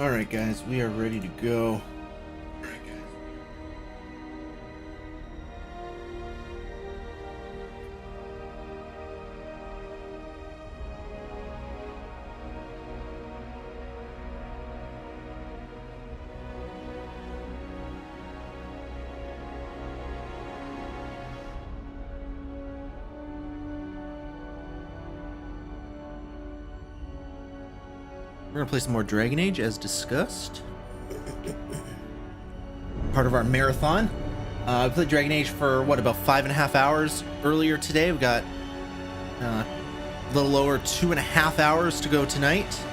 Alright guys, we are ready to go. We're gonna play some more Dragon Age as discussed. Part of our marathon. We played Dragon Age for what, about 5.5 hours earlier today. We got a little over 2.5 hours to go tonight.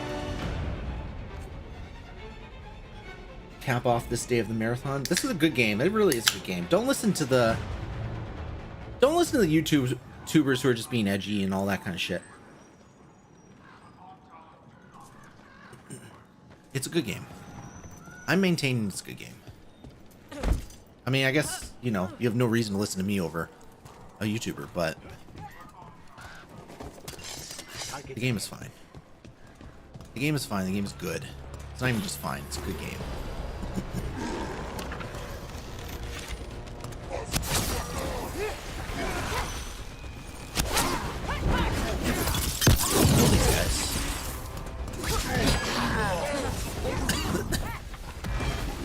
Cap off this day of the marathon. This is a good game. It really is a good game. Don't listen to the YouTubers who are just being edgy and all that kind of shit. It's a good game. I'm maintaining it's a good game. I mean, I guess, you know, you have no reason to listen to me over a YouTuber, but the game is fine. The game is fine. The game is good. It's not even just fine. It's a good game. Kill these guys.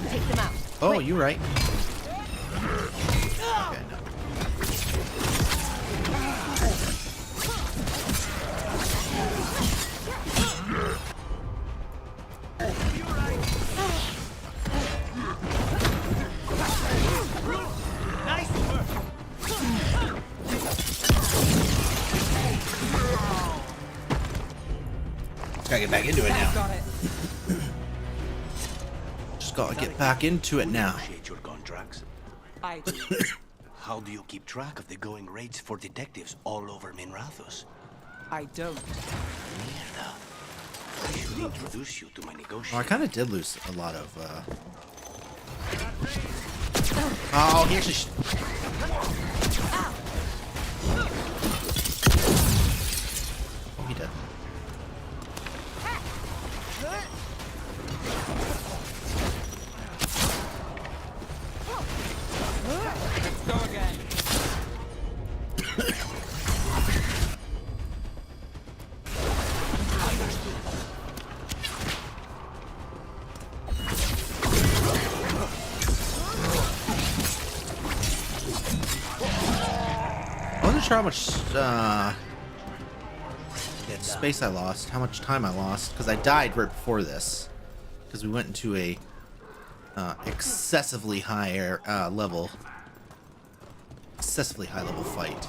Take them out. Oh, you're right. Okay, no. Gotta get back into it now. Just gotta get back into it now. Negotiate your contracts. I do. How do you keep track of the going rates for detectives all over Minrathous? I don't. Mierda. I should introduce you to my Well, I negotiator. kind of did lose a lot of. Oh, he actually. Oh, he did. Let's go again. I wasn't sure how much space I lost, how much time I lost, because I died right before this, because we went into a excessively high level fight,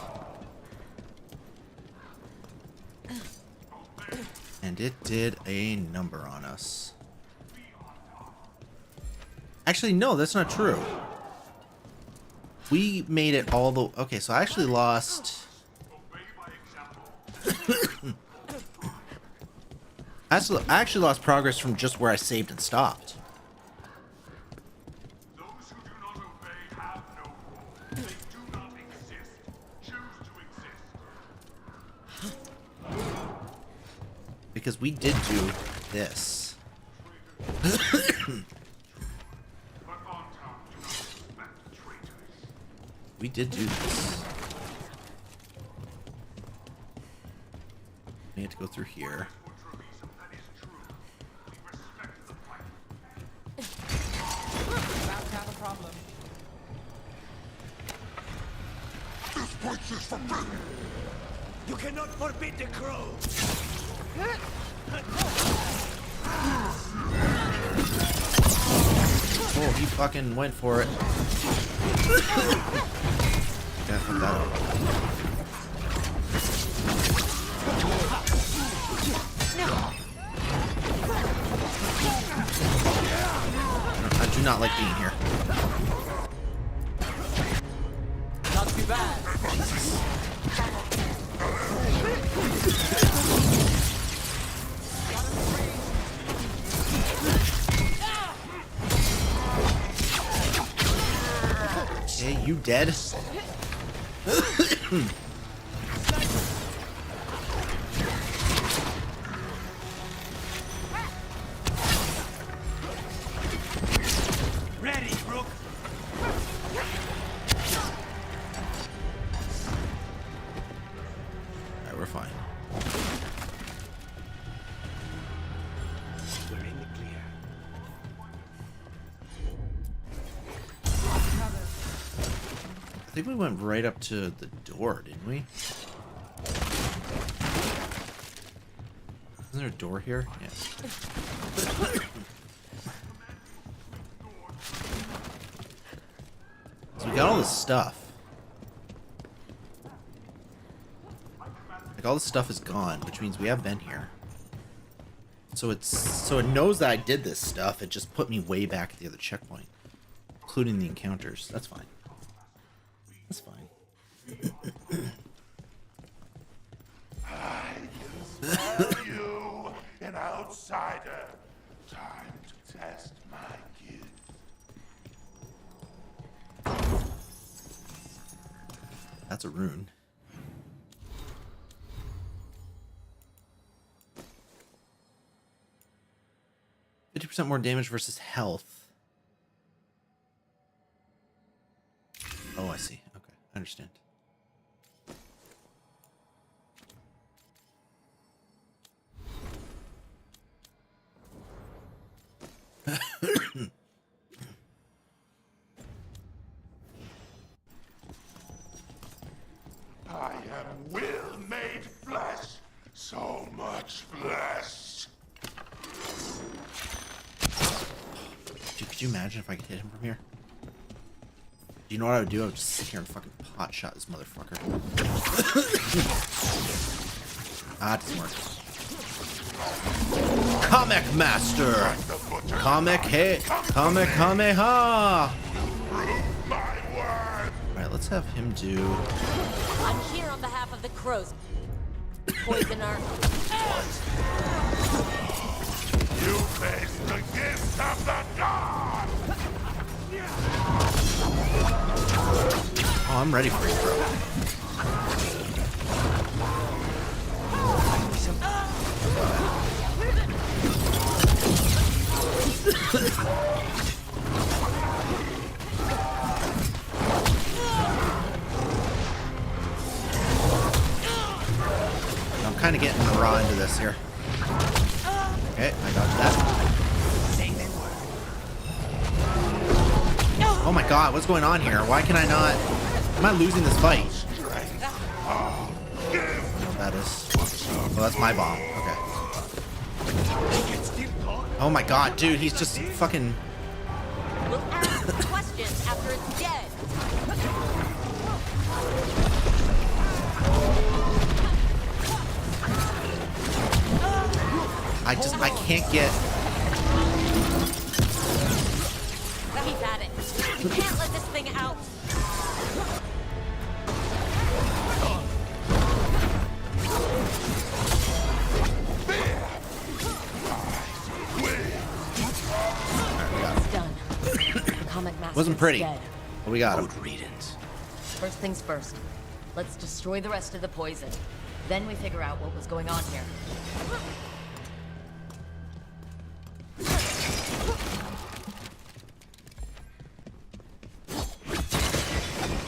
and it did a number on us. Actually, no, that's not true. We made it all the... Okay, so I actually lost... I actually lost progress from just where I saved and stopped. Those who do not obey have no role. They do not exist. Choose to exist. Because we did do this. But on time to respect traitors. We did do this. We had to go through here. For Trevisan, that is true. We respect the fight. About to have a problem. This place is forbidden. You cannot forbid the crow. Oh, he fucking went for it. Gotta fuck that up. I do not like being here. Not too bad. Hey, you dead? I think we went right up to the door, didn't we? Isn't there a door here? Yes. So we got all this stuff. Like all this stuff is gone, which means we have been here. So it knows that I did this stuff. It just put me way back at the other checkpoint, including the encounters. That's fine. That's fine. I can smell you, an outsider. Time to test my gift. That's a rune. %50 more damage versus health. Oh, I see. Okay, I understand. I am will made flesh. So much flesh. Dude, could you imagine if I could hit him from here? Do you know what I would do? I would just sit here and fucking pot shot this motherfucker. Ah, it doesn't work. Comic Master! Kamehameha! Alright, let's have him do... I'm here on behalf of the crows. Poisoner. You face the gift of the god! Oh, I'm ready for you, bro. I'm kind of getting raw into this here. Okay, I got that. Oh my god, what's going on here? Why can I not... Am I losing this fight? I don't know what that is. Oh, that's my bomb. Okay. Oh my god, dude, he's just fucking... We'll ask questions after it's dead. I can't get... Keep at it. We can't let this thing out. It's done. The comic master Wasn't pretty. Dead. But we got him. Good riddance. First things first. Let's destroy the rest of the poison. Then we figure out what was going on here.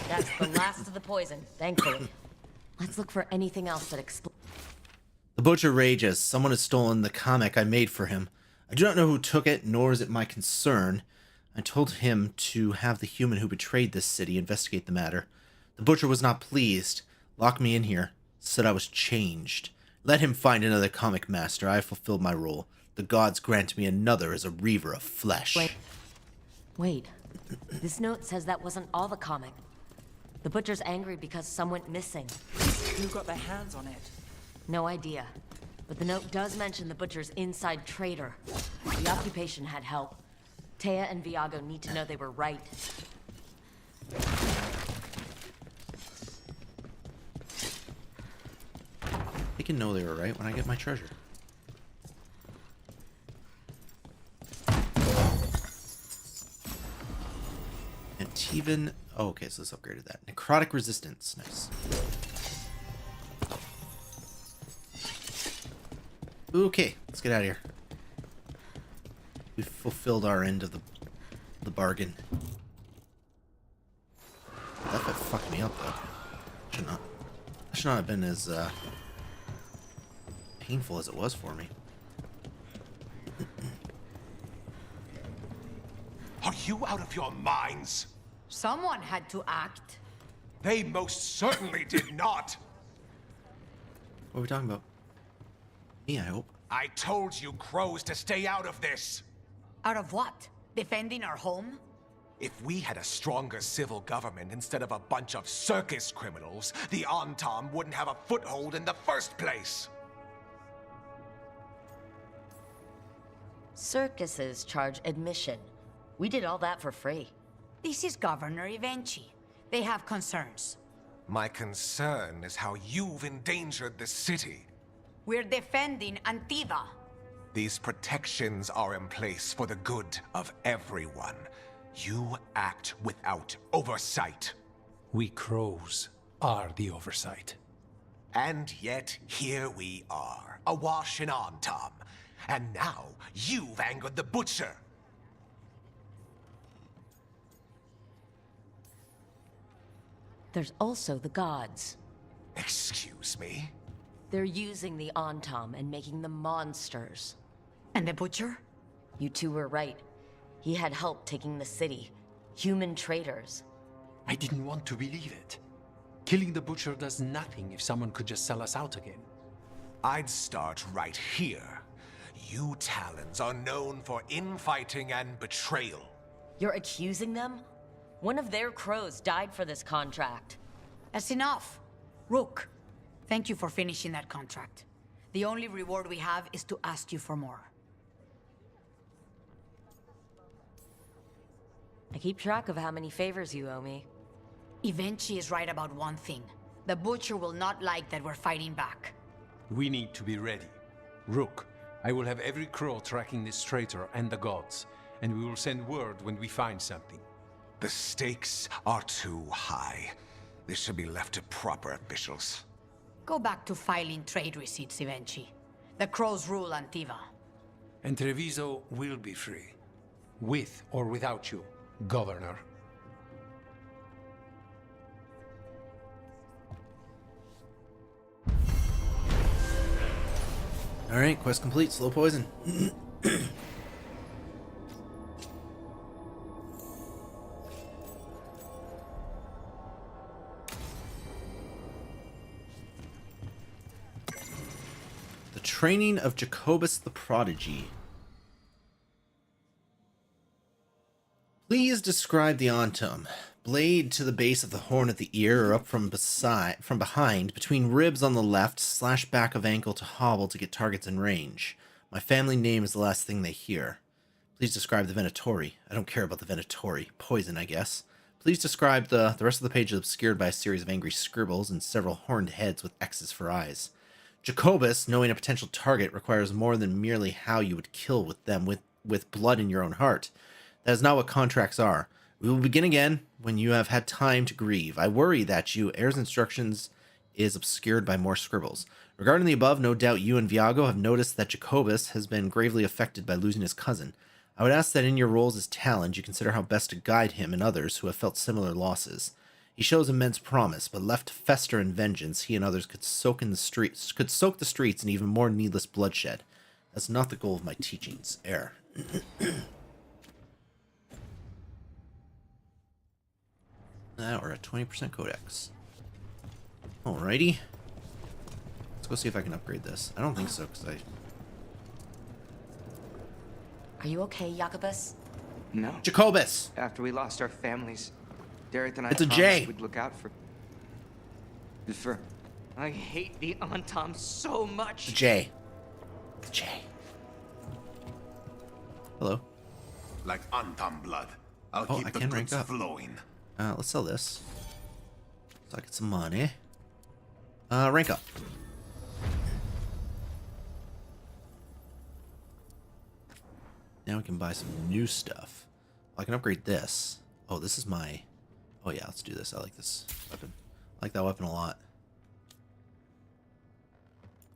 That's the last of the poison, thankfully. Let's look for anything else that explodes. The Butcher rages. Someone has stolen the comic I made for him. I do not know who took it, nor is it my concern. I told him to have the human who betrayed this city investigate the matter. The Butcher was not pleased. Locked me in here. Said I was changed. Let him find another comic master. I have fulfilled my role. The gods grant me another as a reaver of flesh. Wait. This note says that wasn't all the comic. The Butcher's angry because some went missing. Who got their hands on it? No idea. But the note does mention the Butcher's inside trader. The occupation had help. Taya and Viago need to know they were right. They can know they were right when I get my treasure. And Teven... Oh, okay, so let's upgraded that. Necrotic resistance. Nice. Okay, let's get out of here. We've fulfilled our end of the bargain. That fight fucked me up, though. Should not have been as painful as it was for me. Are you out of your minds? Someone had to act. They most certainly did not. What are we talking about? Me, I hope. I told you crows to stay out of this. Out of what? Defending our home? If we had a stronger civil government instead of a bunch of circus criminals, the Antam wouldn't have a foothold in the first place. Circuses charge admission. We did all that for free. This is Governor Evenchi. They have concerns. My concern is how you've endangered the city. We're defending Antiva. These protections are in place for the good of everyone. You act without oversight. We crows are the oversight. And yet, here we are, awash in Antam. And now, you've angered the Butcher. There's also the gods. Excuse me? They're using the Antam and making them monsters. And the Butcher? You two were right. He had help taking the city. Human traitors. I didn't want to believe it. Killing the Butcher does nothing if someone could just sell us out again. I'd start right here. You Talons are known for infighting and betrayal. You're accusing them? One of their crows died for this contract. That's enough. Rook, thank you for finishing that contract. The only reward we have is to ask you for more. I keep track of how many favors you owe me. Evenchi is right about one thing. The Butcher will not like that we're fighting back. We need to be ready. Rook, I will have every crow tracking this traitor and the gods, and we will send word when we find something. The stakes are too high. This should be left to proper officials. Go back to filing trade receipts, Evenchi. The crows rule Antiva. And Treviso will be free. With or without you, Governor. Alright, quest complete. Slow poison. The training of Jacobus the Prodigy. Please describe the Antum. Blade to the base of the horn at the ear or up from behind, between ribs on the left, slash back of ankle to hobble to get targets in range. My family name is the last thing they hear. Please describe the Venatori. I don't care about the Venatori. Poison, I guess. Please describe the rest of the page is obscured by a series of angry scribbles and several horned heads with X's for eyes. Jacobus, knowing a potential target, requires more than merely how you would kill with them with blood in your own heart. That is not what contracts are. We will begin again when you have had time to grieve. I worry that you, Heir's instructions, is obscured by more scribbles. Regarding the above, no doubt you and Viago have noticed that Jacobus has been gravely affected by losing his cousin. I would ask that in your roles as Talons, you consider how best to guide him and others who have felt similar losses. He shows immense promise, but left to fester in vengeance, he and others could soak the streets in even more needless bloodshed. That's not the goal of my teachings, Heir. Now we're at 20% codex. Alrighty. Let's go see if I can upgrade this. I don't think so, because Are you okay, Jacobus? No. Jacobus! After we lost our families, Dareth and I It's a promised J. we'd look out for... I hate the Antam so much. The J. The J. Hello. Like Antam blood. I'll Oh, keep I the can rank goods up. flowing. Let's sell this. So I get some money. Rank up. Now we can buy some new stuff. I can upgrade this. Oh, this is my... Oh yeah, let's do this. I like this weapon. I like that weapon a lot.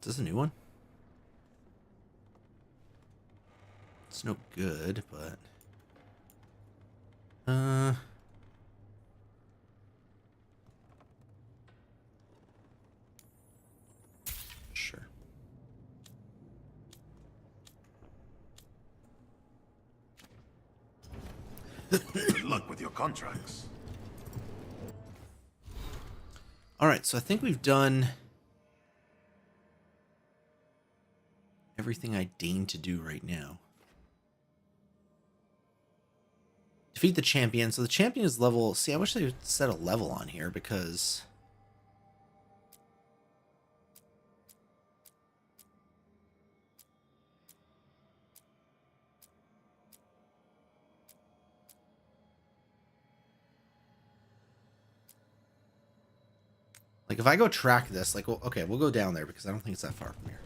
Is this a new one? It's no good, but... Sure. Good luck with your contracts. Alright, so I think we've done everything I deign to do right now. Defeat the champion. So the champion is level... See, I wish they would set a level on here because... Like, if I go track this, like, well, okay, we'll go down there because I don't think it's that far from here.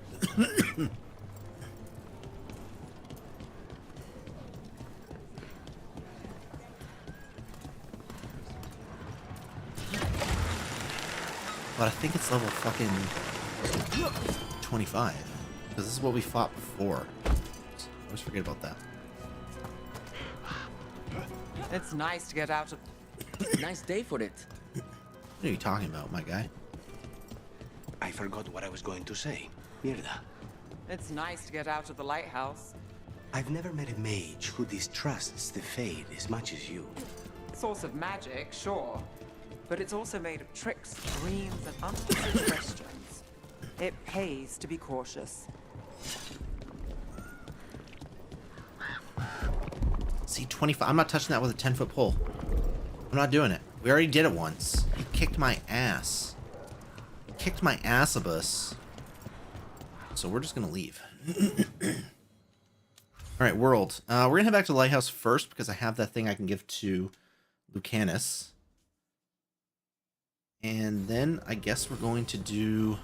But I think it's level fucking 25. Because this is what we fought before. I always forget about that. It's nice to get out of... Nice day for it. What are you talking about, my guy? I forgot what I was going to say. Mierda. It's nice to get out of the lighthouse. I've never met a mage who distrusts the Fade as much as you. Source of magic, sure. But it's also made of tricks, dreams, and unanswered questions. It pays to be cautious. See, 25. I'm not touching that with a 10-foot pole. I'm not doing it. We already did it once. He kicked my ass. He kicked my assabus. So we're just gonna leave. Alright, world. We're gonna head back to the lighthouse first because I have that thing I can give to Lucanis. And then I guess we're going to do...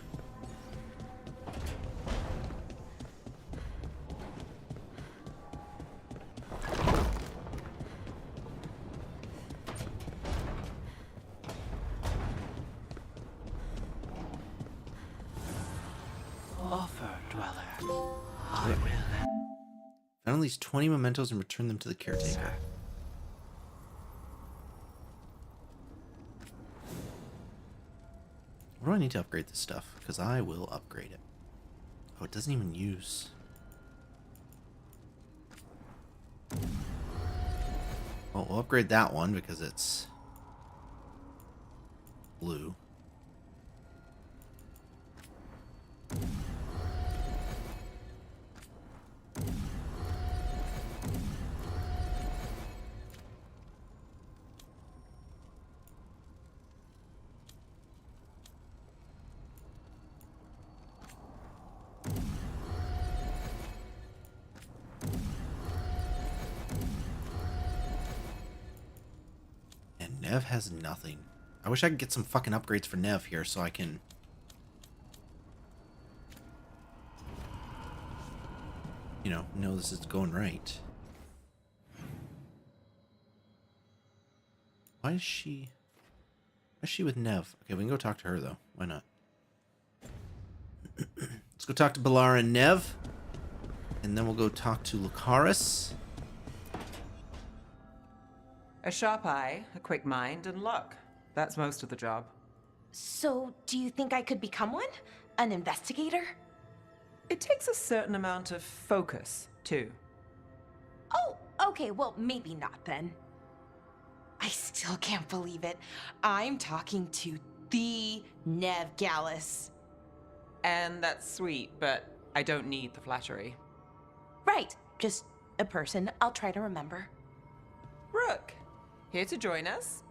Found at least 20 mementos and return them to the caretaker. What do I need to upgrade this stuff? Because I will upgrade it. Oh, it doesn't even use... Oh, we'll upgrade that one because it's blue. Neve has nothing. I wish I could get some fucking upgrades for Neve here so I can... You know this is going right. Why is she... Why is she with Neve? Okay, we can go talk to her, though. Why not? Let's go talk to Balara and Neve. And then we'll go talk to Lucaris. A sharp eye, a quick mind, and luck. That's most of the job. So, do you think I could become one? An investigator? It takes a certain amount of focus, too. Oh, okay, well, maybe not then. I still can't believe it. I'm talking to the Neve Gallus. And that's sweet, but I don't need the flattery. Right, just a person I'll try to remember. Rook, here to join us?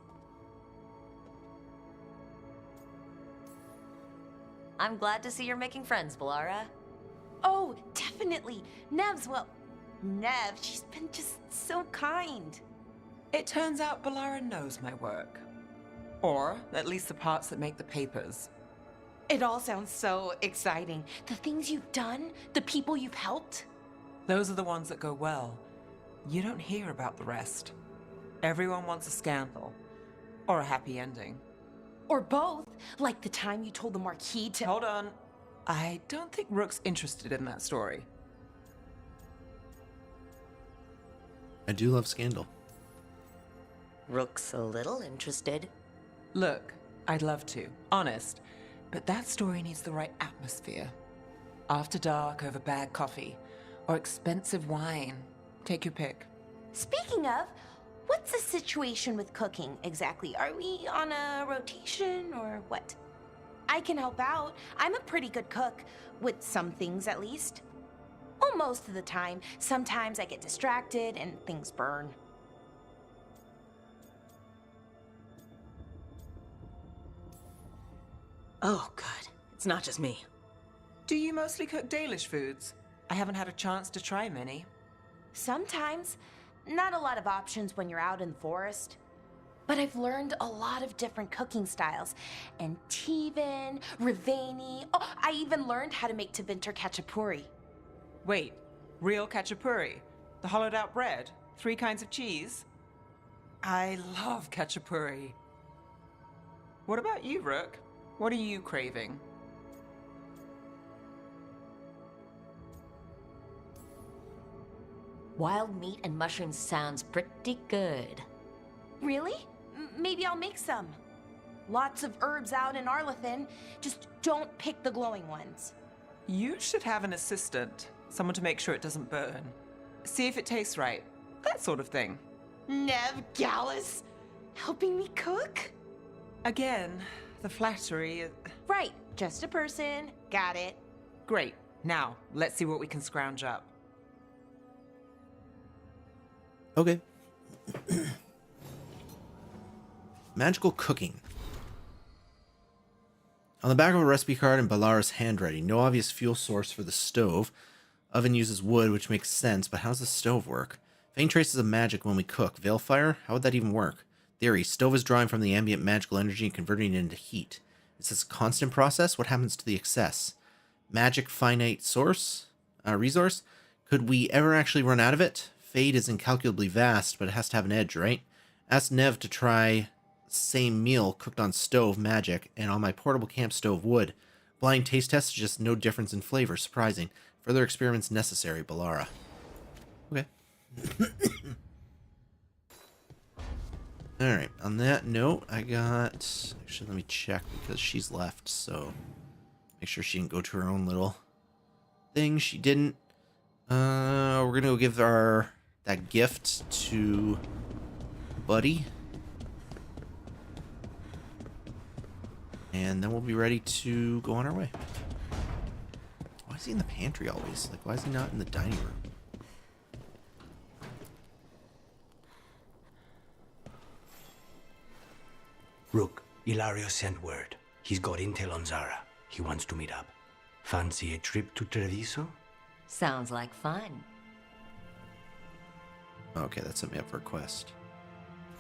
I'm glad to see you're making friends, Balara. Oh, definitely. Neve's, well, Neve, she's been just so kind. It turns out Balara knows my work. Or at least the parts that make the papers. It all sounds so exciting. The things you've done, the people you've helped. Those are the ones that go well. You don't hear about the rest. Everyone wants a scandal. Or a happy ending. Or both, like the time you told the Marquis to— Hold on. I don't think Rook's interested in that story. I do love Scandal. Rook's a little interested. Look, I'd love to, honest. But that story needs the right atmosphere. After dark over bad coffee. Or expensive wine. Take your pick. Speaking of, what's the situation with cooking exactly? Are we on a rotation or what? I can help out. I'm a pretty good cook, with some things at least. Well, most of the time. Sometimes I get distracted and things burn. Oh, good. It's not just me. Do you mostly cook Dalish foods? I haven't had a chance to try many. Sometimes. Not a lot of options when you're out in the forest. But I've learned a lot of different cooking styles. Antivan, Rivani. Oh, I even learned how to make Tevinter Khachapuri. Wait, real khachapuri? The hollowed out bread? 3 kinds of cheese? I love khachapuri. What about you, Rook? What are you craving? Wild meat and mushrooms sounds pretty good. Really? Maybe I'll make some. Lots of herbs out in Arlathan. Just don't pick the glowing ones. You should have an assistant. Someone to make sure it doesn't burn. See if it tastes right. That sort of thing. Neve Gallus, helping me cook? Again, the flattery is... Right, just a person. Got it. Great. Now, let's see what we can scrounge up. Okay. Magical cooking. On the back of a recipe card in Balara's handwriting, no obvious fuel source for the stove. Oven uses wood, which makes sense, but how does the stove work? Faint traces of magic when we cook. Veilfire? How would that even work? Theory. Stove is drawing from the ambient magical energy and converting it into heat. Is this a constant process? What happens to the excess? Magic finite source? Resource? Could we ever actually run out of it? Fade is incalculably vast, but it has to have an edge, right? Ask Neve to try same meal cooked on stove magic and on my portable camp stove wood. Blind taste test is just no difference in flavor. Surprising. Further experiments necessary, Balara. Okay. Alright, on that note, I got... Actually, let me check because she's left, so... Make sure she didn't go to her own little thing. She didn't. We're gonna go give that gift to Buddy. And then we'll be ready to go on our way. Why is he in the pantry always? Like, why is he not in the dining room? Rook, Ilario sent word. He's got intel on Zara. He wants to meet up. Fancy a trip to Treviso? Sounds like fun. Okay, that set me up for a quest.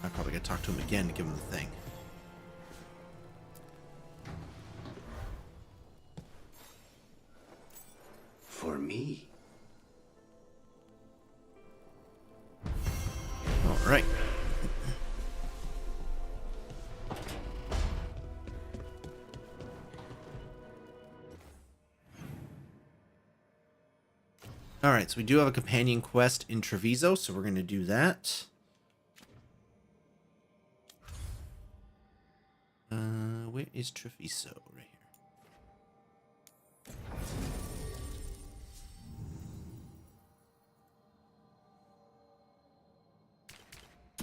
I probably gotta talk to him again to give him the thing. For me? Alright. Alright, so we do have a companion quest in Treviso, so we're going to do that. Where is Treviso? Right here.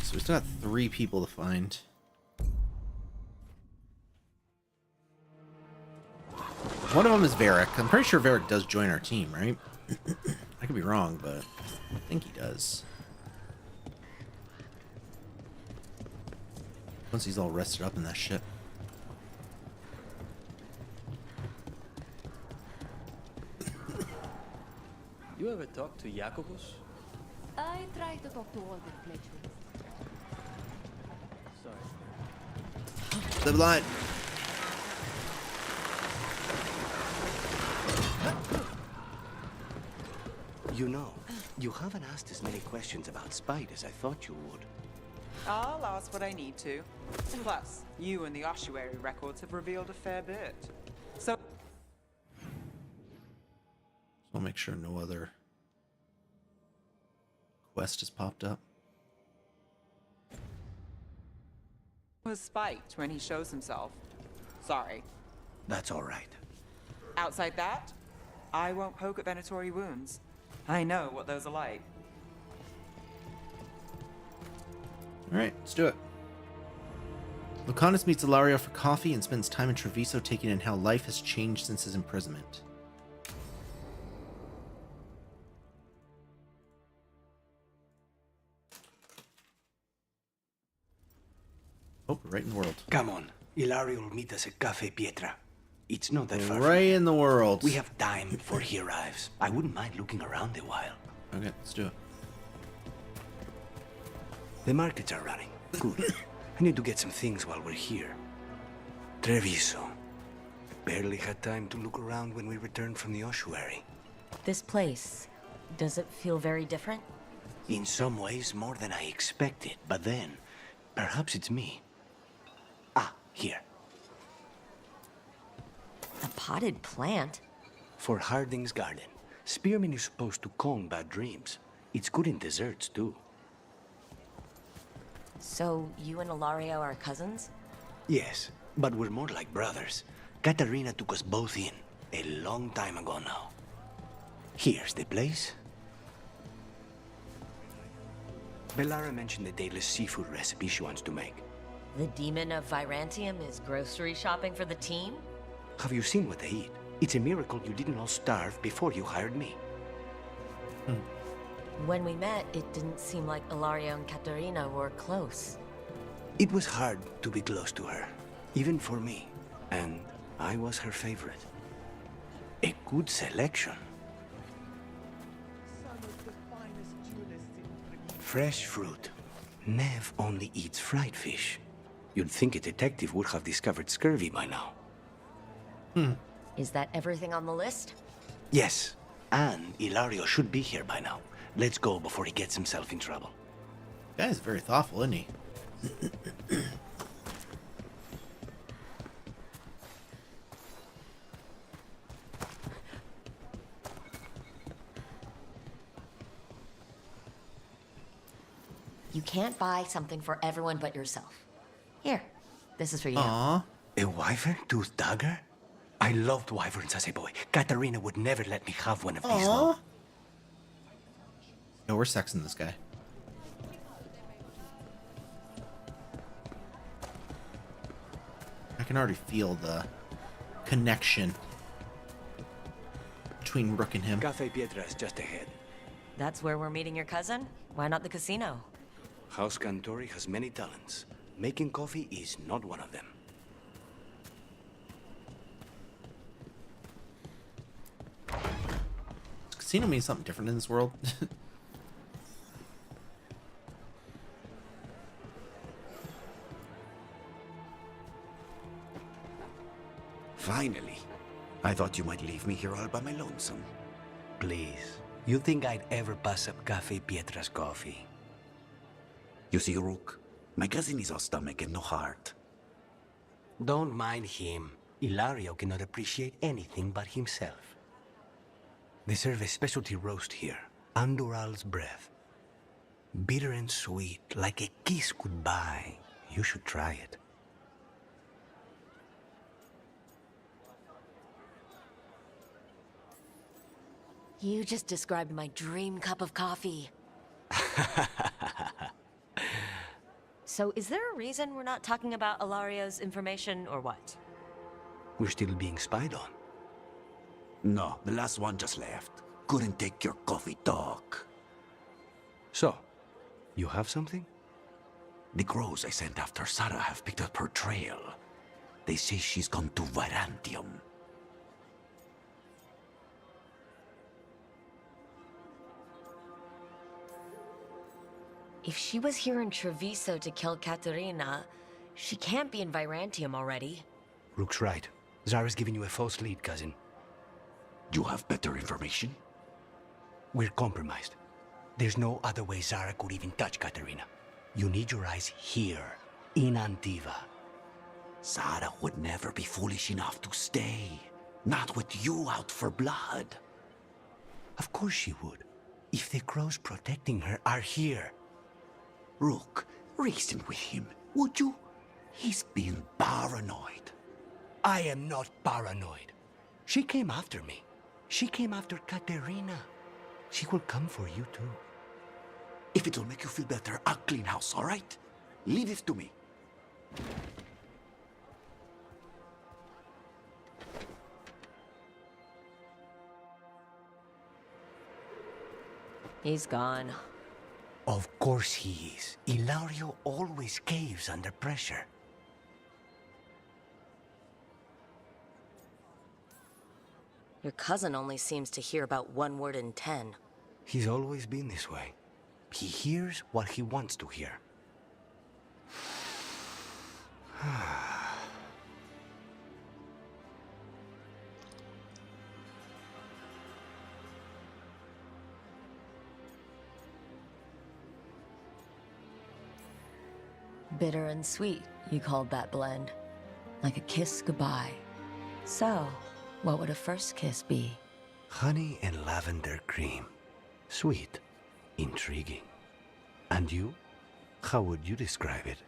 So we still got 3 people to find. One of them is Varric. I'm pretty sure Varric does join our team, right? I could be wrong, but I think he does. Once he's all rested up in that shit. You ever talk to Jacobus? I try to talk to all the pledges. Sorry. The blind. You know, you haven't asked as many questions about Spite as I thought you would. I'll ask what I need to. Plus, you and the ossuary records have revealed a fair bit. So I'll make sure no other quest has popped up. was spiked when he shows himself. Sorry. That's all right. Outside that, I won't poke at Venatori wounds. I know what those are like. All right, let's do it. Lucanis meets Ilario for coffee and spends time in Treviso taking in how life has changed since his imprisonment. Oh, right in the world. Come on. Ilario will meet us at Cafe Pietra. It's not that far. Right in the world. We have time before he arrives. I wouldn't mind looking around a while. Okay, let's do it. The markets are running. Good. I need to get some things while we're here. Treviso. Barely had time to look around when we returned from the ossuary. This place, does it feel very different? In some ways, more than I expected. But then, perhaps it's me. Ah, here. A potted plant? For Harding's garden. Spearmint is supposed to calm bad dreams. It's good in desserts, too. So, you and Ilario are cousins? Yes, but we're more like brothers. Katarina took us both in, a long time ago now. Here's the place. Bellara mentioned the dayless seafood recipe she wants to make. The demon of Virantium is grocery shopping for the team? Have you seen what they eat? It's a miracle you didn't all starve before you hired me. When we met, it didn't seem like Ilario and Katarina were close. It was hard to be close to her, even for me. And I was her favorite. A good selection. Fresh fruit. Neve only eats fried fish. You'd think a detective would have discovered scurvy by now. Is that everything on the list? Yes, and Ilario should be here by now. Let's go before he gets himself in trouble. That guy's very thoughtful, isn't he? You can't buy something for everyone but yourself. Here, this is for you. Aww. A wyvern-toothed dagger? I loved wyverns as a boy. Katarina would never let me have one of these, though. Yo, we're sexing this guy. I can already feel the connection between Rook and him. Cafe Pietra is just ahead. That's where we're meeting your cousin? Why not the casino? House Cantori has many talents. Making coffee is not one of them. Does casino mean something different in this world? Finally. I thought you might leave me here all by my lonesome. Please. You think I'd ever pass up Cafe Pietra's coffee? You see, Rook, my cousin is all stomach and no heart. Don't mind him. Ilario cannot appreciate anything but himself. They serve a specialty roast here, Andoral's breath. Bitter and sweet, like a kiss goodbye. You should try it. You just described my dream cup of coffee. So is there a reason we're not talking about Ilario's information or what? We're still being spied on. No, the last one just left. Couldn't take your coffee talk. So, you have something? The crows I sent after Sarah have picked up her trail. They say she's gone to Virantium. If she was here in Treviso to kill Katerina, she can't be in Virantium already. Rook's right. Zara's giving you a false lead, cousin. You have better information? We're compromised. There's no other way Zara could even touch Katerina. You need your eyes here, in Antiva. Zara would never be foolish enough to stay. Not with you out for blood. Of course she would. If the crows protecting her are here. Rook, reason with him, would you? He's being paranoid. I am not paranoid. She came after me. She came after Katerina. She will come for you too. If it'll make you feel better, I'll clean house, all right? Leave it to me. He's gone. Of course he is. Ilario always caves under pressure. Your cousin only seems to hear about one word in 10. He's always been this way. He hears what he wants to hear. Bitter and sweet, you called that blend. Like a kiss goodbye. So, what would a first kiss be? Honey and lavender cream. Sweet. Intriguing. And you? How would you describe it?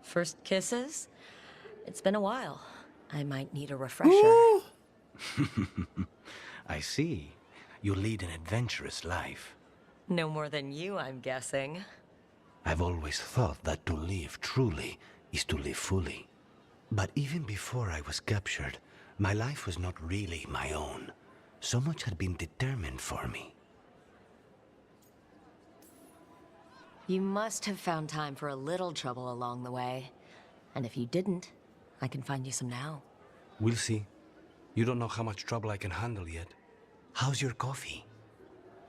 First kisses? It's been a while. I might need a refresher. I see. You lead an adventurous life. No more than you, I'm guessing. I've always thought that to live truly is to live fully. But even before I was captured, my life was not really my own. So much had been determined for me. You must have found time for a little trouble along the way. And if you didn't, I can find you some now. We'll see. You don't know how much trouble I can handle yet. How's your coffee?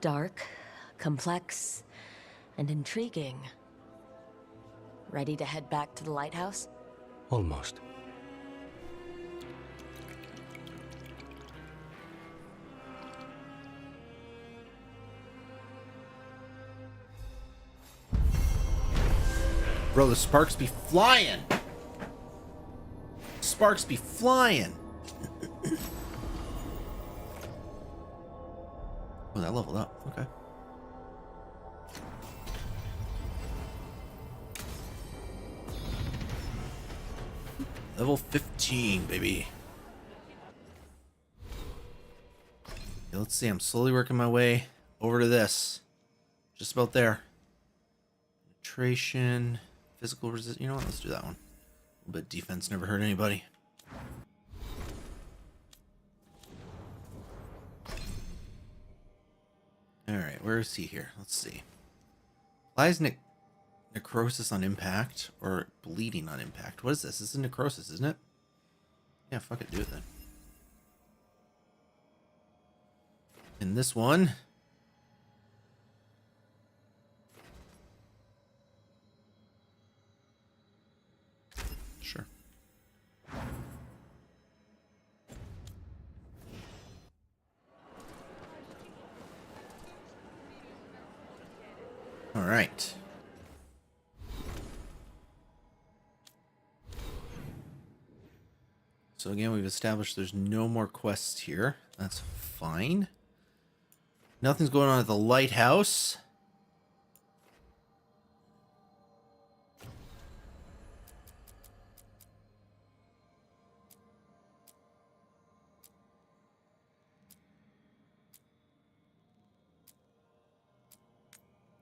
Dark, complex, and intriguing. Ready to head back to the Lighthouse? Almost. Bro, the sparks be flying! Sparks be flying! Oh, that leveled up. Okay. Level 15, baby. Okay, let's see. I'm slowly working my way over to this. Just about there. Penetration. Physical resist. You know what? Let's do that one. A little bit defense. Never hurt anybody. Alright, where is he here? Let's see. Applies necrosis on impact or bleeding on impact. What is this? This is necrosis, isn't it? Yeah, fuck it. Do it then. And this one. Sure. All right. So again, we've established there's no more quests here. That's fine. Nothing's going on at the Lighthouse.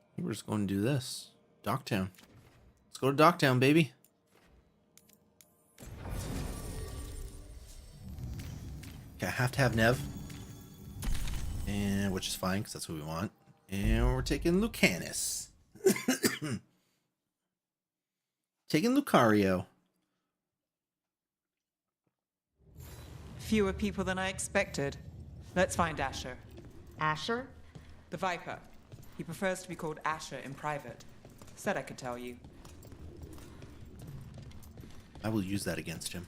I think we're just going to do this. Docktown. Let's go to Docktown, baby. Okay, I have to have Neve. And which is fine, because that's what we want. And we're taking Lucanis. Taking Lucario. Fewer people than I expected. Let's find Asher. Asher? The Viper. He prefers to be called Asher in private. Said I could tell you. I will use that against him.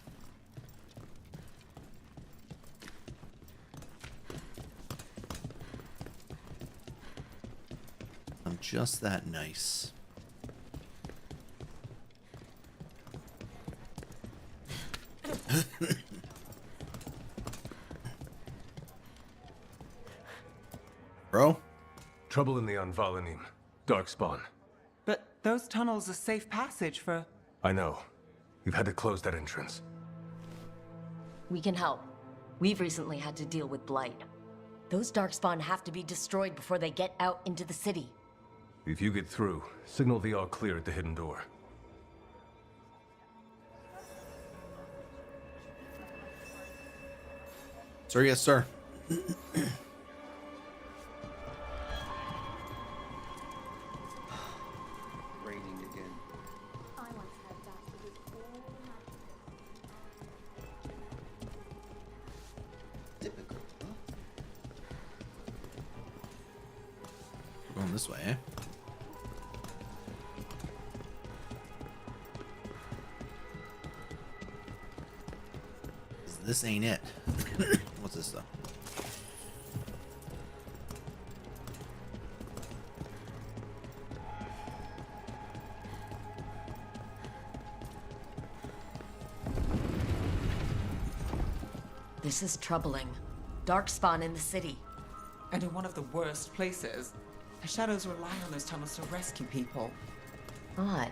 I'm just that nice. Bro? Trouble in the Anvalanim. Darkspawn. But those tunnels are safe passage for... I know. We've had to close that entrance. We can help. We've recently had to deal with Blight. Those Darkspawn have to be destroyed before they get out into the city. If you get through, signal the all clear at the hidden door. Sir, yes, sir. Raining again. Typical, huh? We're going this way, eh? This ain't it. What's this though? This is troubling. Darkspawn in the city. And in one of the worst places. The shadows rely on those tunnels to rescue people. Odd.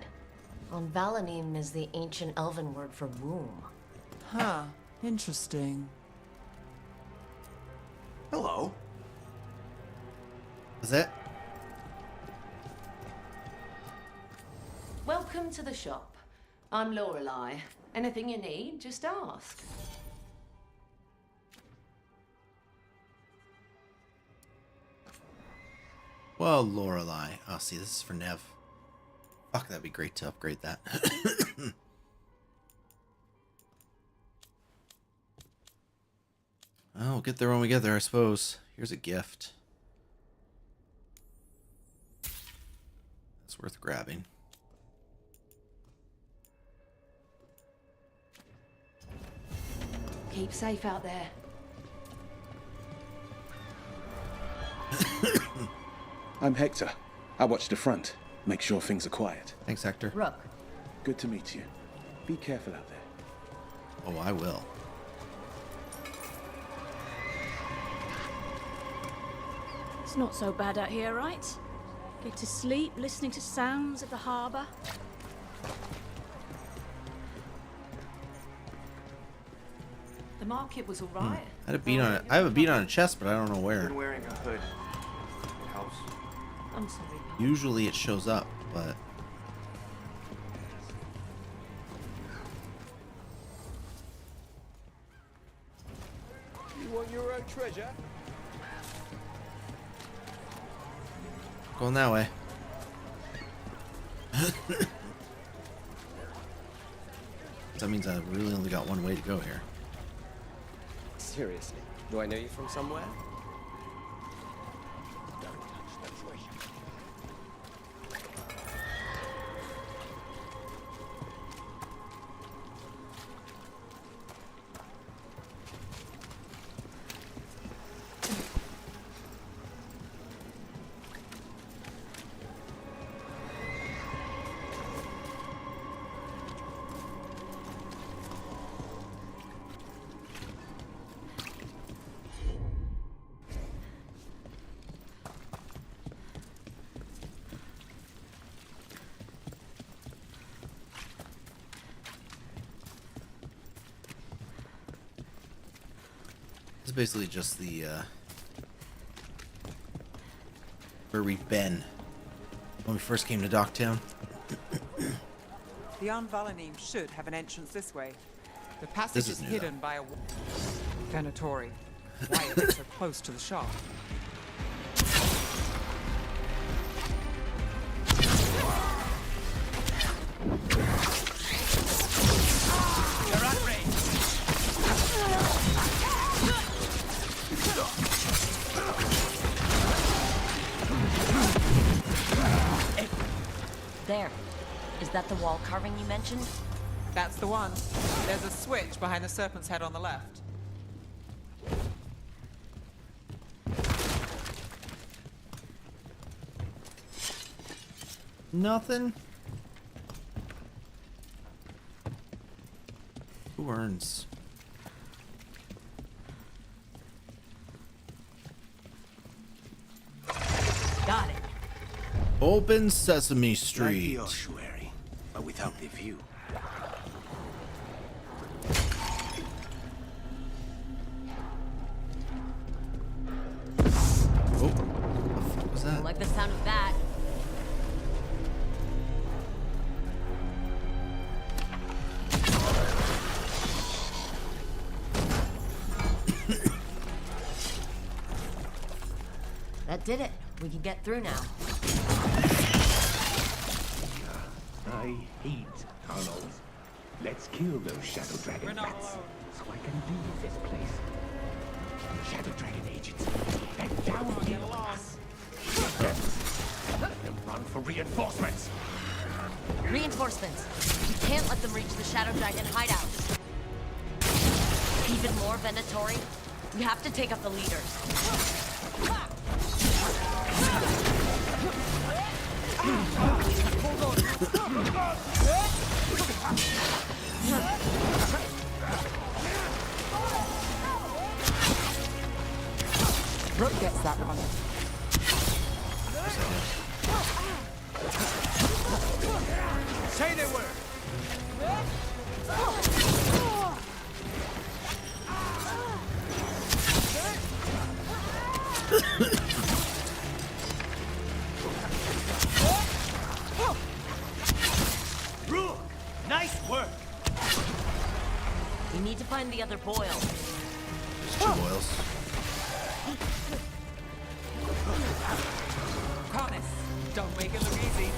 On Valanim is the ancient elven word for womb. Huh. Interesting. Hello. Is it? Welcome to the shop. I'm Lorelei. Anything you need, just ask. Well, Lorelei. Oh, see, this is for Neve. Fuck, that'd be great to upgrade that. Well, we'll get there when we get there, I suppose. Here's a gift. That's worth grabbing. Keep safe out there. I'm Hector. I watch the front. Make sure things are quiet. Thanks, Hector. Rook. Good to meet you. Be careful out there. Oh, I will. It's not so bad out here, right? Get to sleep listening to sounds of the harbour. The market was all right. I had a beat on it. I have a beat on a chest, but I don't know where. Been wearing a hood. It helps. I'm sorry. Usually it shows up, but You want your own treasure? going that way. That means I really only got one way to go here. Seriously, do I know you from somewhere? Don't touch the treasure. This is basically just the where we've been when we first came to Docktown. The Valanim should have an entrance this way. The This passage is is new, hidden by a Venatori. Why are they so close to the shop? You're outraged. There. Is that the wall carving you mentioned? That's the one. There's a switch behind the serpent's head on the left. Nothing. Who earns? Got it. Open Sesame Street. Like the ossuary, but without the view. Oh, what the fuck was that? Like the sound of that. That did it. We can get through now. I hate tunnels. Let's kill those Shadow Dragon rats so I can leave this place. Shadow Dragon agents, back down here, boss. Let them run for reinforcements. Reinforcements. We can't let them reach the Shadow Dragon hideout. Even more Venatori. We have to take up the leaders. Rook gets that one. Say they were. Rook, nice work. We need to find the other boil. There's 2 boils. Promise. Don't make it look easy.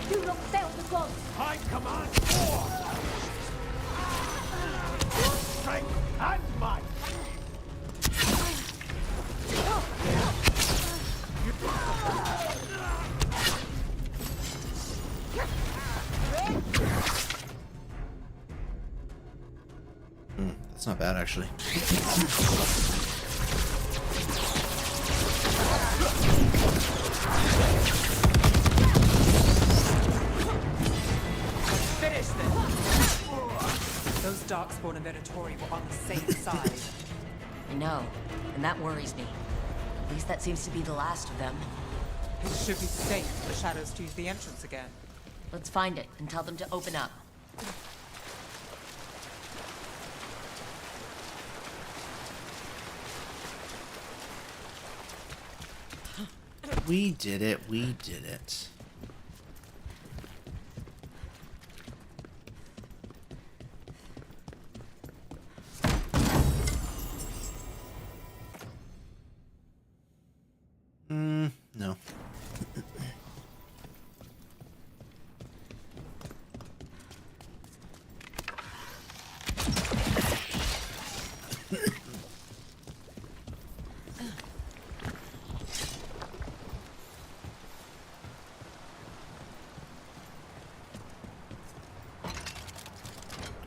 Do not fail the gods. I command war. Strength and might. That's not bad, actually. Finish them. Those Darkspawn and Venatori were on the same side. I know, and that worries me. At least that seems to be the last of them. It should be safe for the Shadows to use the entrance again. Let's find it and tell them to open up. We did it. We did it. No.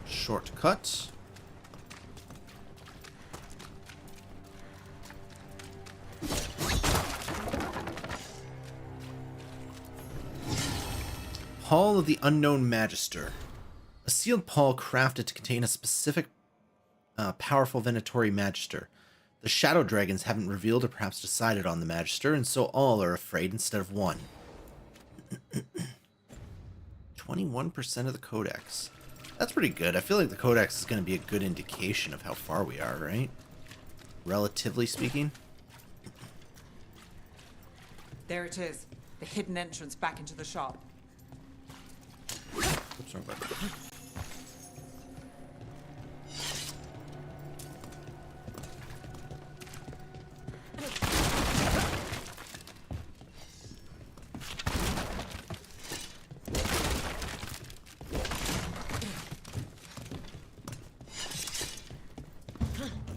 Shortcut. Hall of the Unknown Magister. A sealed pall crafted to contain a specific powerful Venatori Magister. The Shadow Dragons haven't revealed or perhaps decided on the Magister, and so all are afraid instead of one. 21% of the Codex. That's pretty good. I feel like the Codex is going to be a good indication of how far we are, right? Relatively speaking. There it is. The hidden entrance back into the shop. Oops, wrong button.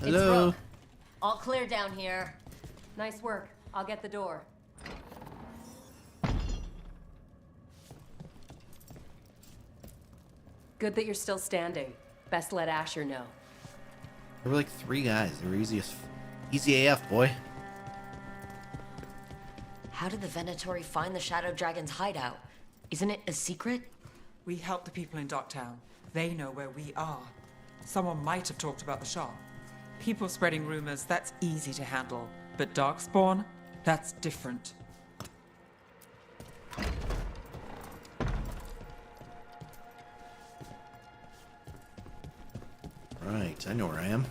Hello. It's Rook. All clear down here. Nice work. I'll get the door. Good that you're still standing. Best let Asher know. There were like 3 guys. They were easy AF, boy. How did the Venatori find the Shadow Dragon's hideout? Isn't it a secret? We help the people in Docktown. They know where we are. Someone might have talked about the shop. People spreading rumors, that's easy to handle. But Darkspawn, that's different. Right, I know where I am.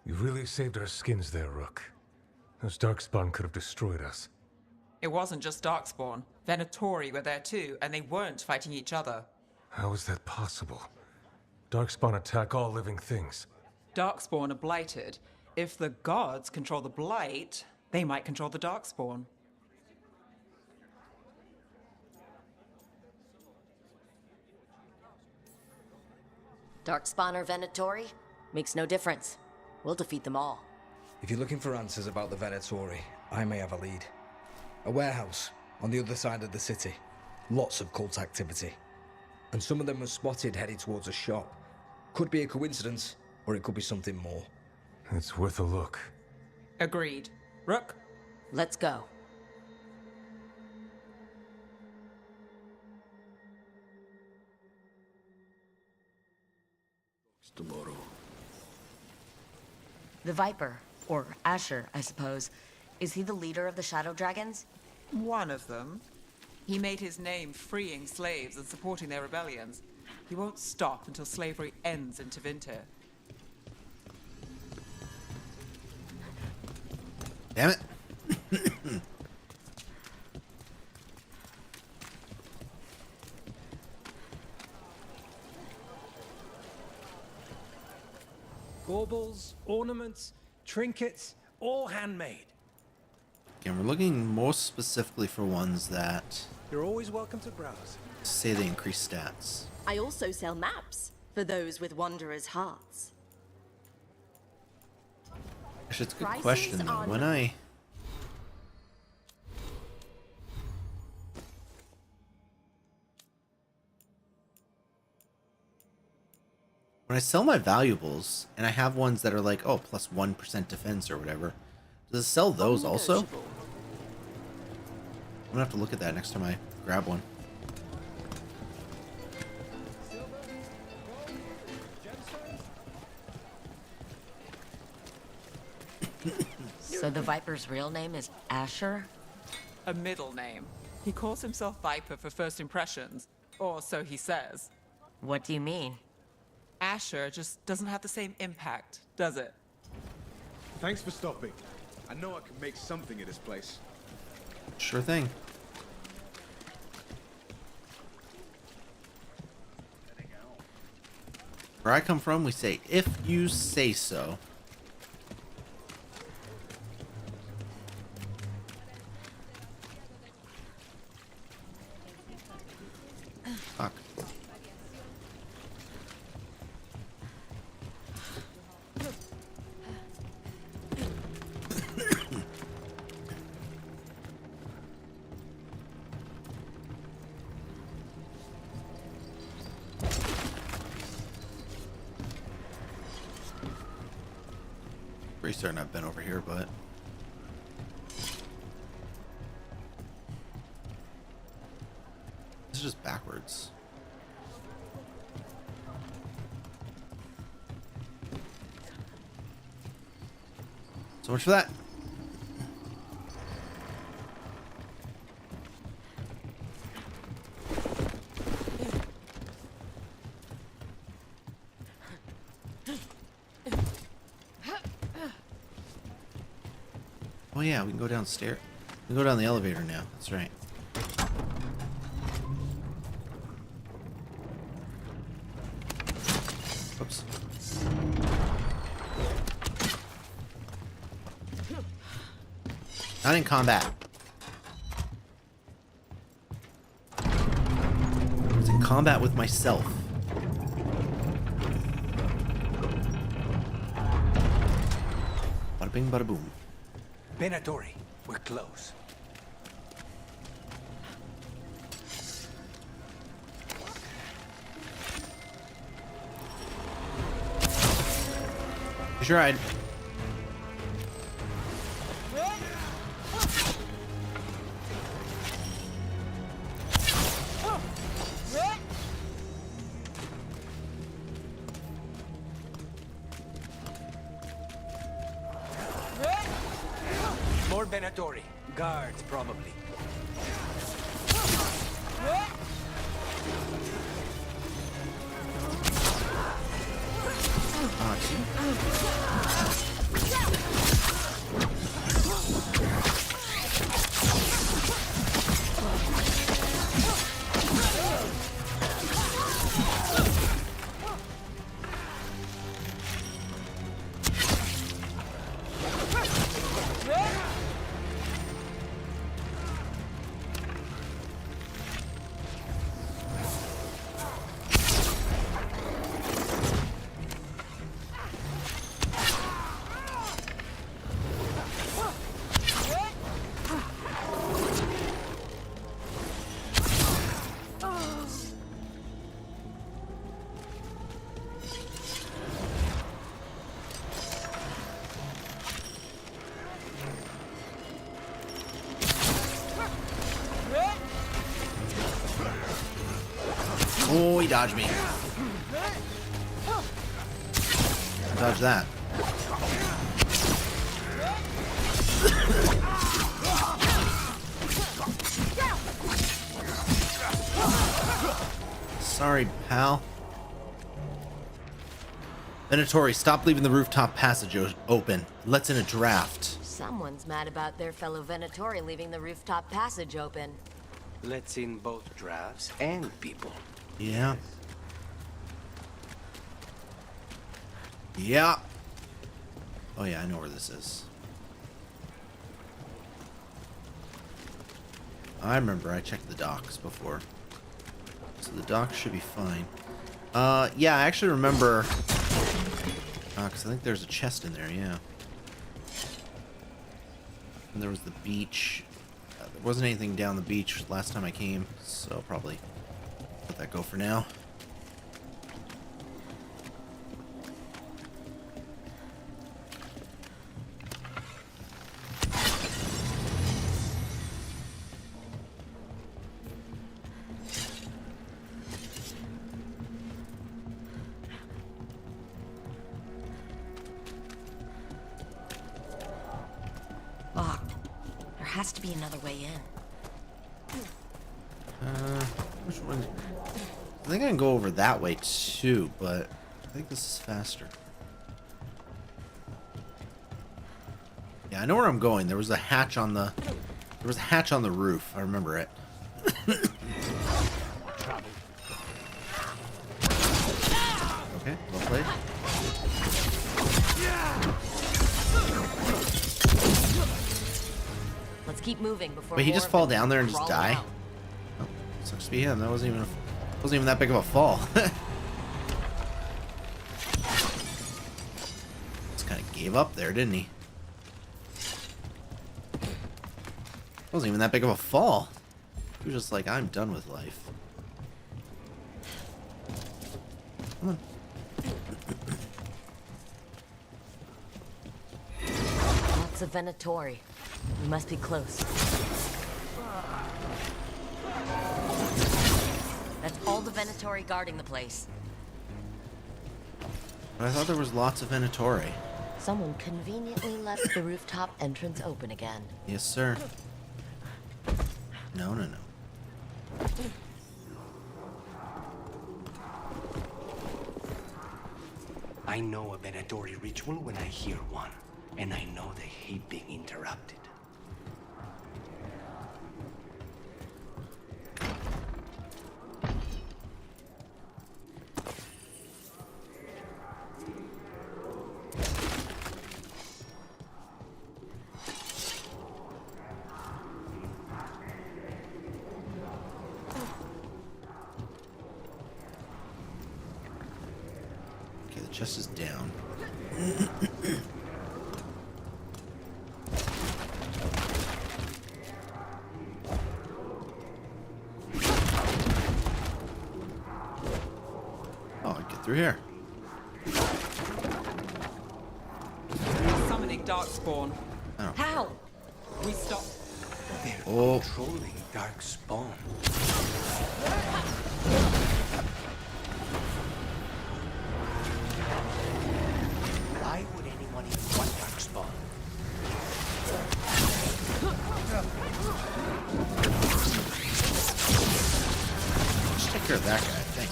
You really saved our skins there, Rook. Those Darkspawn could have destroyed us. It wasn't just Darkspawn. Venatori were there too, and they weren't fighting each other. How is that possible? Darkspawn attack all living things. Darkspawn are blighted. If the gods control the blight, they might control the Darkspawn. Darkspawn or Venatori? Makes no difference. We'll defeat them all. If you're looking for answers about the Venatori, I may have a lead. A warehouse on the other side of the city. Lots of cult activity. And some of them were spotted heading towards a shop. Could be a coincidence, or it could be something more. It's worth a look. Agreed. Rook? Let's go. Tomorrow. The Viper, or Asher, I suppose. Is he the leader of the Shadow Dragons? One of them. He made his name freeing slaves and supporting their rebellions. He won't stop until slavery ends in Tevinter. Damn it. Baubles, ornaments, trinkets, all handmade. Again, we're looking more specifically for ones that You're always welcome to browse. say they increase stats. I also sell maps for those with wanderers' hearts. Actually, it's a good Prices question though. on- When I sell my valuables and I have ones that are like, oh, plus 1% defense or whatever, does it sell those also? I'm gonna have to look at that next time I grab one. So the Viper's real name is Asher? A middle name. He calls himself Viper for first impressions, or so he says. What do you mean? Asher just doesn't have the same impact, does it? Thanks for stopping. I know I can make something of this place. Sure thing. Where I come from, we say, if you say so. Fuck. Pretty certain I've been over here, but this is just backwards. So much for that. Oh yeah, we can go downstairs. We can go down the elevator now. That's right. Oops. Not in combat. It's in combat with myself. Bada bing, bada boom. Venatori, we're close. You tried. More Venatori. Guards, probably. Oh, he dodged me. Dodge that. Sorry, pal. Venatori, stop leaving the rooftop passage open. It lets in a draft. Someone's mad about their fellow Venatori leaving the rooftop passage open. Let's in both drafts and people. Yeah. Yeah. Oh yeah, I know where this is. I remember I checked the docks before. So the docks should be fine. Yeah, I actually remember... because I think there's a chest in there, yeah. And there was the beach. There wasn't anything down the beach last time I came, so I'll probably let that go for now. Has to be another way in. Which one? I think I can go over that way too, but I think this is faster. Yeah, I know where I'm going. There was a hatch on the roof. I remember it. Okay, well played. Let's keep moving before. Wait, he just fall down there and just die? Oh, sucks to be him. That wasn't even that big of a fall. Just kind of gave up there, didn't he? Wasn't even that big of a fall. He was just like, I'm done with life. Come on. Lots of Venatori. We must be close. That's all the Venatori guarding the place. But I thought there was lots of Venatori. Someone conveniently left the rooftop entrance open again. Yes, sir. No, no, no. I know a Venatori ritual when I hear one, and I know they hate being interrupted. Chest is down. Oh, I get through here. Summoning Darkspawn. Oh. How? We stop. They're Oh. controlling Darkspawn. Why would anyone even want Darkspawn? Let's take care of that guy, I think.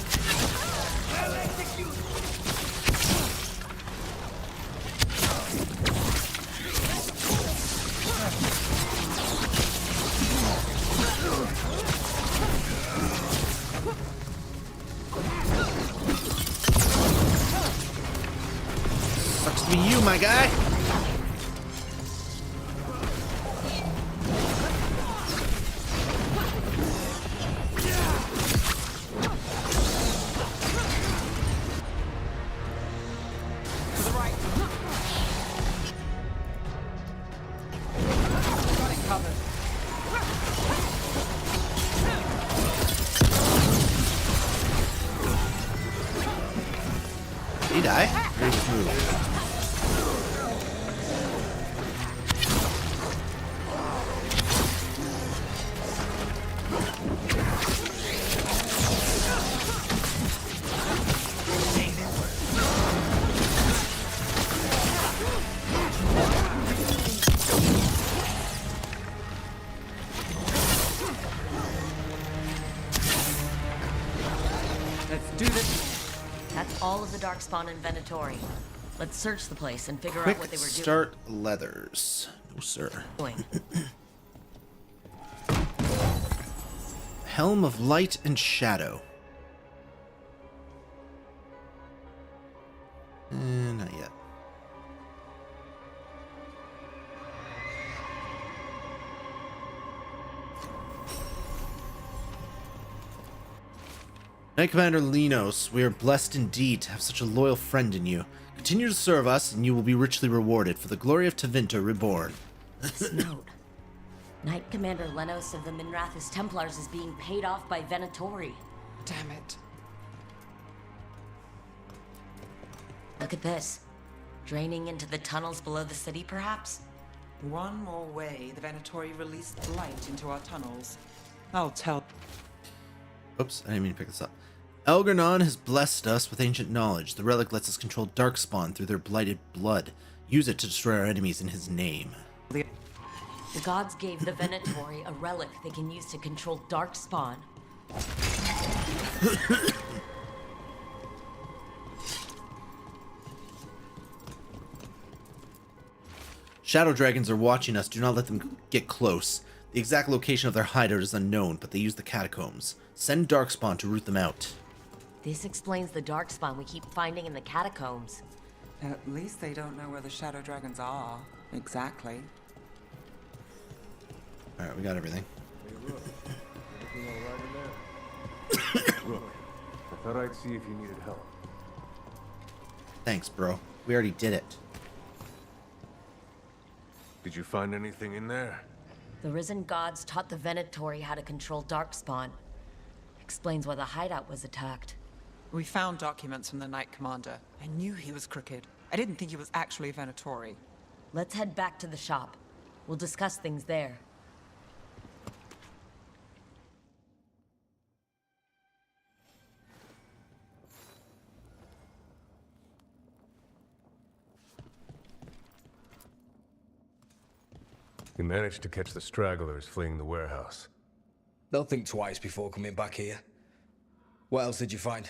Sucks to be you, my guy. To the right. Got it covered. Did he die? Or he just moved? Let's do this. That's all of the Darkspawn and Venatori. Let's search the place and figure Quick out what they were start leathers. No, sir. doing. Helm of Light and Shadow. Not yet. Knight Commander Linos, we are blessed indeed to have such a loyal friend in you. Continue to serve us, and you will be richly rewarded for the glory of Tevinter reborn. This note. Knight Commander Lenos of the Minrathous Templars is being paid off by Venatori. Damn it. Look at this. Draining into the tunnels below the city, perhaps? One more way the Venatori released light into our tunnels. I'll tell. Oops, I didn't mean to pick this up. Elgarnon has blessed us with ancient knowledge. The relic lets us control Darkspawn through their blighted blood. Use it to destroy our enemies in his name. The gods gave the Venatori a relic they can use to control Darkspawn. Shadow dragons are watching us. Do not let them get close. The exact location of their hideout is unknown, but they use the catacombs. Send Darkspawn to root them out. This explains the Darkspawn we keep finding in the catacombs. At least they don't know where the Shadow Dragons are. Exactly. Alright, we got everything. Hey, Rook. Everything all right in there? Rook, I thought I'd see if you needed help. Thanks, bro. We already did it. Did you find anything in there? The risen gods taught the Venatori how to control Darkspawn. Explains why the hideout was attacked. We found documents from the Knight Commander. I knew he was crooked. I didn't think he was actually a Venatori. Let's head back to the shop. We'll discuss things there. You managed to catch the stragglers fleeing the warehouse. They'll think twice before coming back here. What else did you find?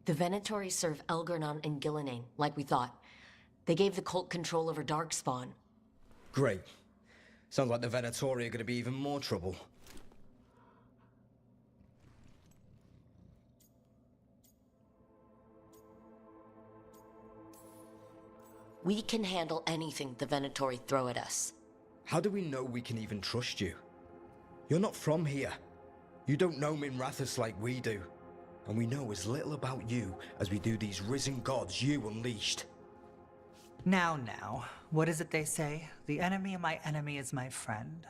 The Venatori serve Elgarnon and Gillinane, like we thought. They gave the cult control over Darkspawn. Great. Sounds like the Venatori are going to be even more trouble. We can handle anything the Venatori throw at us. How do we know we can even trust you? You're not from here. You don't know Minrathous like we do. And we know as little about you as we do these risen gods you unleashed. Now, what is it they say? The enemy of my enemy is my friend.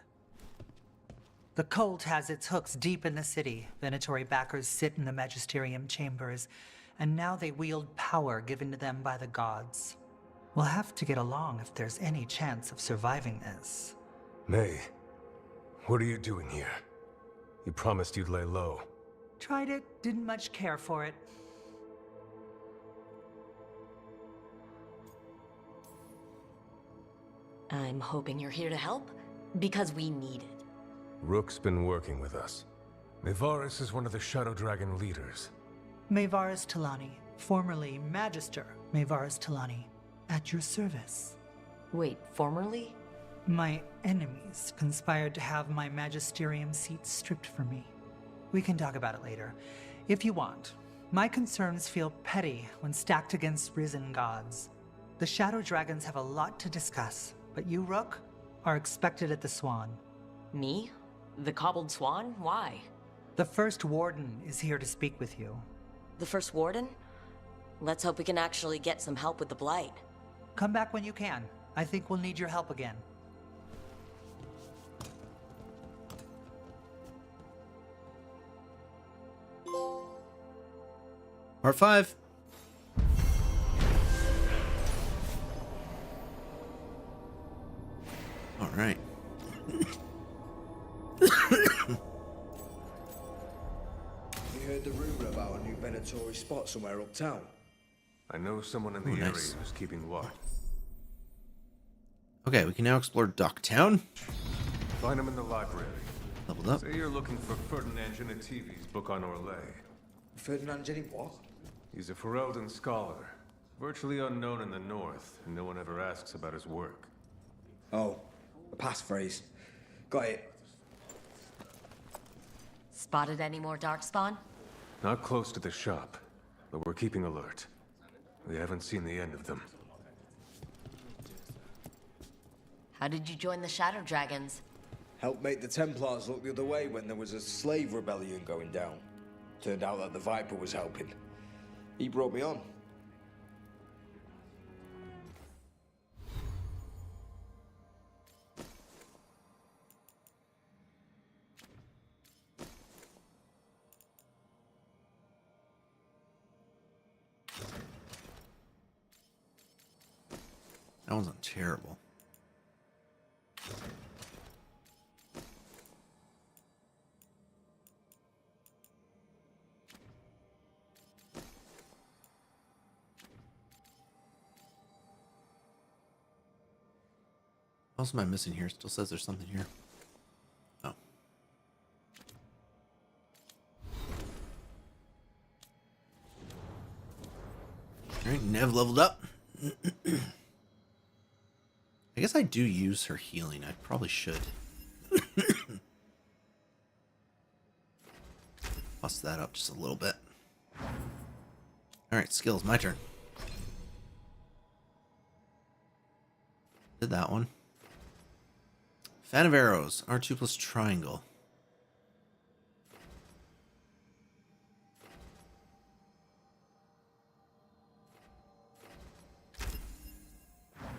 The cult has its hooks deep in the city. Venatori backers sit in the magisterium chambers, and now they wield power given to them by the gods. We'll have to get along if there's any chance of surviving this. May, what are you doing here? You promised you'd lay low. Tried it, didn't much care for it. I'm hoping you're here to help, because we need it. Rook's been working with us. Nevaris is one of the Shadow Dragon leaders. Maevaris Talani, formerly Magister Maevaris Talani, at your service. Wait, formerly? My enemies conspired to have my magisterium seat stripped from me. We can talk about it later, if you want. My concerns feel petty when stacked against risen gods. The Shadow Dragons have a lot to discuss, but you, Rook, are expected at the Swan. Me? The Cobbled Swan? Why? The First Warden is here to speak with you. The First Warden? Let's hope we can actually get some help with the Blight. Come back when you can. I think we'll need your help again. Part 5. All right. We heard the rumor about a new Venatori spot somewhere uptown. I know someone in the area who's keeping watch. Okay, we can now explore Docktown. Find him in the library. Leveled up. Say you're looking for Ferdinand Genetivi's book on Orlais. Ferdinand Jenny what? He's a Ferelden scholar. Virtually unknown in the north, and no one ever asks about his work. Oh, a passphrase. Got it. Spotted any more darkspawn? Not close to the shop, but we're keeping alert. We haven't seen the end of them. How did you join the Shadow Dragons? Helped make the Templars look the other way when there was a slave rebellion going down. Turned out that the Viper was helping. He brought me on. That one's not terrible. What else am I missing here? Still says there's something here. Oh. Alright, Neve leveled up. I guess I do use her healing. I probably should. Plus that up just a little bit. Alright, skills, my turn. Did that one. Fan of arrows, R2 plus triangle.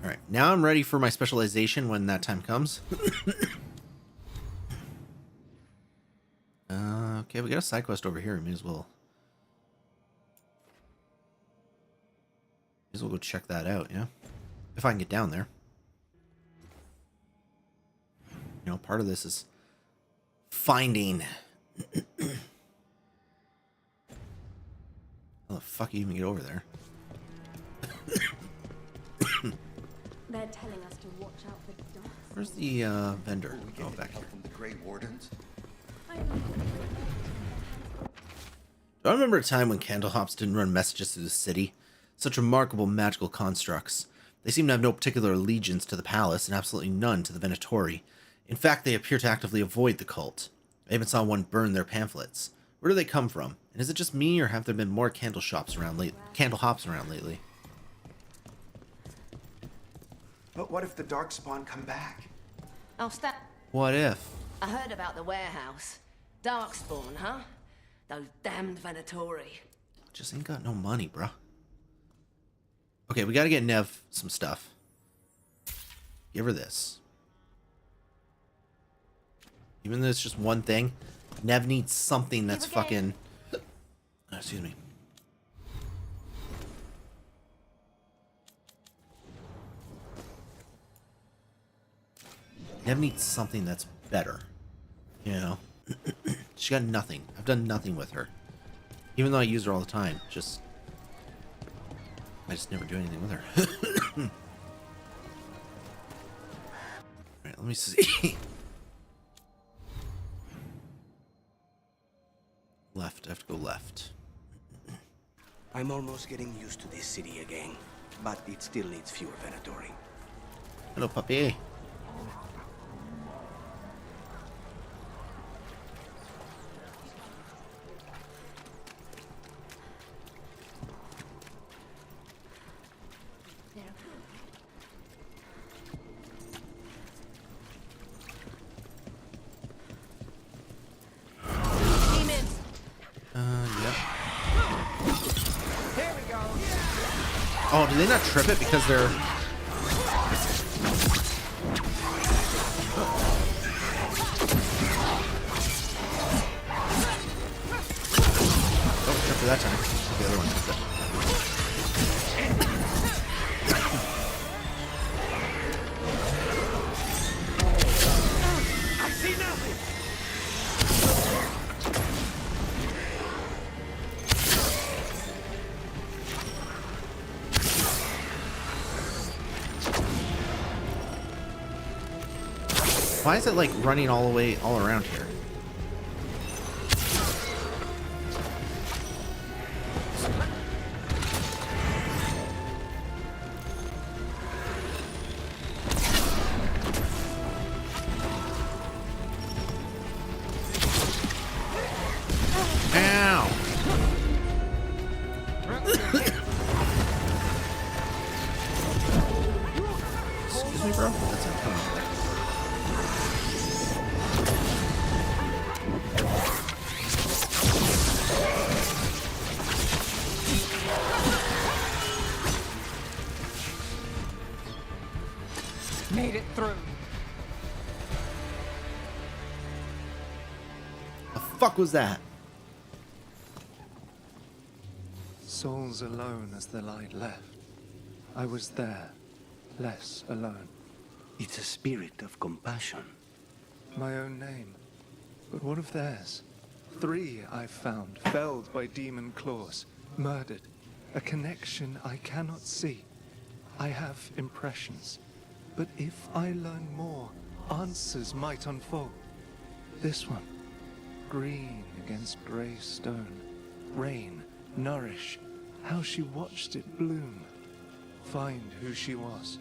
Alright, now I'm ready for my specialization when that time comes. Okay, we got a side quest over here. We may as well go check that out, yeah? If I can get down there. You know, part of this is finding. How the fuck you even get over there? They're telling us to watch out for dogs. Where's the vendor? Oh, back here. From the Grey Wardens? Do I remember a time when Candlehops didn't run messages through the city? Such remarkable magical constructs. They seem to have no particular allegiance to the palace and absolutely none to the Venatori. In fact, they appear to actively avoid the cult. I even saw one burn their pamphlets. Where do they come from? And is it just me, or have there been more Candlehops around lately? But what if the Darkspawn come back? I'll stop. What if? I heard about the warehouse. Darkspawn, huh? Those damned Venatori. Just ain't got no money, bruh. Okay, we gotta get Neve some stuff. Give her this. Even though it's just one thing, Neve needs something that's fucking... excuse me. Neve needs something that's better. You know? She got nothing. I've done nothing with her. Even though I use her all the time. I just never do anything with her. Alright, let me see. Left. I have to go left. I'm almost getting used to this city again, but it still needs fewer Venatori. Hello, puppy. Oh, do they not trip it because they're... Oh, trip for that time. The other one tripped it. I see nothing! Why is it like running all the way all around here? now. Excuse me, bro. That's not coming over there. Made it through. The fuck was that? Souls alone as the light left. I was there, less alone. It's a spirit of compassion. My own name. But what of theirs? 3 I've found, felled by demon claws, murdered. A connection I cannot see. I have impressions. But if I learn more, answers might unfold. This one. Green against grey stone. Rain, nourish. How she watched it bloom. Find who she was.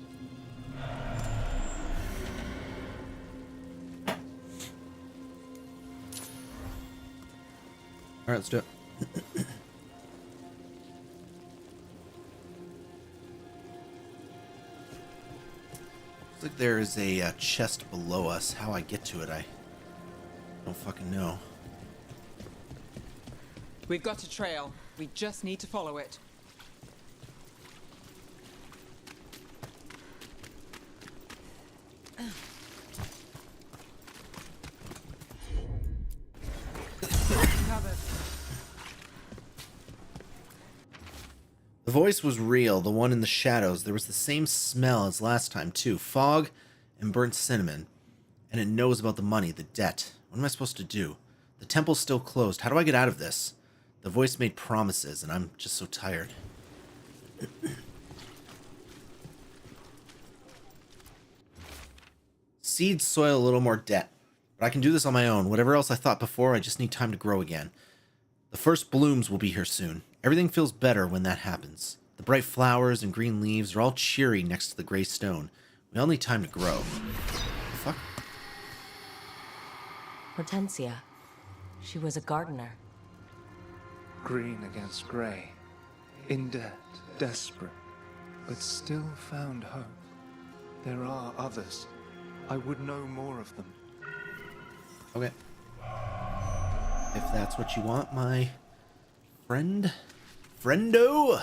All right, let's do it. Looks like there is a chest below us. How I get to it, I don't fucking know. We've got a trail. We just need to follow it. The voice was real, the one in the shadows. There was the same smell as last time, too. Fog and burnt cinnamon. And it knows about the money, the debt. What am I supposed to do? The temple's still closed. How do I get out of this? The voice made promises, and I'm just so tired. Seed soil a little more debt. But I can do this on my own. Whatever else I thought before, I just need time to grow again. The first blooms will be here soon. Everything feels better when that happens. The bright flowers and green leaves are all cheery next to the gray stone. We all need time to grow. The fuck? Hortensia. She was a gardener. Green against grey. In debt, desperate. But still found hope. There are others. I would know more of them. Okay. If that's what you want, my friend. Friendo!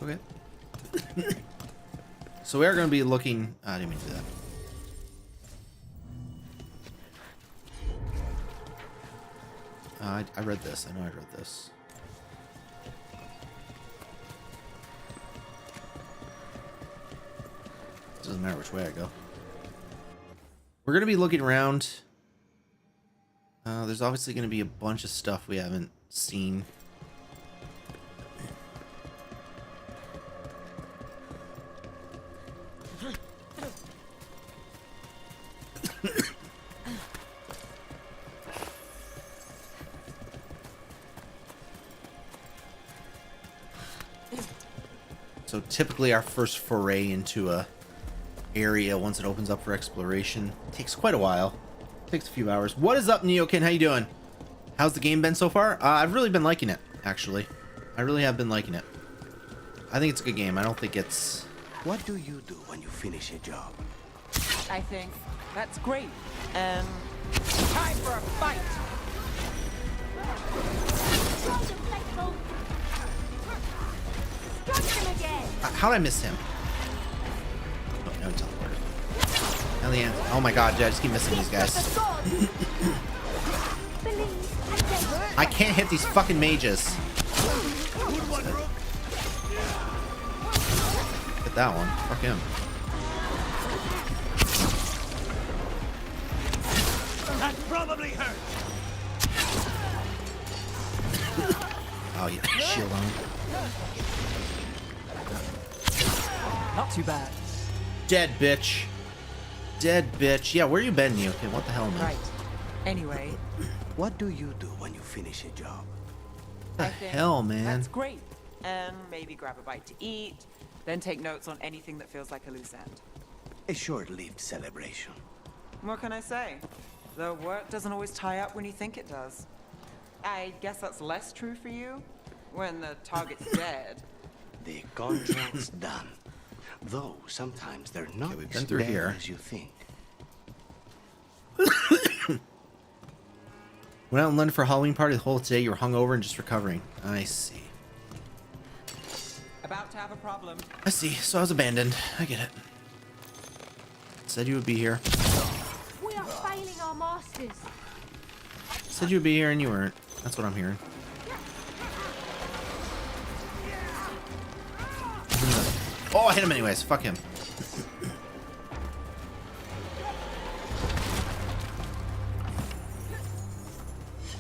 Okay. So we are going to be looking... I didn't mean to do that. I read this. I know I read this. Doesn't matter which way I go. We're going to be looking around. There's obviously going to be a bunch of stuff we haven't seen. So typically our first foray into a area once it opens up for exploration takes quite a while. Takes a few hours. What is up, Neokin? How you doing? How's the game been so far? I've really been liking it, actually. I really have been liking it. I think it's a good game. I don't think it's... What do you do when you finish a job? I think that's great. Time for a fight. How'd I miss him? Oh, no, teleported. Now the end. Oh my god, dude, I just keep missing these guys. I can't hit these fucking mages. Hit that one. Fuck him. That probably hurt. Oh, yeah, shield on. Not too bad. Dead bitch. Dead bitch. Yeah, where you been, Neo? Okay, what the hell, man? Right. Anyway, What do you do when you finish a job? What the hell, man? that's great. And maybe grab a bite to eat, then take notes on anything that feels like a loose end. A short-lived celebration. What can I say? The work doesn't always tie up when you think it does. I guess that's less true for you when the target's dead. The contract's done. Though sometimes they're not we've as been through bad here. as you think. Went out in London for a Halloween party the whole today. You were hungover and just recovering. I see. About to have a problem. I see. So I was abandoned. I get it. Said you would be here. We are failing our masters. Said you would be here and you weren't. That's what I'm hearing. Oh, I hit him anyways. Fuck him.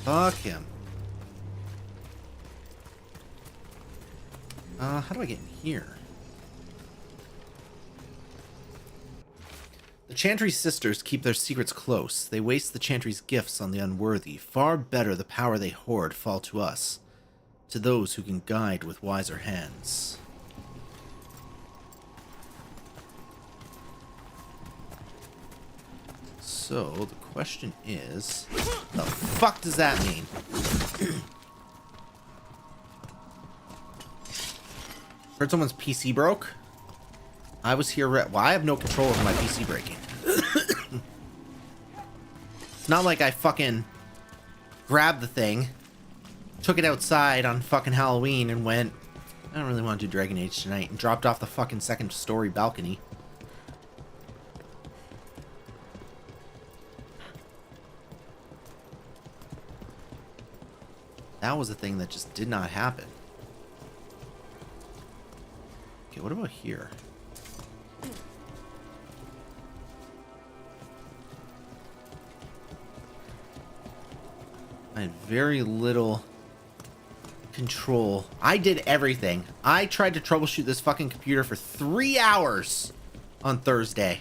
Fuck him. How do I get in here? The Chantry sisters keep their secrets close. They waste the Chantry's gifts on the unworthy. Far better the power they hoard fall to us, to those who can guide with wiser hands. So, the question is, the fuck does that mean? Heard someone's PC broke? I was here, well, I have no control over my PC breaking. It's not like I fucking grabbed the thing, took it outside on fucking Halloween and went, I don't really want to do Dragon Age tonight, and dropped off the fucking second story balcony. That was a thing that just did not happen. Okay, what about here? I had very little control. I did everything. I tried to troubleshoot this fucking computer for 3 hours on Thursday.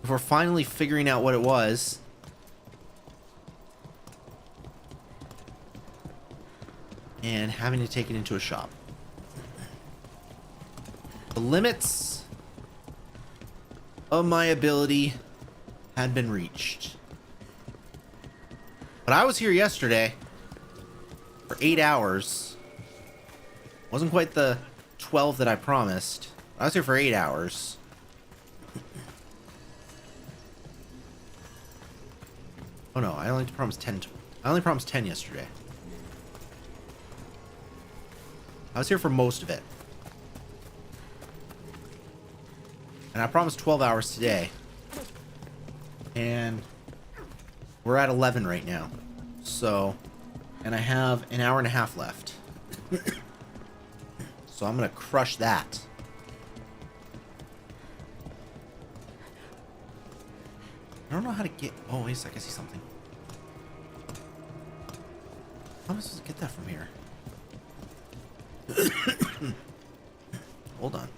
Before finally figuring out what it was. And having to take it into a shop. The limits of my ability had been reached. But I was here yesterday for 8 hours. Wasn't quite the 12 that I promised. I was here for 8 hours. Oh no, I only promised 10. I only promised 10 yesterday. I was here for most of it. And I promised 12 hours today. And we're at 11 right now. So, and I have an hour and a half left. So I'm going to crush that. I don't know how to get... Oh, wait a sec. I see something. How am I supposed to get that from here? Hold on.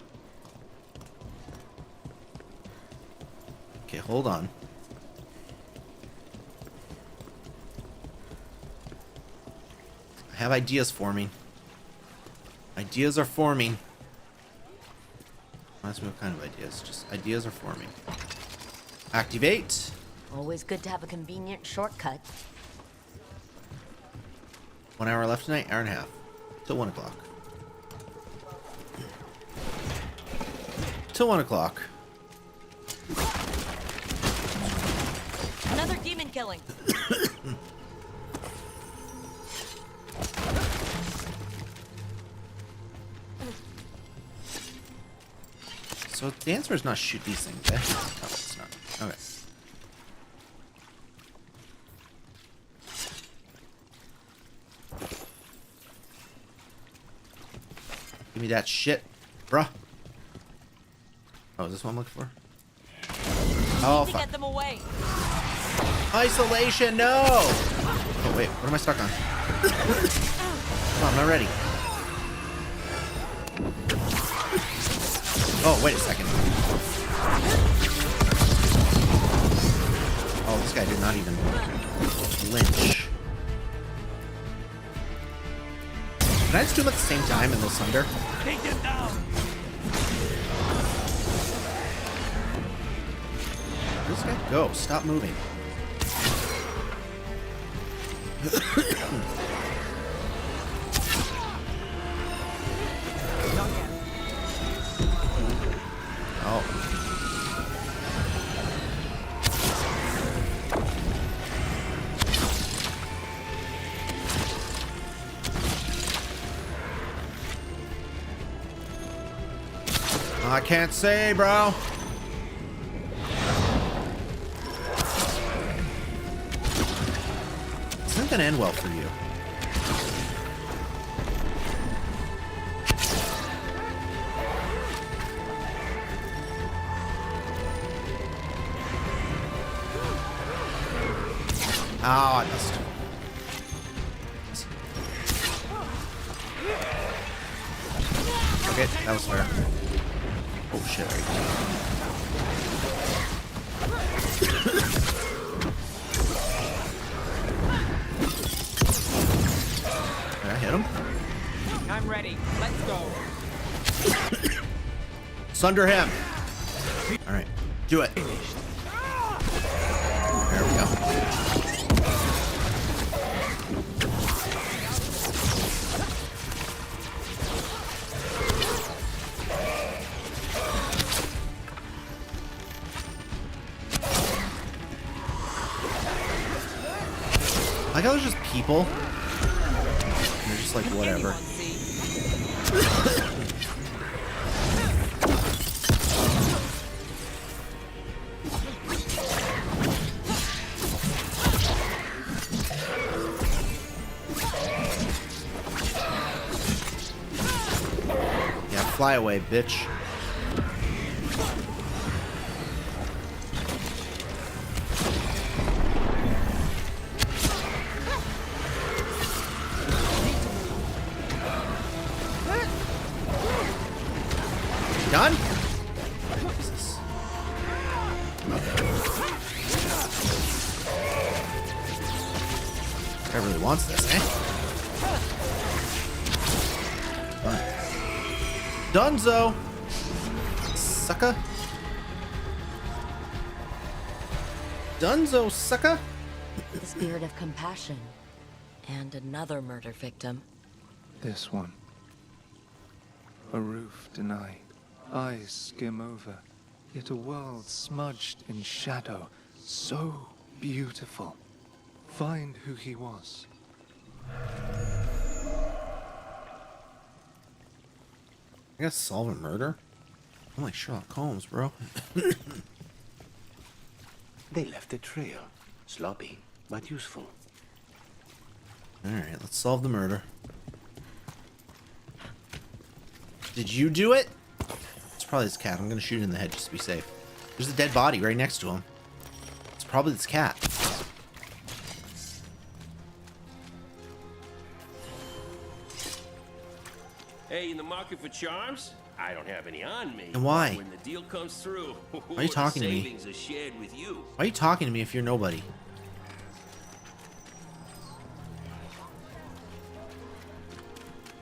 Okay, hold on. I have ideas forming. Ideas are forming. Ask me what kind of ideas. Just ideas are forming. Activate. Always good to have a convenient shortcut. 1 hour left tonight, hour and a half. Till 1 o'clock. Till 1 o'clock. Another demon killing. So the answer is not shoot these things, eh? No, it's not. Okay. Give me that shit, bruh. Oh, is this what I'm looking for? Oh, Need to fuck. get them away. Isolation, no! Oh, wait. What am I stuck on? Come on, I'm not ready. Oh, wait a second. Oh, this guy did not even flinch. Can I just do them at the same time in those thunder? Take them down. Where's this guy go? Stop moving. Oh. I can't say, bro. This isn't gonna end well for you. Oh, I missed. Okay, that was fair. Oh shit. Did I hit him? I'm ready. Let's go. Sunder him. Alright, do it. There we go. I like how there's just people. And they're just like, whatever. Yeah, fly away, bitch. Done? Jesus. Guy really wants this, eh? Fine. Dunzo! Sucker. Dunzo, sucker! The spirit of compassion. And another murder victim. This one. A roof denied. Eyes skim over. Yet a world smudged in shadow. So beautiful. Find who he was. I gotta solve a murder? I'm like Sherlock Holmes, bro. They left a trail. Sloppy, but useful. Alright, let's solve the murder. Did you do it? It's probably this cat. I'm gonna shoot it in the head just to be safe. There's a dead body right next to him. It's probably this cat. Hey, in the market for charms? I don't have any on me. And why? When the deal comes through, Why are you talking to me? savings are shared with you. Why are you talking to me if you're nobody?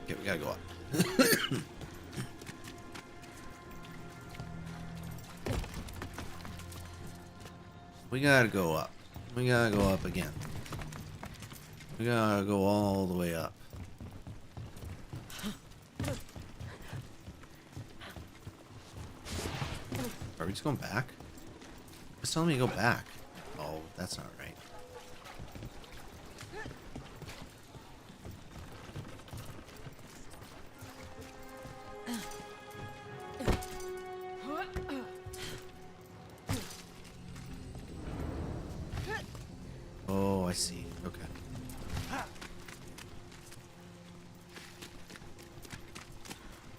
Okay, we gotta go up. We gotta go up. We gotta go up again. We gotta go all the way up. Are we just going back? It's telling me to go back. Oh, that's not right. Oh, I see. Okay.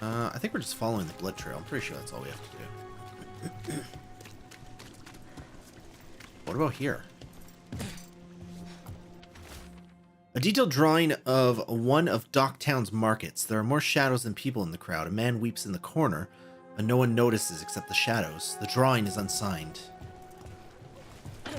I think we're just following the blood trail. I'm pretty sure that's all we have to do. What about here? A detailed drawing of one of Docktown's markets. There are more shadows than people in the crowd. A man weeps in the corner, but no one notices except the shadows. The drawing is unsigned. A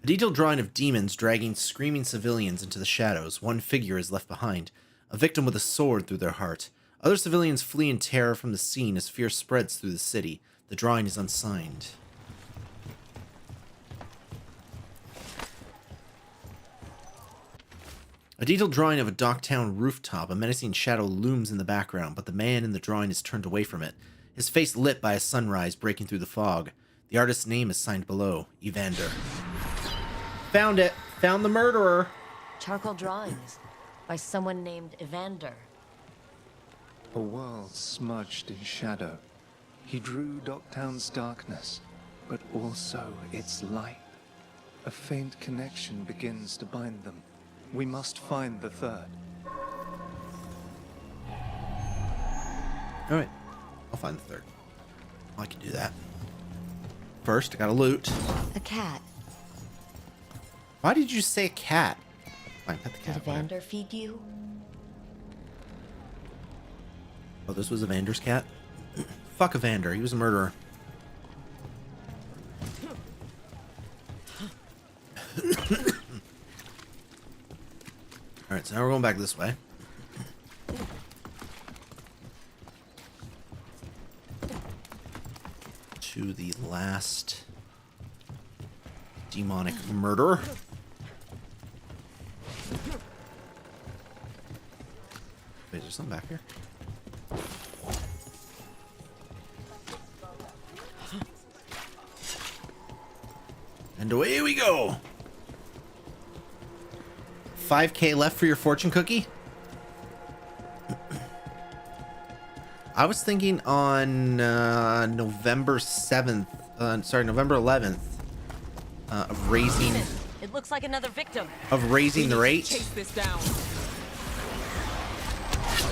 detailed drawing of demons dragging screaming civilians into the shadows. One figure is left behind, a victim with a sword through their heart. Other civilians flee in terror from the scene as fear spreads through the city. The drawing is unsigned. A detailed drawing of a Docktown rooftop. A menacing shadow looms in the background, but the man in the drawing is turned away from it, his face lit by a sunrise breaking through the fog. The artist's name is signed below, Evander. Found it! Found the murderer! Charcoal drawings by someone named Evander. A world smudged in shadow. He drew Docktown's darkness, but also its light. A faint connection begins to bind them. We must find the third. Alright, I'll find the third. I can do that. First, I gotta loot. A cat. Why did you say cat? Fine, pet the cat. Did Evander feed you? Oh, this was Evander's cat? Fuck Evander, he was a murderer. Alright, so now we're going back this way. To the last demonic murderer. Wait, is there something back here? And away we go! 5K left for your fortune cookie? I was thinking on November 7th, November 11th, of raising... It looks like another victim. Of raising the rate. Chase this down. I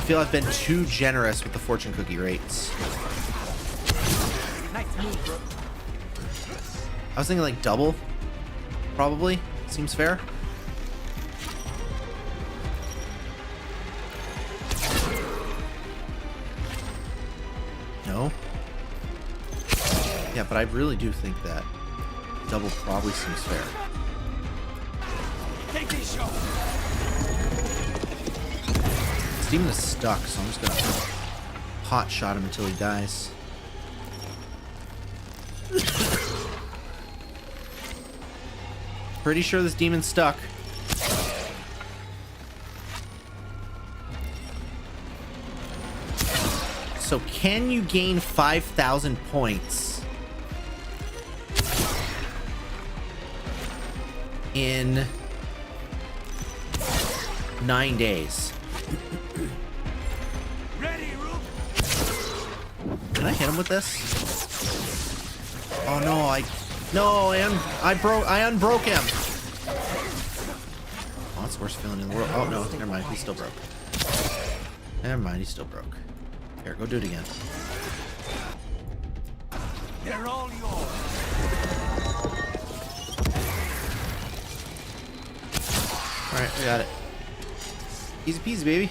feel I've been too generous with the fortune cookie rates. Nice move, bro. I was thinking like double, probably. Seems fair. No? Yeah, but I really do think that double probably seems fair. Take this shot. Steven is stuck, so I'm just gonna hot shot him until he dies. Pretty sure this demon's stuck. So can you gain 5,000 points in 9 days? Can I hit him with this? Oh no, I unbroke him. Oh, that's the worst feeling in the world. Oh no, never mind, he's still broke. Never mind, he's still broke. Here, go do it again. They're all yours. Alright, we got it. Easy peasy, baby.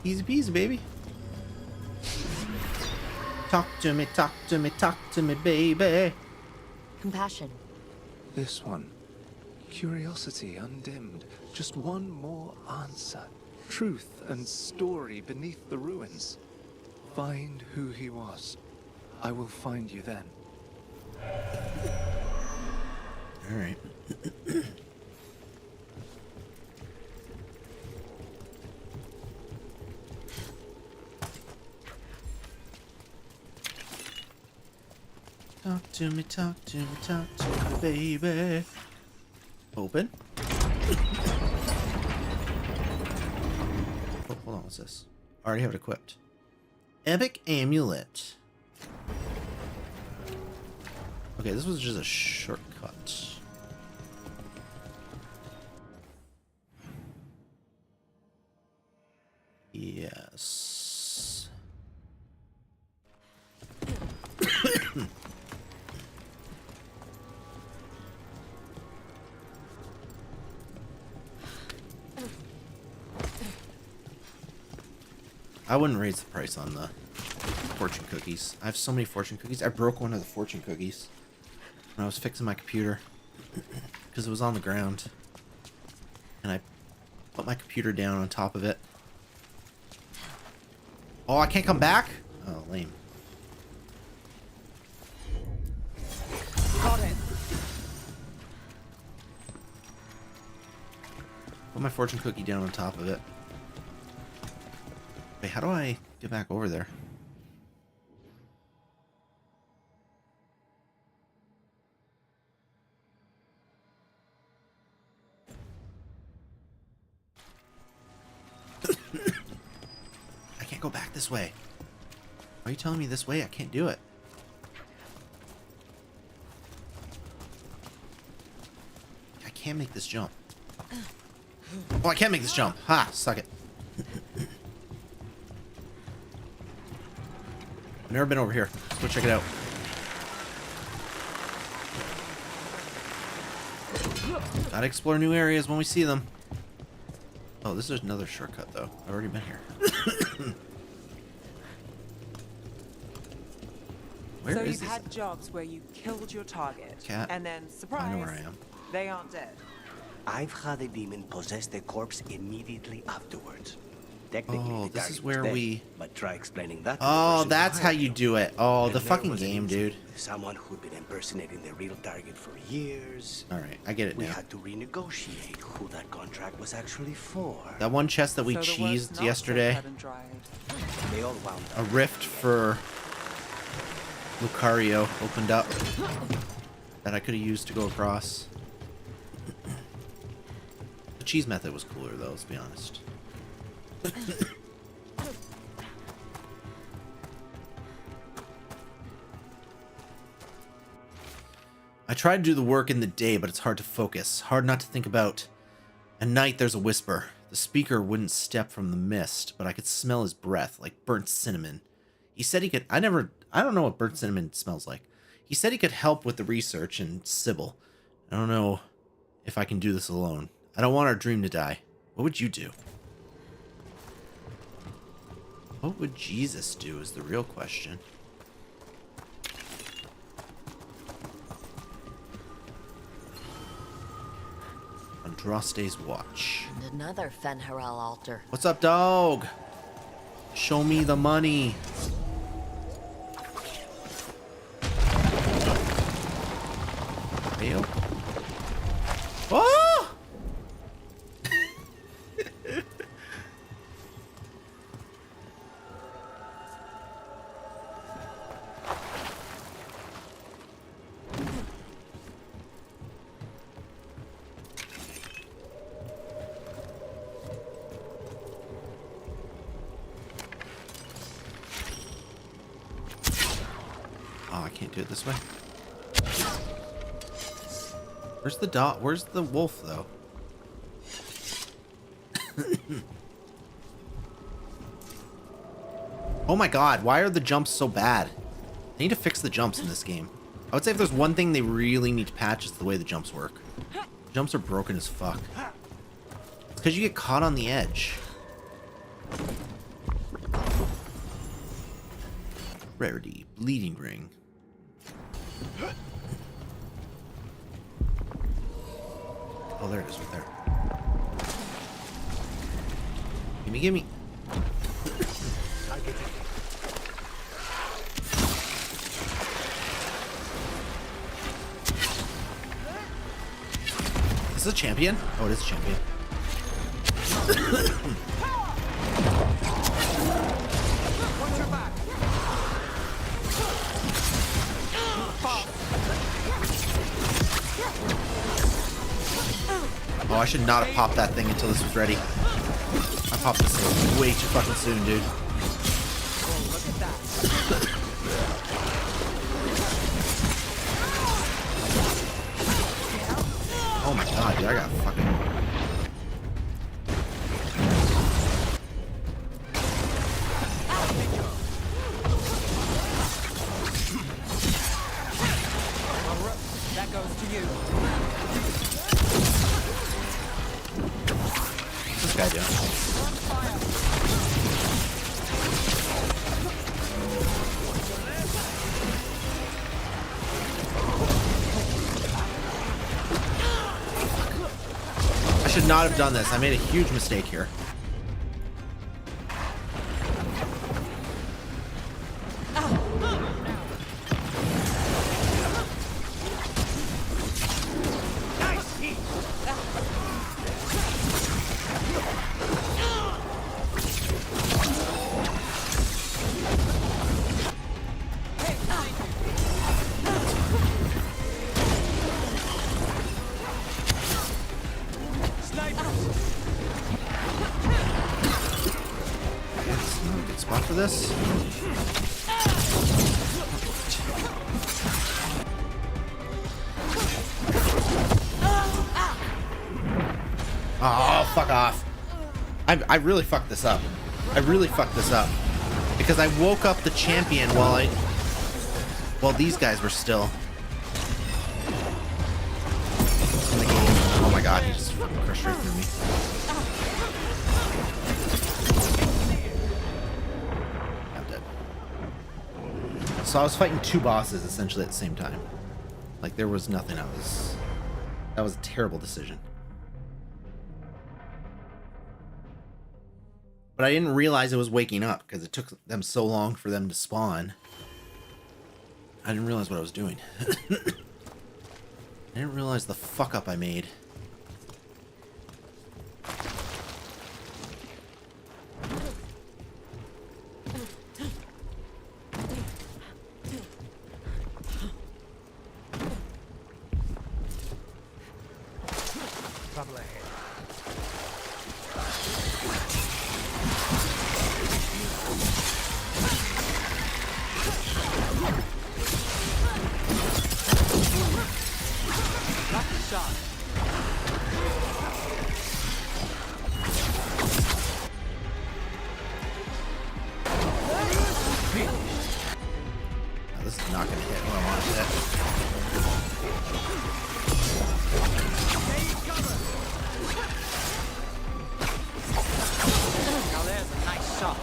Easy peasy, baby. Talk to me, talk to me, talk to me, baby. Compassion. This one. Curiosity undimmed. Just one more answer. Truth and story beneath the ruins. Find who he was. I will find you then. All right. Talk to me, talk to me, talk to me, baby. Open. Oh, hold on, what's this? I already have it equipped. Epic Amulet. Okay, this was just a shortcut. Yes. I wouldn't raise the price on the fortune cookies. I have so many fortune cookies. I broke one of the fortune cookies when I was fixing my computer because it was on the ground. And I put my computer down on top of it. Oh, I can't come back? Oh, lame. Got it. Put my fortune cookie down on top of it. Wait, how do I get back over there? I can't go back this way. Why are you telling me this way? I can't do it. I can't make this jump. Oh, I can't make this jump. Ha! Suck it. I've never been over here. Let's go check it out. Gotta explore new areas when we see them. Oh, this is another shortcut, though. I've already been here. Where so is you've this? had jobs where you killed your target, Cat. and then, surprise, I know where I am. they aren't dead. I've had a demon possess the corpse immediately afterwards. Technically, Oh, the this is target where was dead, we... But try explaining that. to the Oh, person that's who how hired you them. do it. Oh, And the there fucking was an game, incident. dude. Someone who'd been impersonating the real target for years. Alright, I get it We now. had to renegotiate who that contract was actually for. That one chest that we So the work's cheesed not so yesterday, cut and dried. They all wound a up. rift for Lucario opened up that I could have used to go across. The cheese method was cooler, though, let's be honest. I try to do the work in the day, but it's hard to focus. Hard not to think about. At night, there's a whisper. The speaker wouldn't step from the mist, but I could smell his breath, like burnt cinnamon. He said he could... I don't know what burnt cinnamon smells like. He said he could help with the research and Sybil. I don't know if I can do this alone. I don't want our dream to die. What would you do? What would Jesus do is the real question. Andraste's watch. And another Fenharel altar. What's up, dog? Show me the money. Ew. Oh! Oh, I can't do it this way. Where's the dog? Where's the wolf, though? Oh my god, why are the jumps so bad? They need to fix the jumps in this game. I would say if there's one thing they really need to patch, it's the way the jumps work. Jumps are broken as fuck. It's because you get caught on the edge. Rarity, bleeding ring. Oh, there it is, right there. Gimme, gimme. Is this a champion? Oh, it is a champion. Oh, I should not have popped that thing until this was ready. I popped this thing way too fucking soon, dude. Oh my god, dude, I got fucking... should not have done this. I made a huge mistake here. For this. Oh, fuck off. I really fucked this up. I really fucked this up. Because I woke up the champion while these guys were still in the game. Oh my god, he just fucking crushed right through me. So I was fighting two bosses essentially at the same time. Like there was nothing that was a terrible decision. But I didn't realize it was waking up because it took them so long for them to spawn. I didn't realize what I was doing. I didn't realize the fuck up I made. This is not going to hit what I want to hit. Now there's a nice shot.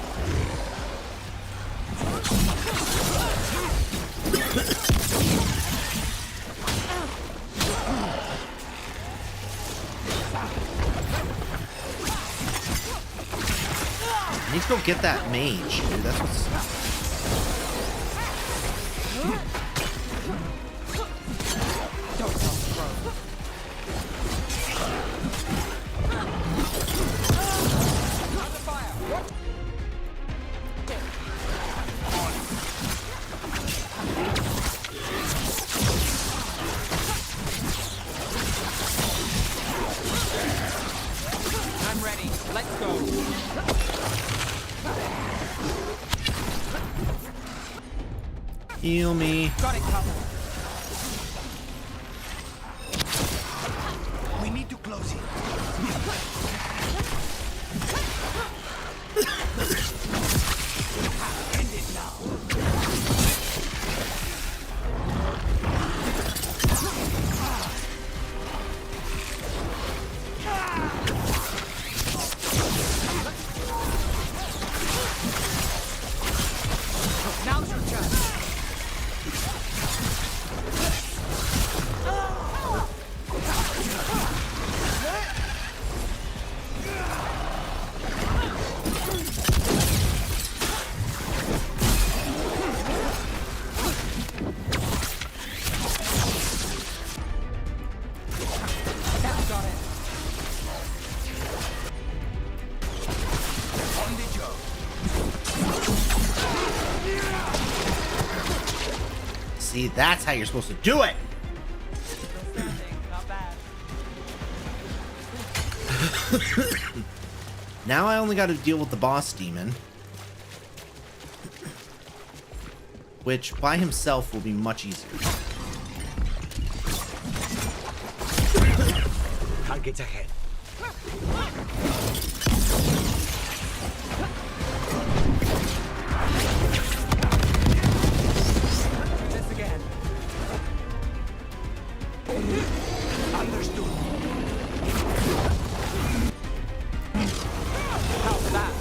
I need to go get that mage, dude. That's what's... I'm ready. Let's go. Heal me. Got it covered. We need to close it. End it now. Now's your chance. See, that's how you're supposed to do it. Not bad. Now I only got to deal with the boss demon, which by himself will be much easier. Targets ahead. This again. Understood. How's that?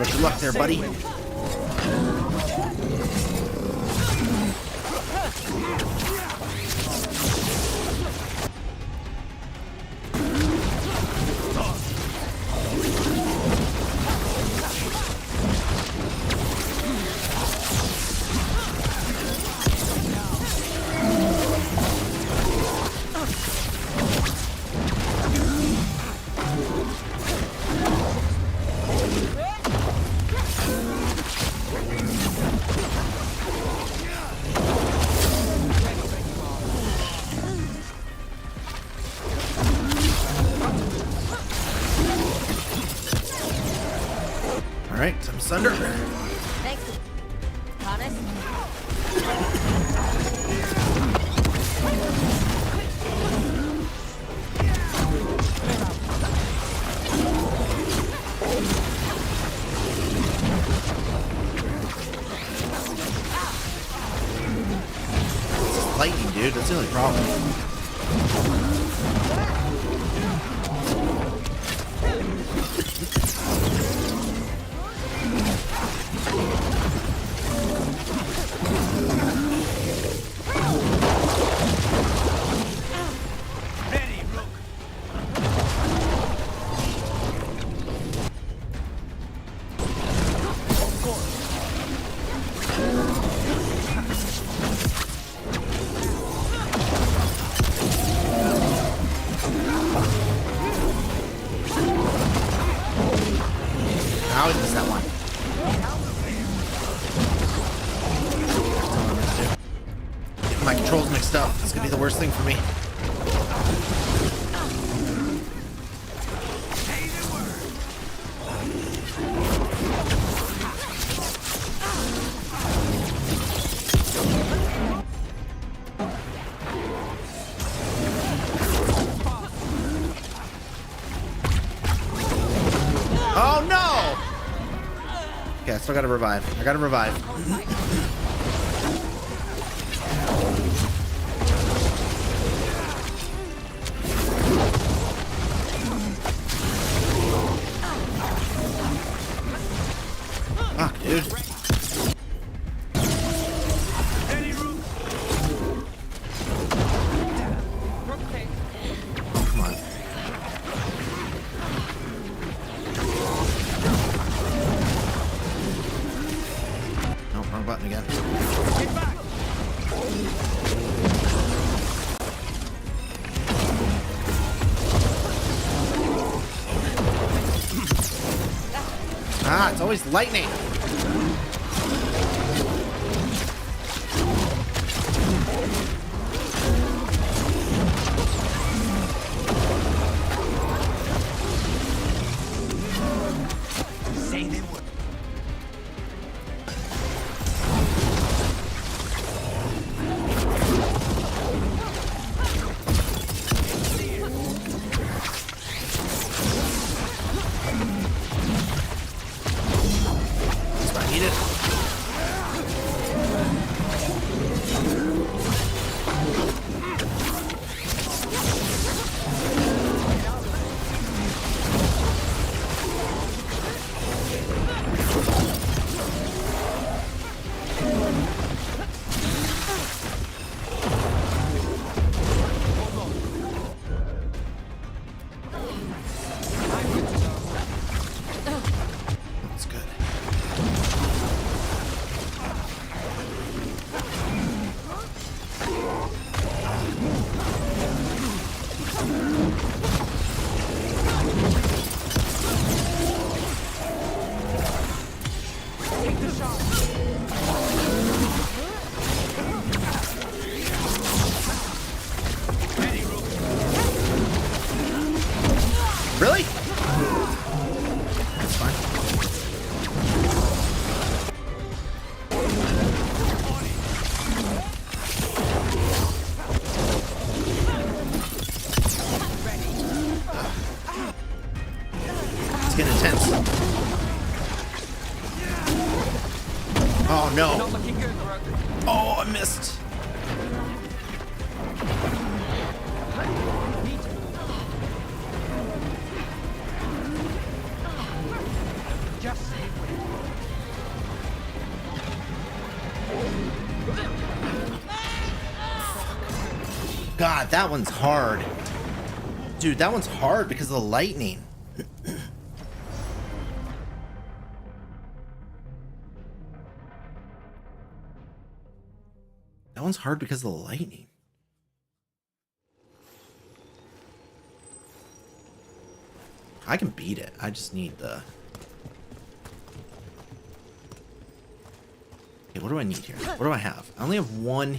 Wish you luck there, buddy. Alright, I'm Sunder. Thanks. Lucanis? Lightning, dude. That's the only problem. How is this that one? Getting my controls mixed up. It's gonna be the worst thing for me. Oh no! Okay, I still gotta revive. I gotta revive. Fuck, dude. Come on. Nope, wrong button again. Ah, it's always lightning. Say the word. That's what I needed. That's good. Really? That's fine. It's getting intense. Oh no. Oh, I missed. Just you wait. God, that one's hard. Dude, that one's hard because of the lightning. That one's hard because of the lightning. I can beat it. I just need the... Okay, what do I need here? What do I have? I only have one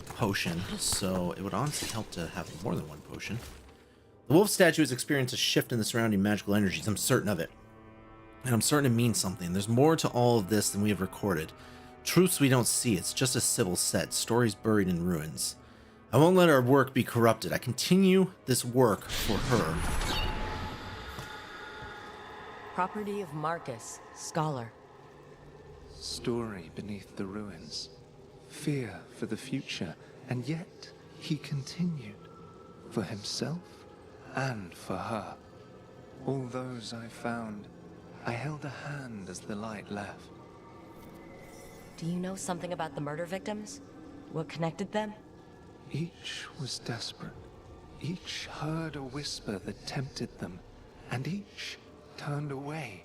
potion, so it would honestly help to have more than one potion. The wolf statue has experienced a shift in the surrounding magical energies. I'm certain of it. And I'm certain it means something. There's more to all of this than we have recorded. Truths we don't see. It's just as Sybil said. Stories buried in ruins. I won't let our work be corrupted. I continue this work for her. Property of Marcus, scholar. Story beneath the ruins. Fear for the future. And yet, he continued. For himself and for her. All those I found, I held a hand as the light left. Do you know something about the murder victims? What connected them? Each was desperate. Each heard a whisper that tempted them. And each turned away.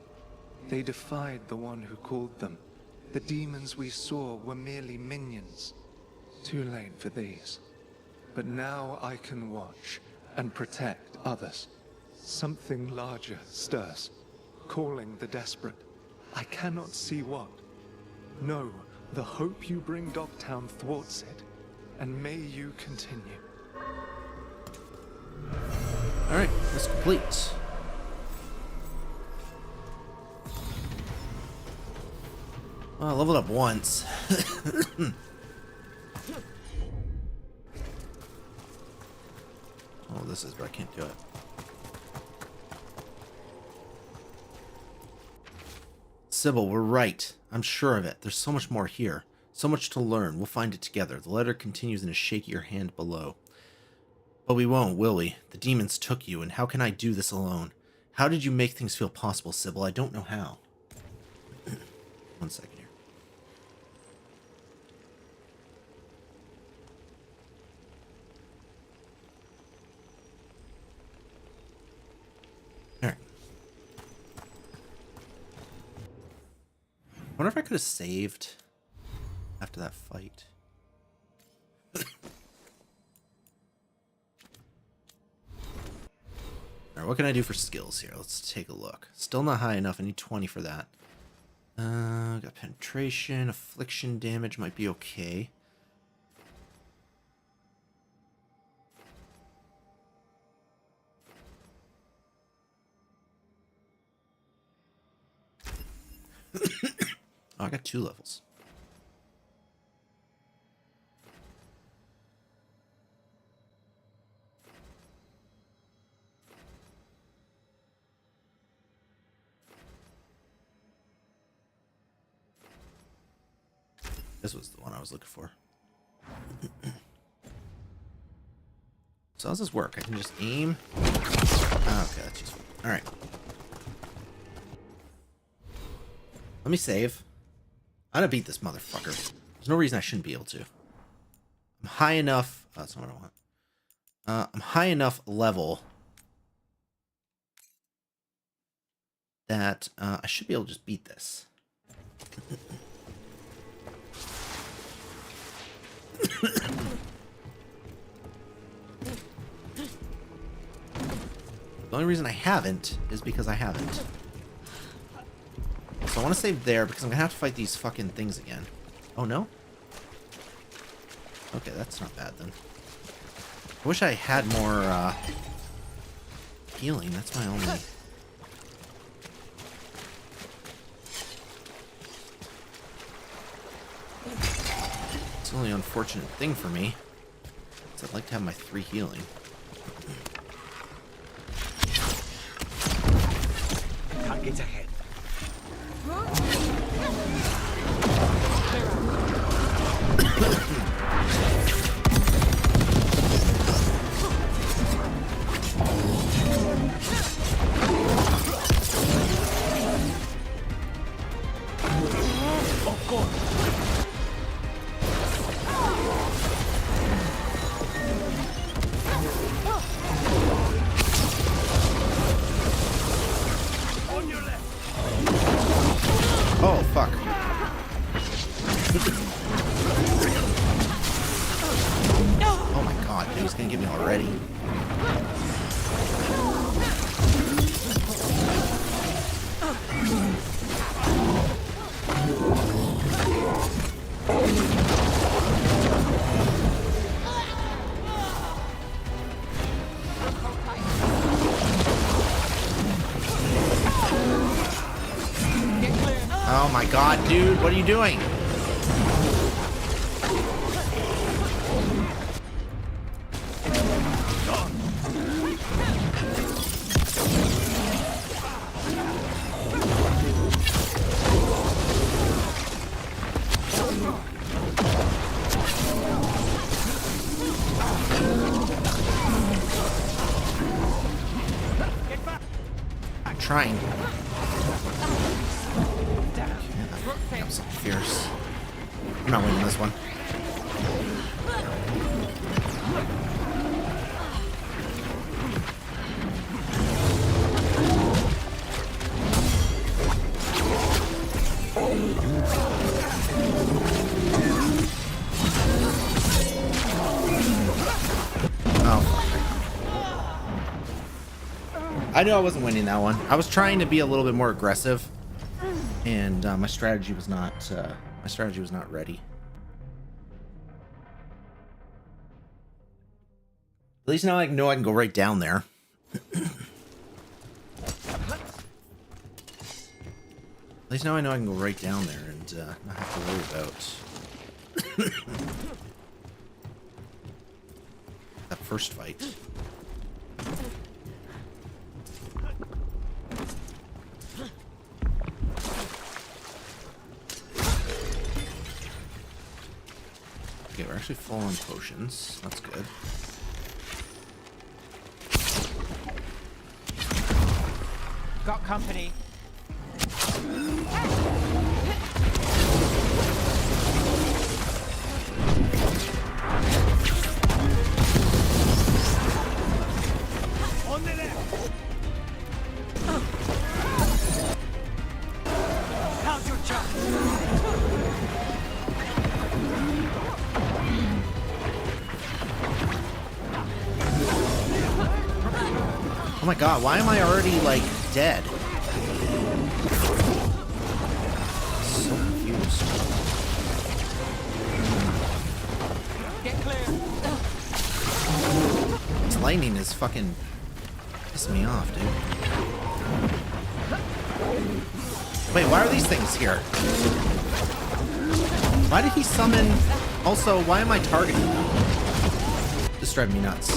They defied the one who called them. The demons we saw were merely minions. Too late for these. But now I can watch and protect others. Something larger stirs, calling the desperate. I cannot see what. No, the hope you bring Dogtown thwarts it, and may you continue. Alright, that's complete. Well, I leveled up once. Oh, this is, but I can't do it. Sybil, we're right. I'm sure of it. There's so much more here. So much to learn. We'll find it together. The letter continues in a shakier hand below. But we won't, will we? The demons took you, and how can I do this alone? How did you make things feel possible, Sybil? I don't know how. 1 second here. Alright. I wonder if I could have saved after that fight. Alright, what can I do for skills here? Let's take a look. Still not high enough. I need 20 for that. Got penetration, affliction damage might be okay. Oh, I got 2 levels. This was the one I was looking for. So how does this work? I can just aim. Oh, okay, that's useful. Alright. Let me save. I'm gonna beat this motherfucker. There's no reason I shouldn't be able to. I'm high enough. Oh, that's not what I want. I'm high enough level that I should be able to just beat this. The only reason I haven't is because I haven't. So I want to save there because I'm going to have to fight these fucking things again. Oh, no? Okay, that's not bad then. I wish I had more healing. That's my only... It's the only unfortunate thing for me. Is I'd like to have my 3 healing. Targets ahead. Oh, fuck. Oh my god, dude, he's gonna get me already. Oh my god, dude, what are you doing? I'm trying. I'm so fierce. I'm not winning this one. I knew I wasn't winning that one. I was trying to be a little bit more aggressive, and my strategy was not ready. At least now I know I can go right down there. At least now I know I can go right down there and not have to worry about that first fight. Okay, we're actually full on potions. That's good. Got company. On the left. How's your job? Oh my god, why am I already, like, dead? So confused. Get clear. This lightning is fucking pissing me off, dude. Wait, why are these things here? Why did he summon... Also, why am I targeting them? This drives me nuts.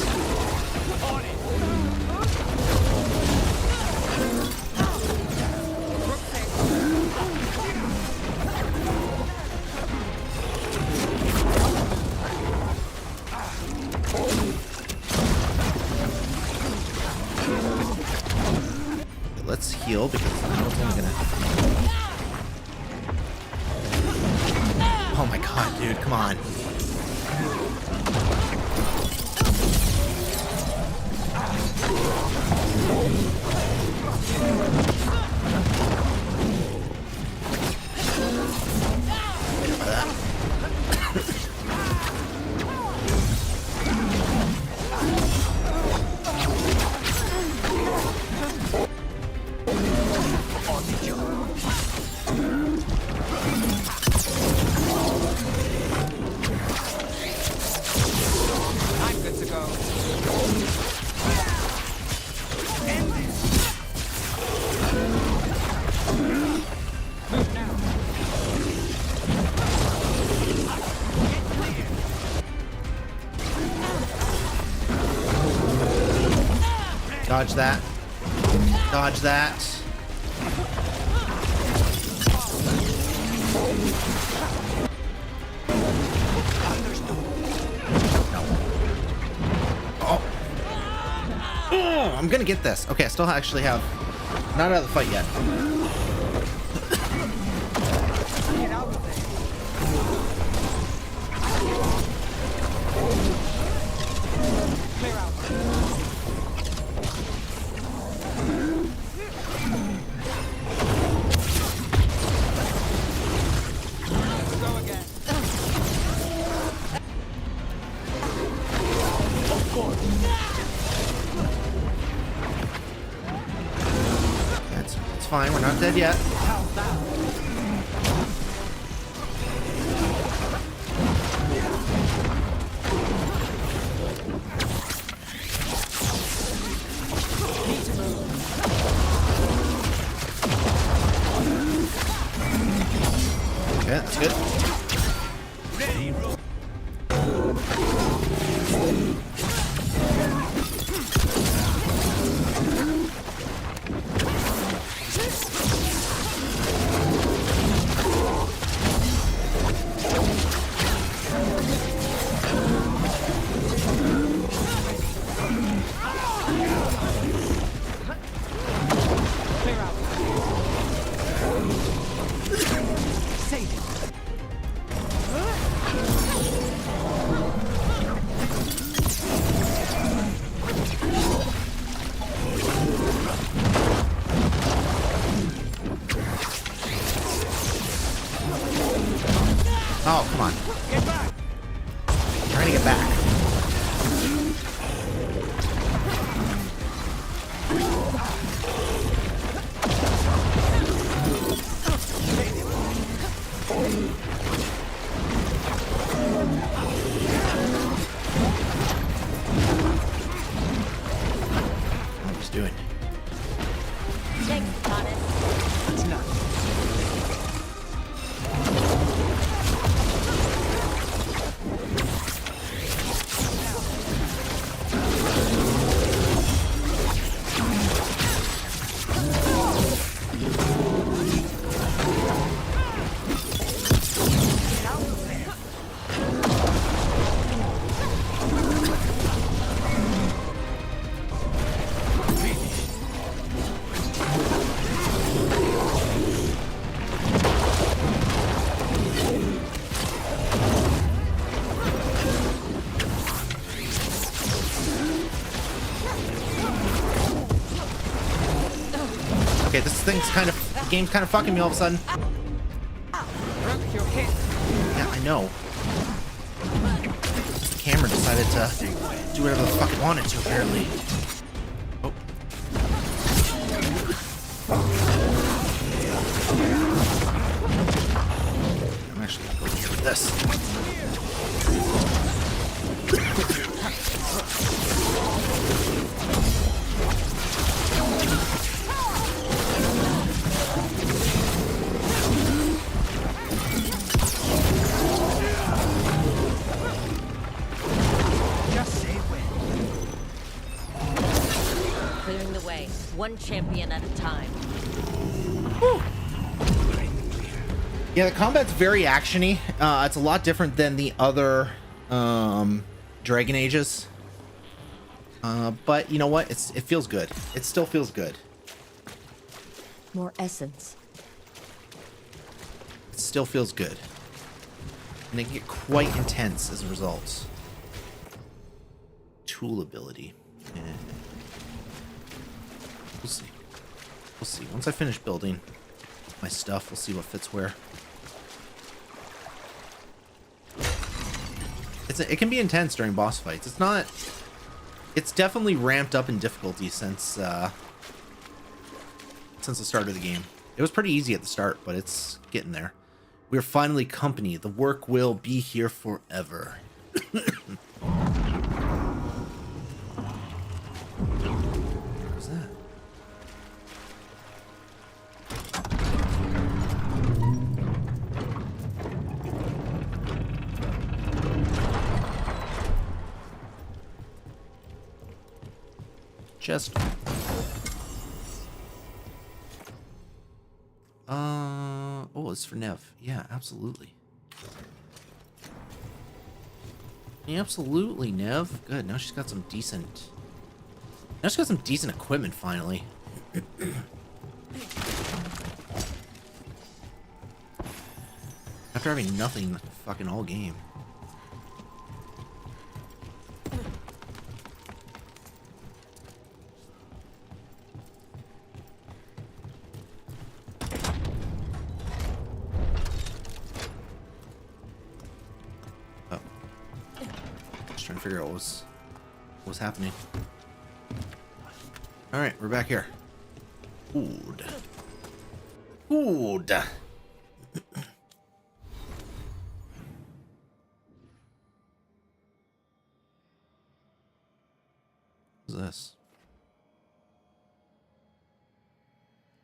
Let's heal because I know it's only gonna... Oh my god, dude, come on. Dodge that. Dodge that. Oh. Oh, I'm gonna get this. Okay, I still actually have... Not out of the fight yet. fine. We're not dead yet. Okay, that's good. Oh, come on. I'm trying to get back. What was doing? Thanks, Lucanis. It's not. Okay, this game's kind of fucking me all of a sudden. Rook, you're hit. Yeah, I know. The camera decided to do whatever the fuck it wanted to, apparently. Oh. I'm actually gonna go here with this. Clearing the way, one champion at a time. Yeah, the combat's very actiony. It's a lot different than the other Dragon Ages. But you know what? It feels good. It still feels good. More essence. It still feels good. And they can get quite intense as a result. Tool ability. Yeah. We'll see. We'll see. Once I finish building my stuff, we'll see what fits where. It can be intense during boss fights. It's not... It's definitely ramped up in difficulty since the start of the game. It was pretty easy at the start, but it's getting there. We're finally company. The work will be here forever. What's that? Chest. Oh, it's for Neve. Yeah, absolutely. Absolutely, Neve. Good. Now she's got some decent... Now she's got some decent equipment, finally. After having nothing fucking all game. Trying to figure out what was happening. All right, we're back here. Food. Good. What's this?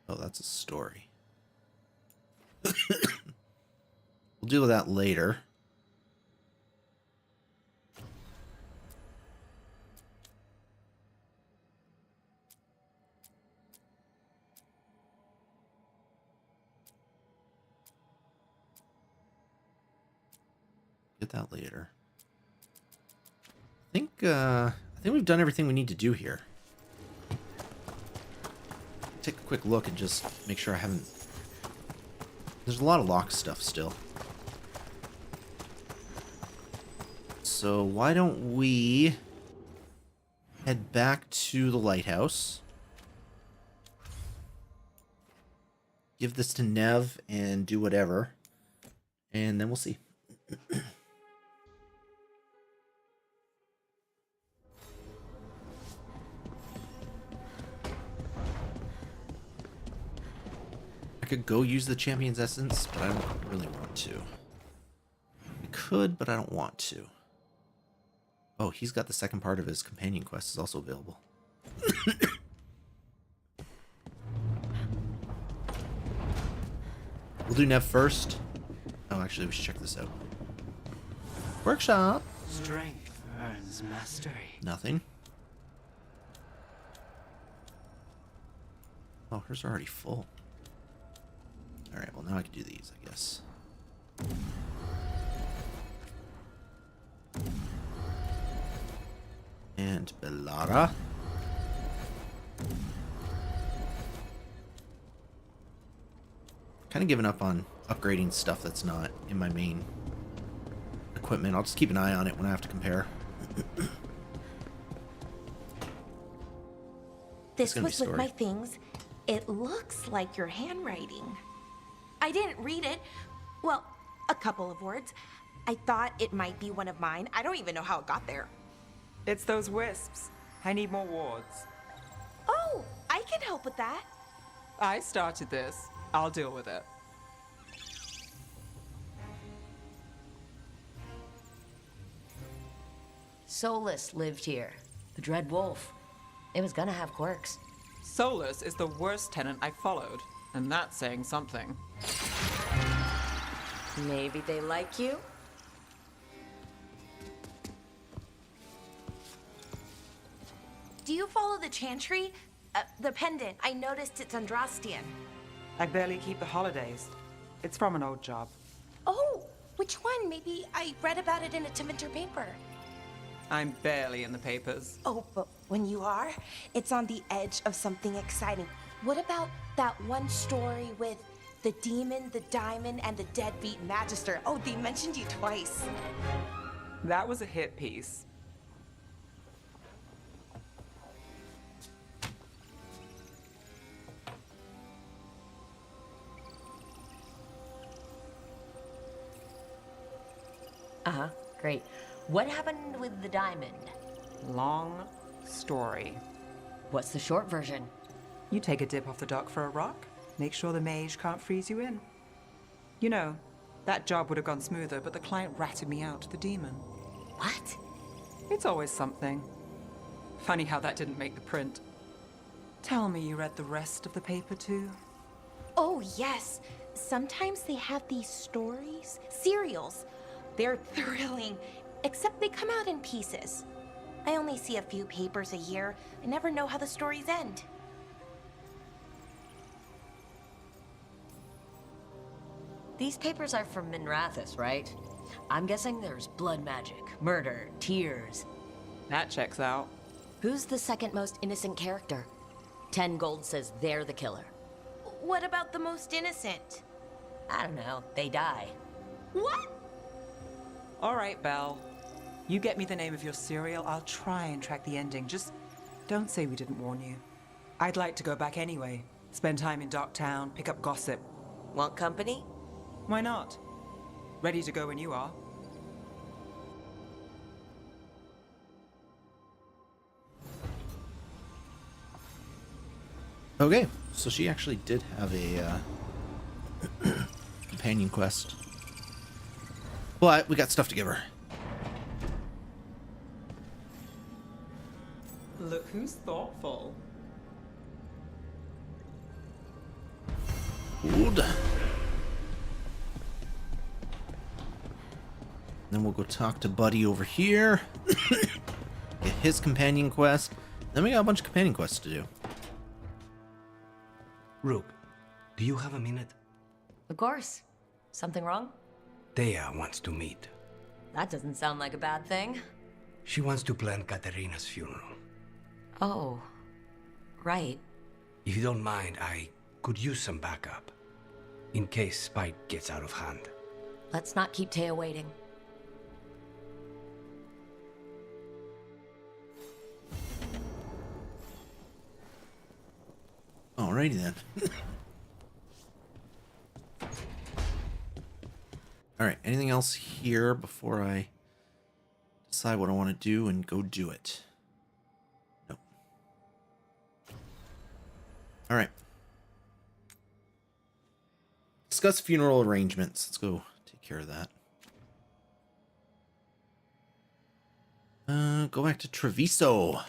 Oh, that's a story. We'll deal with that later. Get that later. I think we've done everything we need to do here. Take a quick look and just make sure I haven't... There's a lot of locked stuff still. So why don't we head back to the lighthouse. Give this to Neve and do whatever. And then we'll see. I could go use the champion's essence, but I don't really want to. I could, but I don't want to. Oh, he's got the second part of his companion quest is also available. We'll do Neve first. Oh, actually, we should check this out. Workshop. Strength earns mastery. Nothing. Oh, hers are already full. Alright, well now I can do these, I guess. And Bellara. Kind of giving up on upgrading stuff that's not in my main equipment. I'll just keep an eye on it when I have to compare. This was with my things. It looks like your handwriting. I didn't read it. Well, a couple of words. I thought it might be one of mine. I don't even know how it got there. It's those wisps. I need more wards. Oh, I can help with that. I started this. I'll deal with it. Solus lived here. The Dread Wolf. It was gonna have quirks. Solus is the worst tenant I followed, and that's saying something. Maybe they like you? Do you follow the chantry? The pendant. I noticed it's Andrastian. I barely keep the holidays. It's from an old job. Oh, which one? Maybe I read about it in a Timenter paper. I'm barely in the papers. Oh, but when you are, it's on the edge of something exciting. What about that one story with the demon, the diamond, and the deadbeat magister? Oh, they mentioned you twice. That was a hit piece. Uh-huh, great. What happened with the diamond? Long story. What's the short version? You take a dip off the dock for a rock, make sure the mage can't freeze you in. You know, that job would have gone smoother, but the client ratted me out to the demon. What? It's always something. Funny how that didn't make the print. Tell me you read the rest of the paper too? Oh, yes. Sometimes they have these stories, serials. They're thrilling, except they come out in pieces. I only see a few papers a year. I never know how the stories end. These papers are from Minrathous, right? I'm guessing there's blood magic, murder, tears. That checks out. Who's the second most innocent character? 10 gold says they're the killer. What about the most innocent? I don't know, they die. What? All right, Belle. You get me the name of your serial, I'll try and track the ending. Just don't say we didn't warn you. I'd like to go back anyway. Spend time in Docktown, pick up gossip. Want company? Why not? Ready to go when you are. Okay, so she actually did have a Companion quest. But we got stuff to give her. Look who's thoughtful. Good. Then we'll go talk to Buddy over here. Get his companion quest. Then we got a bunch of companion quests to do. Rook, do you have a minute? Of course. Something wrong? Thea wants to meet. That doesn't sound like a bad thing. She wants to plan Katerina's funeral. Oh, right. If you don't mind, I could use some backup. In case Spike gets out of hand. Let's not keep Taya waiting. Alrighty then. Alright, anything else here before I decide what I want to do and go do it? Nope. Alright. Discuss funeral arrangements. Let's go take care of that. Go back to Treviso. I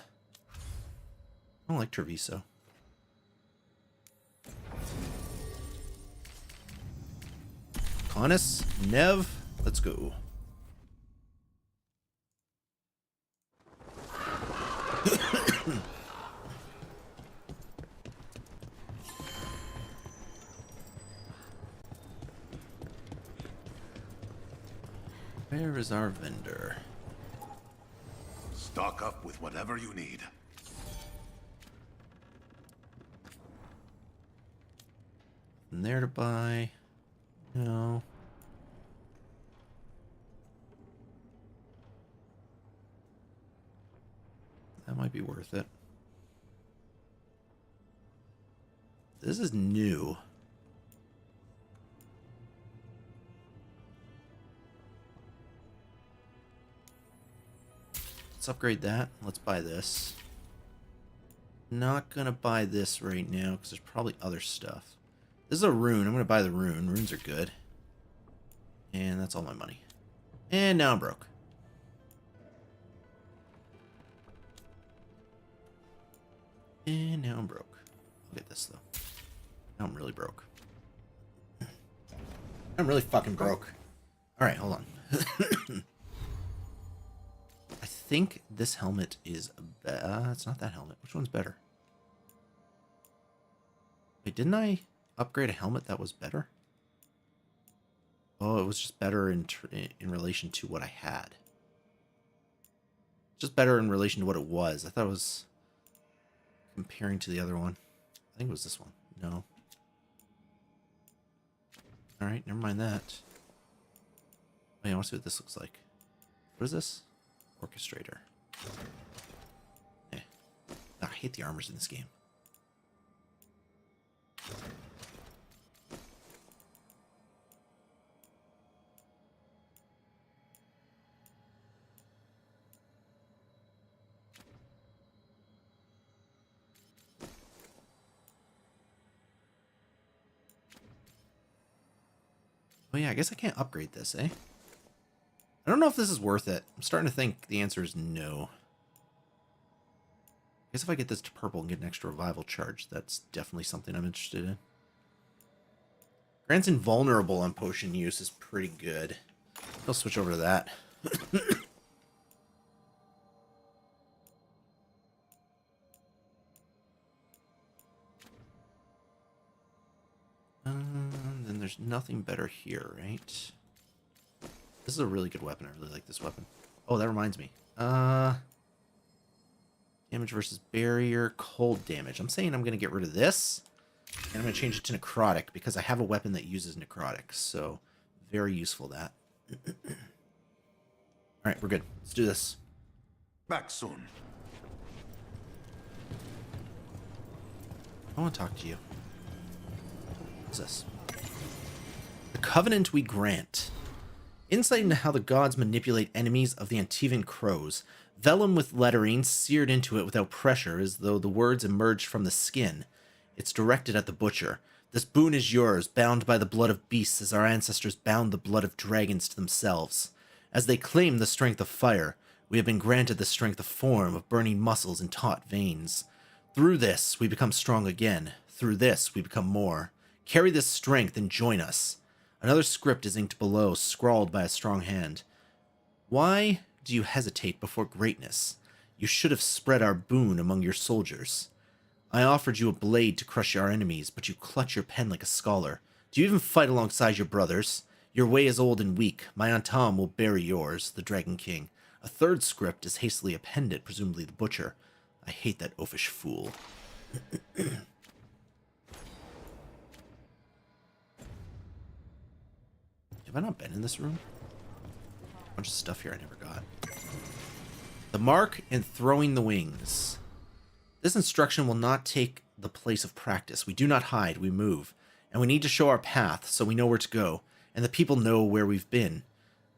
don't like Treviso. Lucanis, Neve, let's go. Where is our vendor? Stock up with whatever you need. Nothing there to buy. No. That might be worth it. This is new. Let's upgrade that. Let's buy this. Not gonna buy this right now because there's probably other stuff. This is a rune. I'm gonna buy the rune. Runes are good. And that's all my money. And now I'm broke. And now I'm broke. Look at this though. Now I'm really broke. I'm really fucking broke. Alright, hold on. I think this helmet is it's not that helmet. Which one's better? Wait, didn't I upgrade a helmet that was better? Oh, it was just better in relation to what I had. Just better in relation to what it was. I thought it was comparing to the other one. I think it was this one. No. Alright, never mind that. Wait, I want to see what this looks like. What is this? Orchestrator. Eh. I hate the armors in this game. Oh yeah, I guess I can't upgrade this, eh? I don't know if this is worth it. I'm starting to think the answer is no. I guess if I get this to purple and get an extra revival charge, that's definitely something I'm interested in. Grants invulnerable on potion use is pretty good. I'll switch over to that. Then there's nothing better here, right? This is a really good weapon. I really like this weapon. Oh, that reminds me. Damage versus barrier, cold damage. I'm saying I'm going to get rid of this, and I'm going to change it to necrotic, because I have a weapon that uses necrotic, so very useful that. Alright, we're good. Let's do this. Back soon. I want to talk to you. What's this? The Covenant we grant. Insight into how the gods manipulate enemies of the Antivan crows. Vellum with lettering seared into it without pressure, as though the words emerged from the skin. It's directed at the butcher. This boon is yours, bound by the blood of beasts as our ancestors bound the blood of dragons to themselves. As they claim the strength of fire, we have been granted the strength of form, of burning muscles and taut veins. Through this, we become strong again. Through this, we become more. Carry this strength and join us. Another script is inked below, scrawled by a strong hand. Why do you hesitate before greatness? You should have spread our boon among your soldiers. I offered you a blade to crush our enemies, but you clutch your pen like a scholar. Do you even fight alongside your brothers? Your way is old and weak. My Antam will bury yours, the Dragon King. A third script is hastily appended, presumably the Butcher. I hate that oafish fool. Have I not been in this room? A bunch of stuff here I never got. The mark and throwing the wings. This instruction will not take the place of practice. We do not hide, we move. And we need to show our path so we know where to go, and the people know where we've been.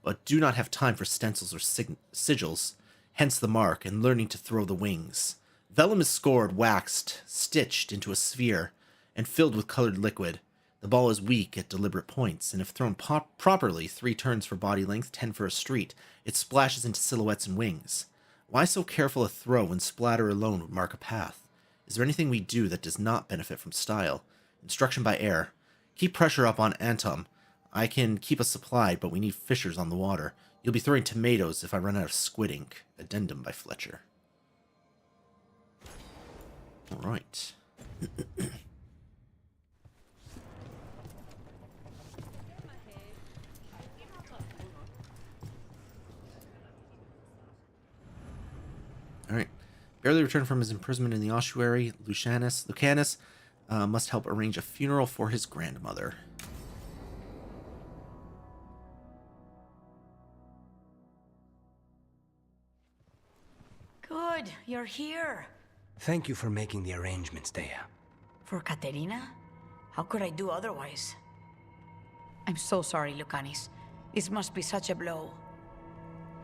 But do not have time for stencils or sigils, hence the mark and learning to throw the wings. Vellum is scored, waxed, stitched into a sphere, and filled with colored liquid. The ball is weak at deliberate points, and if thrown properly, 3 turns for body length, 10 for a street, it splashes into silhouettes and wings. Why so careful a throw when splatter alone would mark a path? Is there anything we do that does not benefit from style? Instruction by air. Keep pressure up on Antum. I can keep us supplied, but we need fishers on the water. You'll be throwing tomatoes if I run out of squid ink. Addendum by Fletcher. Alright. Alright. Barely returned from his imprisonment in the ossuary, Lucanis must help arrange a funeral for his grandmother. Good, you're here. Thank you for making the arrangements, Dea. For Katerina? How could I do otherwise? I'm so sorry, Lucanis. This must be such a blow.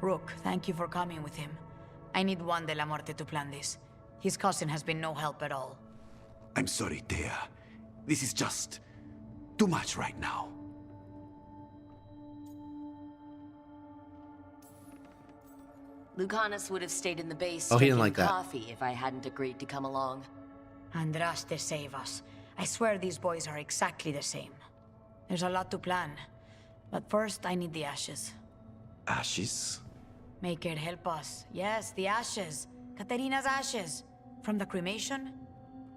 Rook, thank you for coming with him. I need Juan de la Muerte to plan this. His cousin has been no help at all. I'm sorry, Dea. This is just too much right now. Lucanis would have stayed in the base he didn't drinking like that. coffee if I hadn't agreed to come along. Andraste, save us. I swear these boys are exactly the same. There's a lot to plan. But first, I need the ashes. Ashes? Make it help us. Yes, the ashes. Katerina's ashes. From the cremation?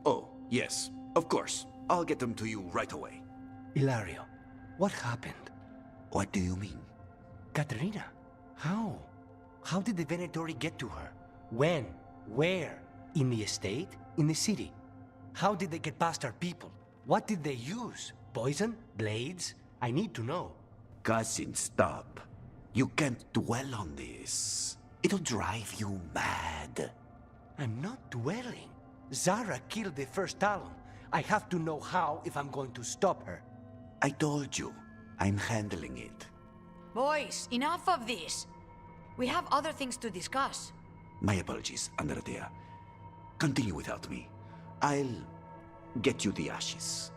Oh, yes, of course. I'll get them to you right away. Ilario, what happened? What do you mean? Katerina, how? How did the Venatori get to her? When? Where? In the estate? In the city? How did they get past our people? What did they use? Poison? Blades? I need to know. Cousin, stop. You can't dwell on this. It'll drive you mad. I'm not dwelling. Zara killed the first Talon. I have to know how if I'm going to stop her. I told you. I'm handling it. Boys, enough of this. We have other things to discuss. My apologies, Andradea. Continue without me. I'll get you the ashes.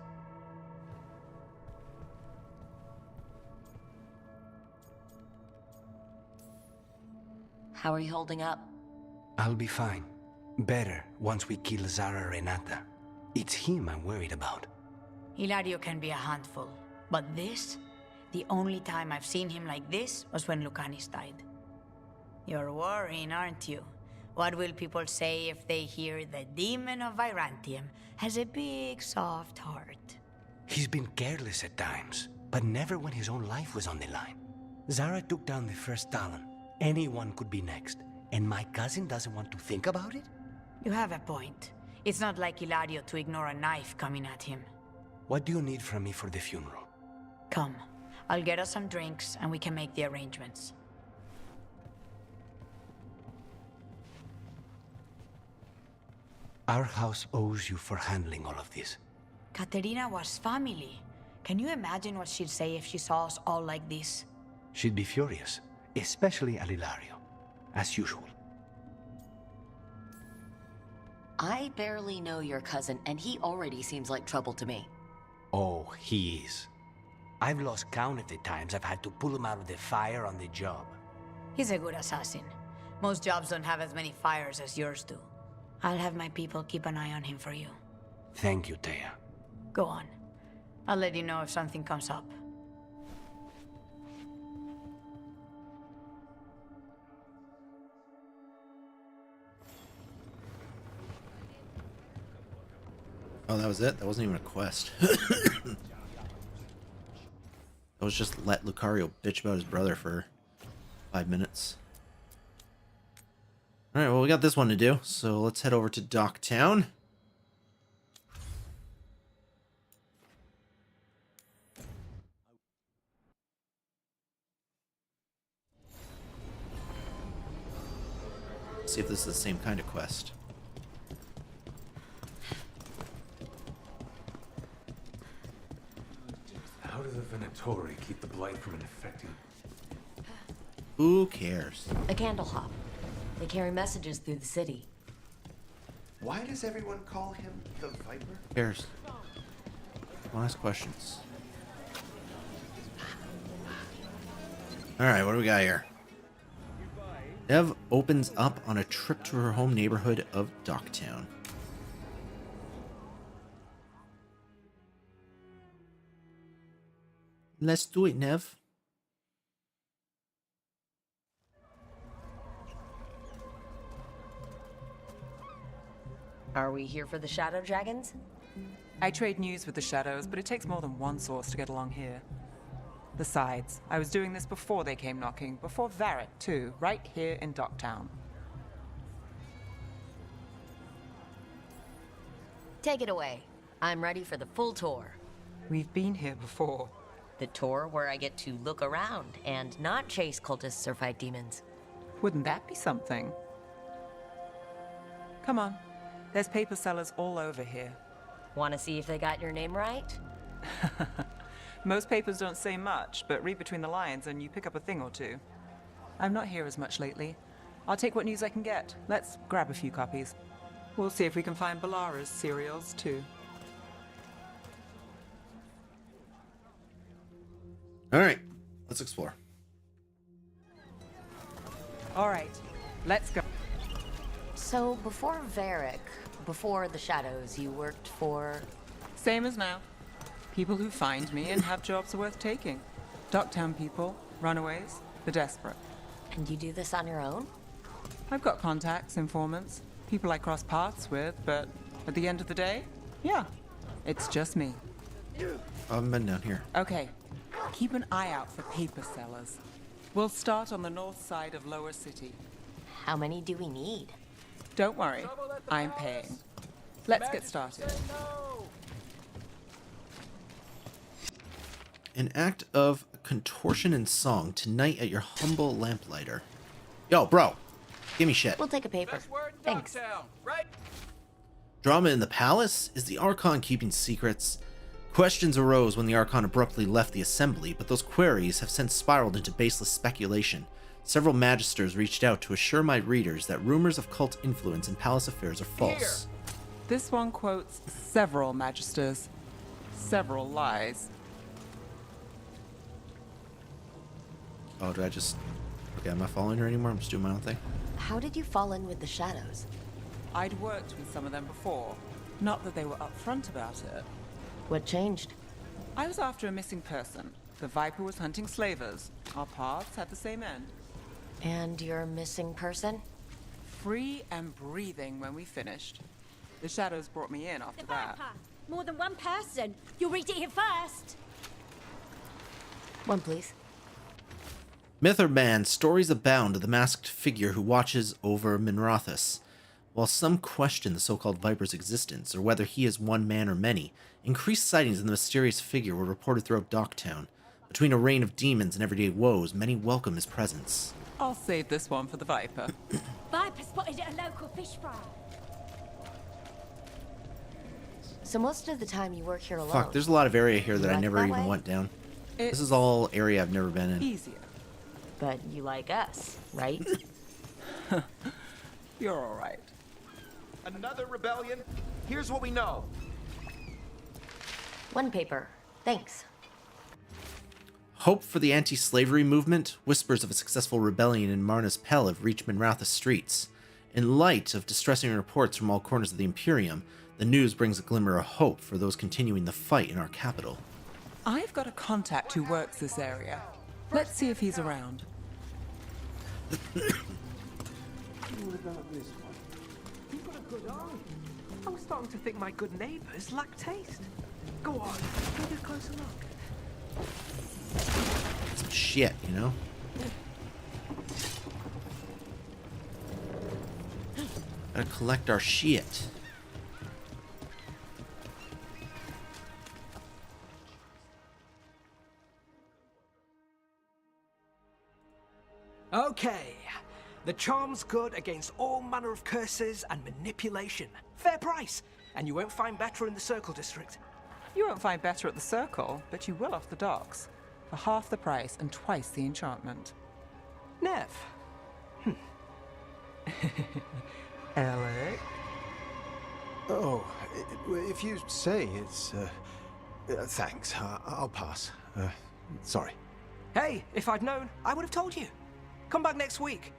How are you holding up? I'll be fine. Better once we kill Zara Renata. It's him I'm worried about. Hilario can be a handful. But this? The only time I've seen him like this was when Lucanis died. You're worrying, aren't you? What will people say if they hear the demon of Virantium has a big, soft heart? He's been careless at times, but never when his own life was on the line. Zara took down the first Talon. Anyone could be next. And my cousin doesn't want to think about it? You have a point. It's not like Hilario to ignore a knife coming at him. What do you need from me for the funeral? Come. I'll get us some drinks and we can make the arrangements. Our house owes you for handling all of this. Katerina was family. Can you imagine what she'd say if she saw us all like this? She'd be furious, especially at Hilario, as usual. I barely know your cousin, and he already seems like trouble to me. Oh, he is. I've lost count of the times I've had to pull him out of the fire on the job. He's a good assassin. Most jobs don't have as many fires as yours do. I'll have my people keep an eye on him for you. Thank you, Thea. Go on. I'll let you know if something comes up. Oh, that was it? That wasn't even a quest. That was just let Lucario bitch about his brother for 5 minutes. Alright, well, we got this one to do, so let's head over to Docktown. See if this is the same kind of quest. How do the Venatori keep the blight from infecting? Who cares? A candle hop. They carry messages through the city. Why does everyone call him the Viper? Who cares? Don't ask questions. Alright, what do we got here? Neve opens up on a trip to her home neighborhood of Docktown. Let's do it, Neve. Are we here for the Shadow Dragons? I trade news with the Shadows, but it takes more than one source to get along here. Besides, I was doing this before they came knocking, before Dareth too, right here in Docktown. Take it away. I'm ready for the full tour. We've been here before. The tour where I get to look around and not chase cultists or fight demons. Wouldn't that be something? Come on. There's paper sellers all over here. Want to see if they got your name right? Most papers don't say much, but read between the lines and you pick up a thing or two. I'm not here as much lately. I'll take what news I can get. Let's grab a few copies. We'll see if we can find Balara's cereals, too. Alright, let's explore. Alright, let's go. So, before Varric, before the Shadows, you worked for... Same as now. People who find me and have jobs worth taking. Docktown people, runaways, the desperate. And you do this on your own? I've got contacts, informants, people I cross paths with, but at the end of the day, yeah, it's just me. I haven't been down here. Okay, keep an eye out for paper sellers. We'll start on the north side of Lower City. How many do we need? Don't worry, I'm paying. Let's get started. An act of contortion and song tonight at your humble lamplighter. Yo, bro, give me shit. We'll take a paper. Thanks. Right? Drama in the palace? Is the Archon keeping secrets? Questions arose when the Archon abruptly left the assembly, but those queries have since spiraled into baseless speculation. Several magisters reached out to assure my readers that rumors of cult influence in palace affairs are false. Here. This one quotes several magisters, several lies. Oh, do I just... Okay, I'm not following her anymore. I'm just doing my own thing. How did you fall in with the Shadows? I'd worked with some of them before. Not that they were upfront about it. What changed? I was after a missing person. The Viper was hunting slavers. Our paths had the same end. And your missing person? Free and breathing when we finished. The Shadows brought me in after that. More than one person. You'll read it here first. One, please. Myth or man, stories abound of the masked figure who watches over Minrathous. While some question the so-called Viper's existence, or whether he is one man or many, increased sightings of the mysterious figure were reported throughout Docktown. Between a reign of demons and everyday woes, many welcome his presence. I'll save this one for the Viper. Viper spotted at a local fish fry. So most of the time you work here alone. Fuck, there's a lot of area here that You I like never that even way? went down. It's This is all area I've never been in. easier. But you like us, right? You're all right. Another rebellion? Here's what we know. One paper. Thanks. Hope for the anti-slavery movement. Whispers of a successful rebellion in Marna's Pell have reached Minrathous streets. In light of distressing reports from all corners of the Imperium, the news brings a glimmer of hope for those continuing the fight in our capital. I've got a contact who works this area. Let's see if he's around. What about this one? You've got a good eye. I'm starting to think my good neighbors lack taste. Go on, take a closer look. Some shit, you know? Gotta collect our shit. Okay. The charm's good against all manner of curses and manipulation. Fair price. And you won't find better in the Circle District. You won't find better at the Circle, but you will off the docks. For half the price and twice the enchantment. Neve. Alec? Oh, if you say it's... thanks. I'll pass. Sorry. Hey, if I'd known, I would have told you. Come back next week.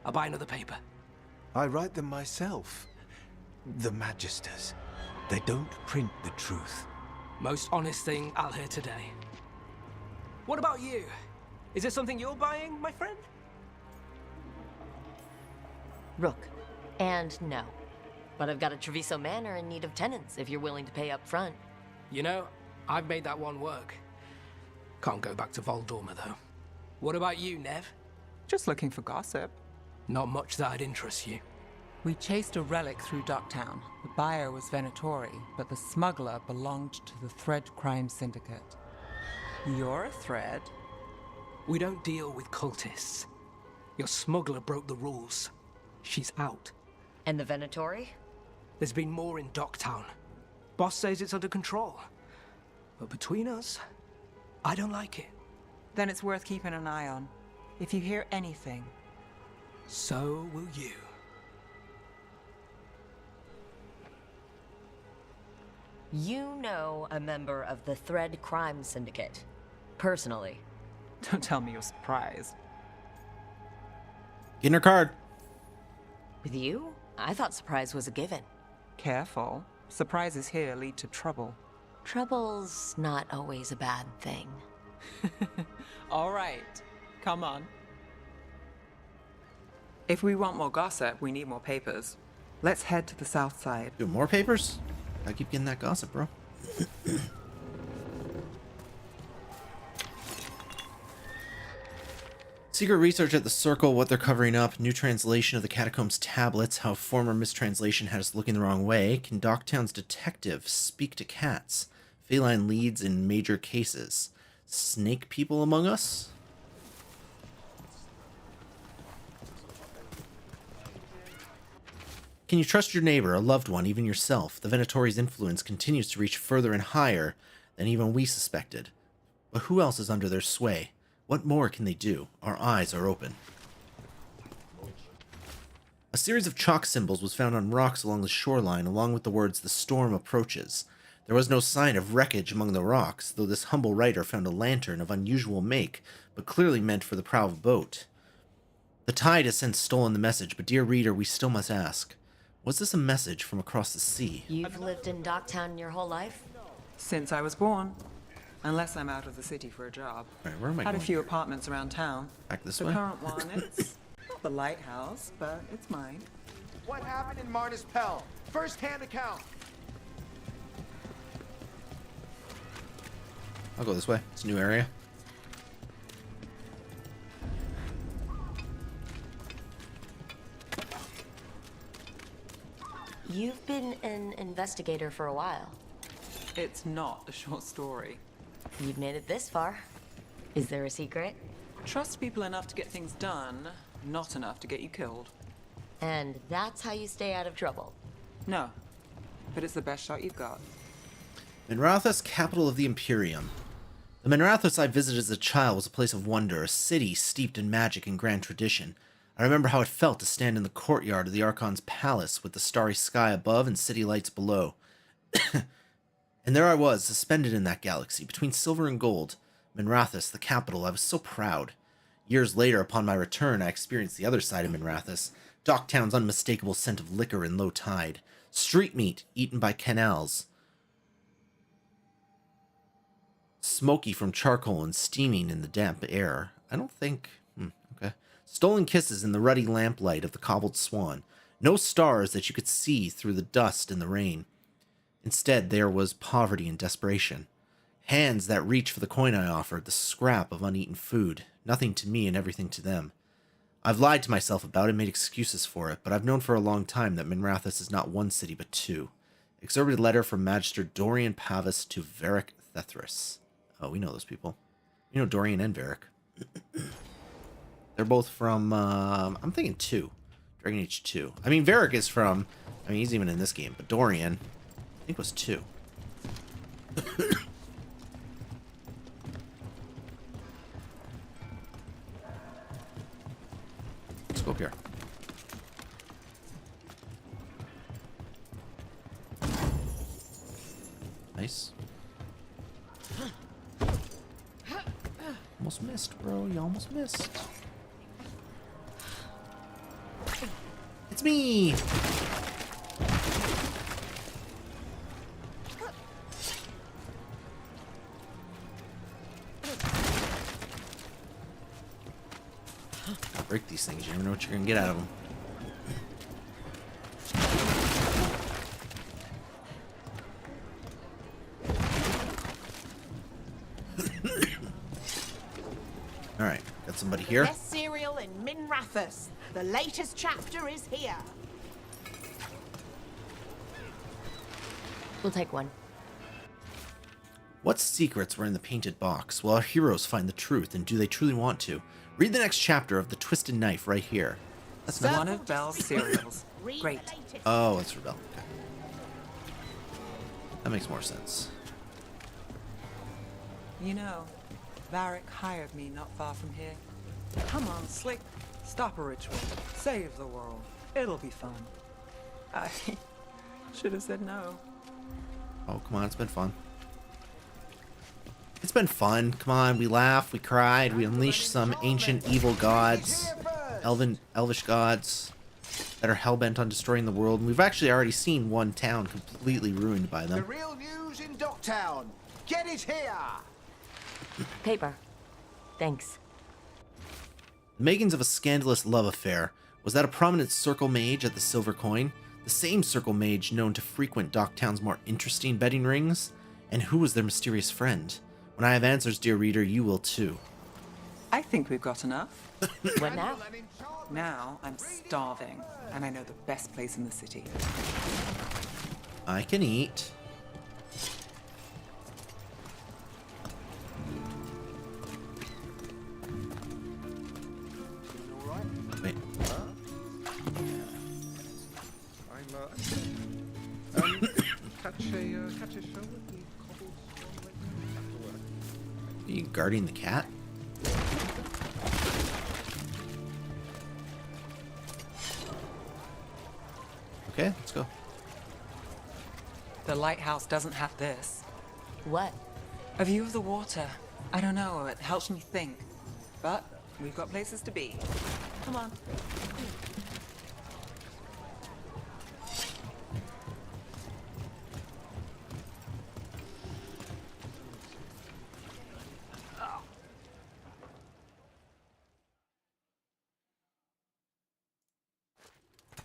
I'll buy another paper. I write them myself. The Magisters. They don't print the truth. Most honest thing I'll hear today. What about you? Is it something you're buying, my friend? Rook. And no. But I've got a Treviso Manor in need of tenants if you're willing to pay up front. You know, I've made that one work. Can't go back to Voldorma, though. What about you, Neve? Just looking for gossip. Not much that'd interest you. We chased a relic through Docktown. The buyer was Venatori, but the smuggler belonged to the Thread Crime Syndicate. You're a Thread? We don't deal with cultists. Your smuggler broke the rules. She's out. And the Venatori? There's been more in Docktown. Boss says it's under control. But between us, I don't like it. Then it's worth keeping an eye on. If you hear anything. So will you. You know a member of the Thread Crime Syndicate. Personally. Don't tell me you're surprised. Getting her card. With you? I thought surprise was a given. Careful. Surprises here lead to trouble. Trouble's not always a bad thing. All right. Come on. If we want more gossip, we need more papers. Let's head to the south side. Do more papers? I keep getting that gossip, bro. Secret research at the Circle, what they're covering up, new translation of the Catacombs tablets, how former mistranslation had us looking the wrong way, can Docktown's detective speak to cats, feline leads in major cases, snake people among us? Can you trust your neighbor, a loved one, even yourself? The Venatori's influence continues to reach further and higher than even we suspected. But who else is under their sway? What more can they do? Our eyes are open. A series of chalk symbols was found on rocks along the shoreline, along with the words, "The storm approaches." There was no sign of wreckage among the rocks, though this humble writer found a lantern of unusual make, but clearly meant for the prow of a boat. The tide has since stolen the message, but dear reader, we still must ask, was this a message from across the sea? You've lived in Docktown your whole life? Since I was born. Unless I'm out of the city for a job. Right, where am I Had going? a few apartments around town. Back this the way? The current one, it's not the Lighthouse, but it's mine. What happened in Marna's Pell? First-hand account. I'll go this way. It's a new area. You've been an investigator for a while. It's not a short story. You've made it this far. Is there a secret? Trust people enough to get things done, not enough to get you killed. And that's how you stay out of trouble? No, but it's the best shot you've got. Minrathous, capital of the Imperium. The Minrathous I visited as a child was a place of wonder, a city steeped in magic and grand tradition. I remember how it felt to stand in the courtyard of the Archon's palace with the starry sky above and city lights below. And there I was, suspended in that galaxy, between silver and gold. Minrathous, the capital, I was so proud. Years later, upon my return, I experienced the other side of Minrathous. Docktown's unmistakable scent of liquor in low tide. Street meat, eaten by canals. Smoky from charcoal and steaming in the damp air. I don't think... okay. Stolen kisses in the ruddy lamplight of the cobbled swan. No stars that you could see through the dust and the rain. Instead, there was poverty and desperation. Hands that reached for the coin I offered, the scrap of uneaten food. Nothing to me and everything to them. I've lied to myself about it, made excuses for it, but I've known for a long time that Minrathous is not one city, but two. Exorbitant letter from Magister Dorian Pavis to Varric Thethris. Oh, we know those people. We know Dorian and Varric. They're both from, I'm thinking 2. Dragon Age 2. I mean, Varric is from, I mean, he's even in this game, but Dorian, I think was 2. Let's go up here. Nice. Almost missed, bro. You almost missed. It's me! Break these things. You never know what you're gonna get out of them. Alright, got somebody here. Best cereal in Minrathous. The latest chapter is here. We'll take one. What secrets were in the painted box? Will our heroes find the truth, and do they truly want to? Read the next chapter of The Twisted Knife right here. That's one of Belle's cereals. Great. Oh, it's for Belle. Okay. That makes more sense. You know, Varric hired me not far from here. Come on, Slick. Stop a ritual. Save the world. It'll be fun. I should have said no. Oh, come on. It's been fun. It's been fun. Come on. We laughed. We cried. We unleashed some ancient evil gods. Elvish gods that are hell-bent on destroying the world. And we've actually already seen one town completely ruined by them. The real news in Docktown. Get it here! Paper. Thanks. The makings of a scandalous love affair. Was that a prominent circle mage at the Silver Coin? The same circle mage known to frequent Docktown's more interesting betting rings? And who was their mysterious friend? When I have answers, dear reader, you will too. I think we've got enough. What now? Now I'm starving, and I know the best place in the city. I can eat. Wait. Catch a show with the cobbled swan after work. Are you guarding the cat? Okay, let's go. The Lighthouse doesn't have this. What? A view of the water. I don't know, it helps me think. But we've got places to be. Come on.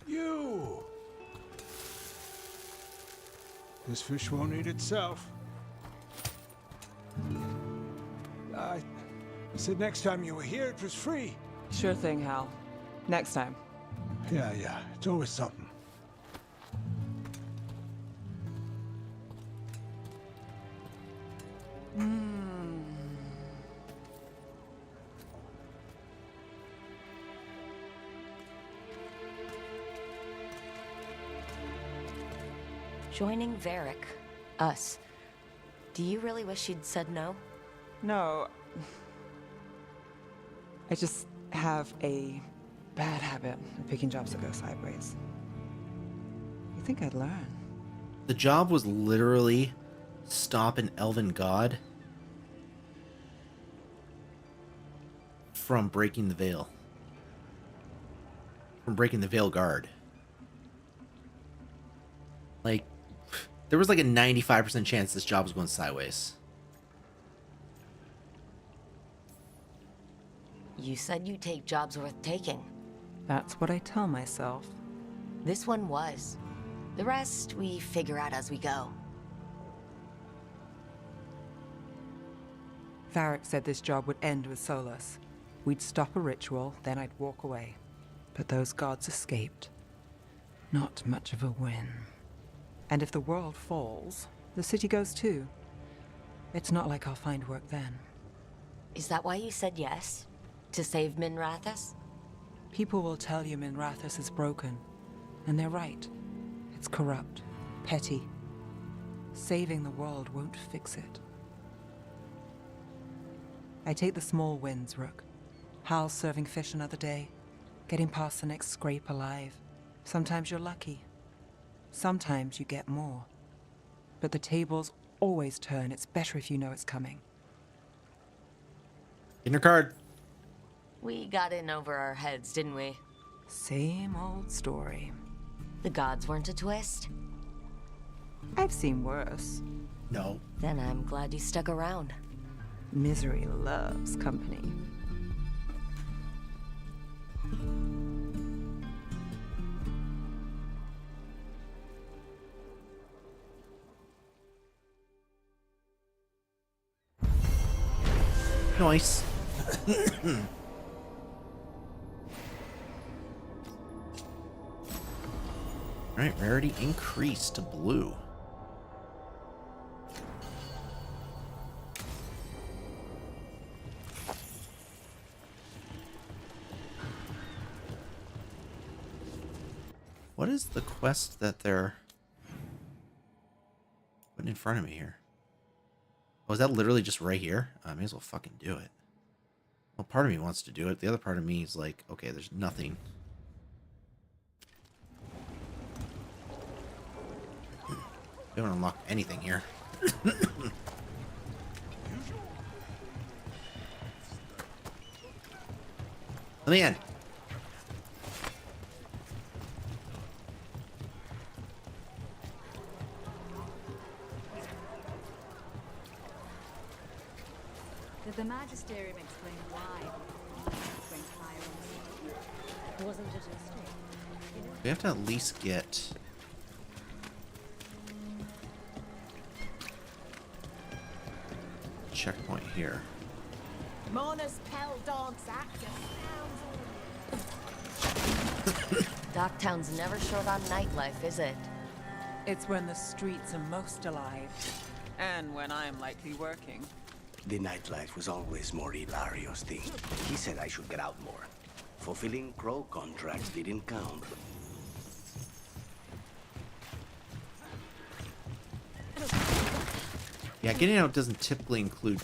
You! This fish won't eat itself. I said next time you were here, it was free. Sure thing, Hal. Next time. Yeah, it's always something. Joining Varric. Us. Do you really wish you'd said no? No. I just have a bad habit of picking jobs that go sideways. You think I'd learn? The job was literally stop an elven god from breaking the veil. From breaking the Veilguard. Like, there was like a 95% chance this job was going sideways. You said you take jobs worth taking. That's what I tell myself. This one was. The rest we figure out as we go. Varric said this job would end with Solus. We'd stop a ritual, then I'd walk away. But those gods escaped. Not much of a win. And if the world falls, the city goes too. It's not like I'll find work then. Is that why you said yes? To save Minrathous? People will tell you Minrathous is broken. And they're right. It's corrupt. Petty. Saving the world won't fix it. I take the small wins, Rook. Hal serving fish another day. Getting past the next scrape alive. Sometimes you're lucky. Sometimes you get more. But the tables always turn. It's better if you know it's coming. In your card. We got in over our heads, didn't we? Same old story. The gods weren't a twist? I've seen worse. No. Then I'm glad you stuck around. Misery loves company. Nice. Alright, rarity increased to blue. What is the quest that they're putting in front of me here? Oh, is that literally just right here? I may as well fucking do it. Well, part of me wants to do it. The other part of me is like, okay, there's nothing. We haven't unlocked anything here. Let me in. Did the Magisterium explain why went higher on the city? Wasn't it a mistake? We have to at least get checkpoint here. Mona's Pell Dogs Act Docktown's never short on nightlife, is it? It's when the streets are most alive. And when I'm likely working. The nightlife was always more Hilario's thing. He said I should get out more. Fulfilling crow contracts didn't count. Yeah, getting out doesn't typically include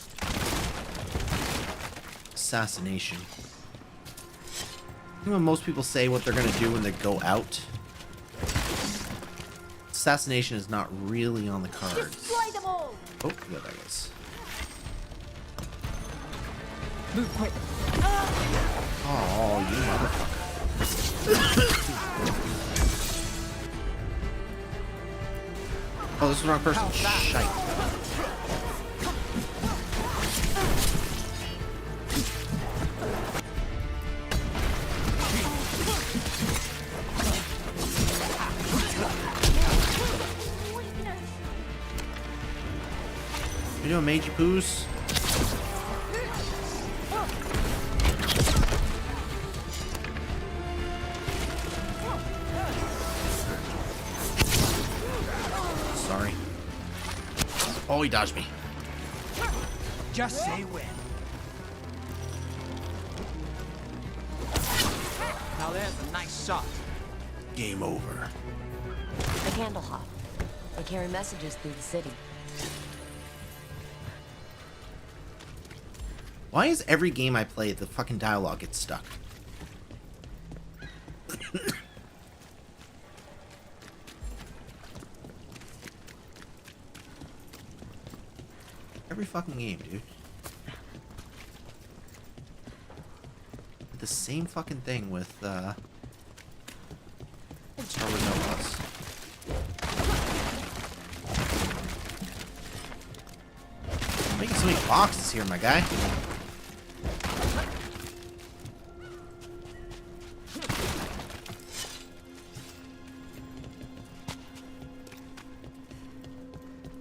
assassination. I think when most people say what they're going to do when they go out, assassination is not really on the cards. Destroy them all! Oh, yeah, that is. Move quick. Oh, you motherfucker. Oh, this is the wrong person. Shite. You doing, Magey Poos? Sorry. Oh, he dodged me. Just say when. Now there's a nice shot. Game over. The Candle Hop. They carry messages through the city. Why is every game I play, the fucking dialogue gets stuck? Every fucking game, dude. The same fucking thing with, Star Wars Outlaws. Making so many boxes here, my guy.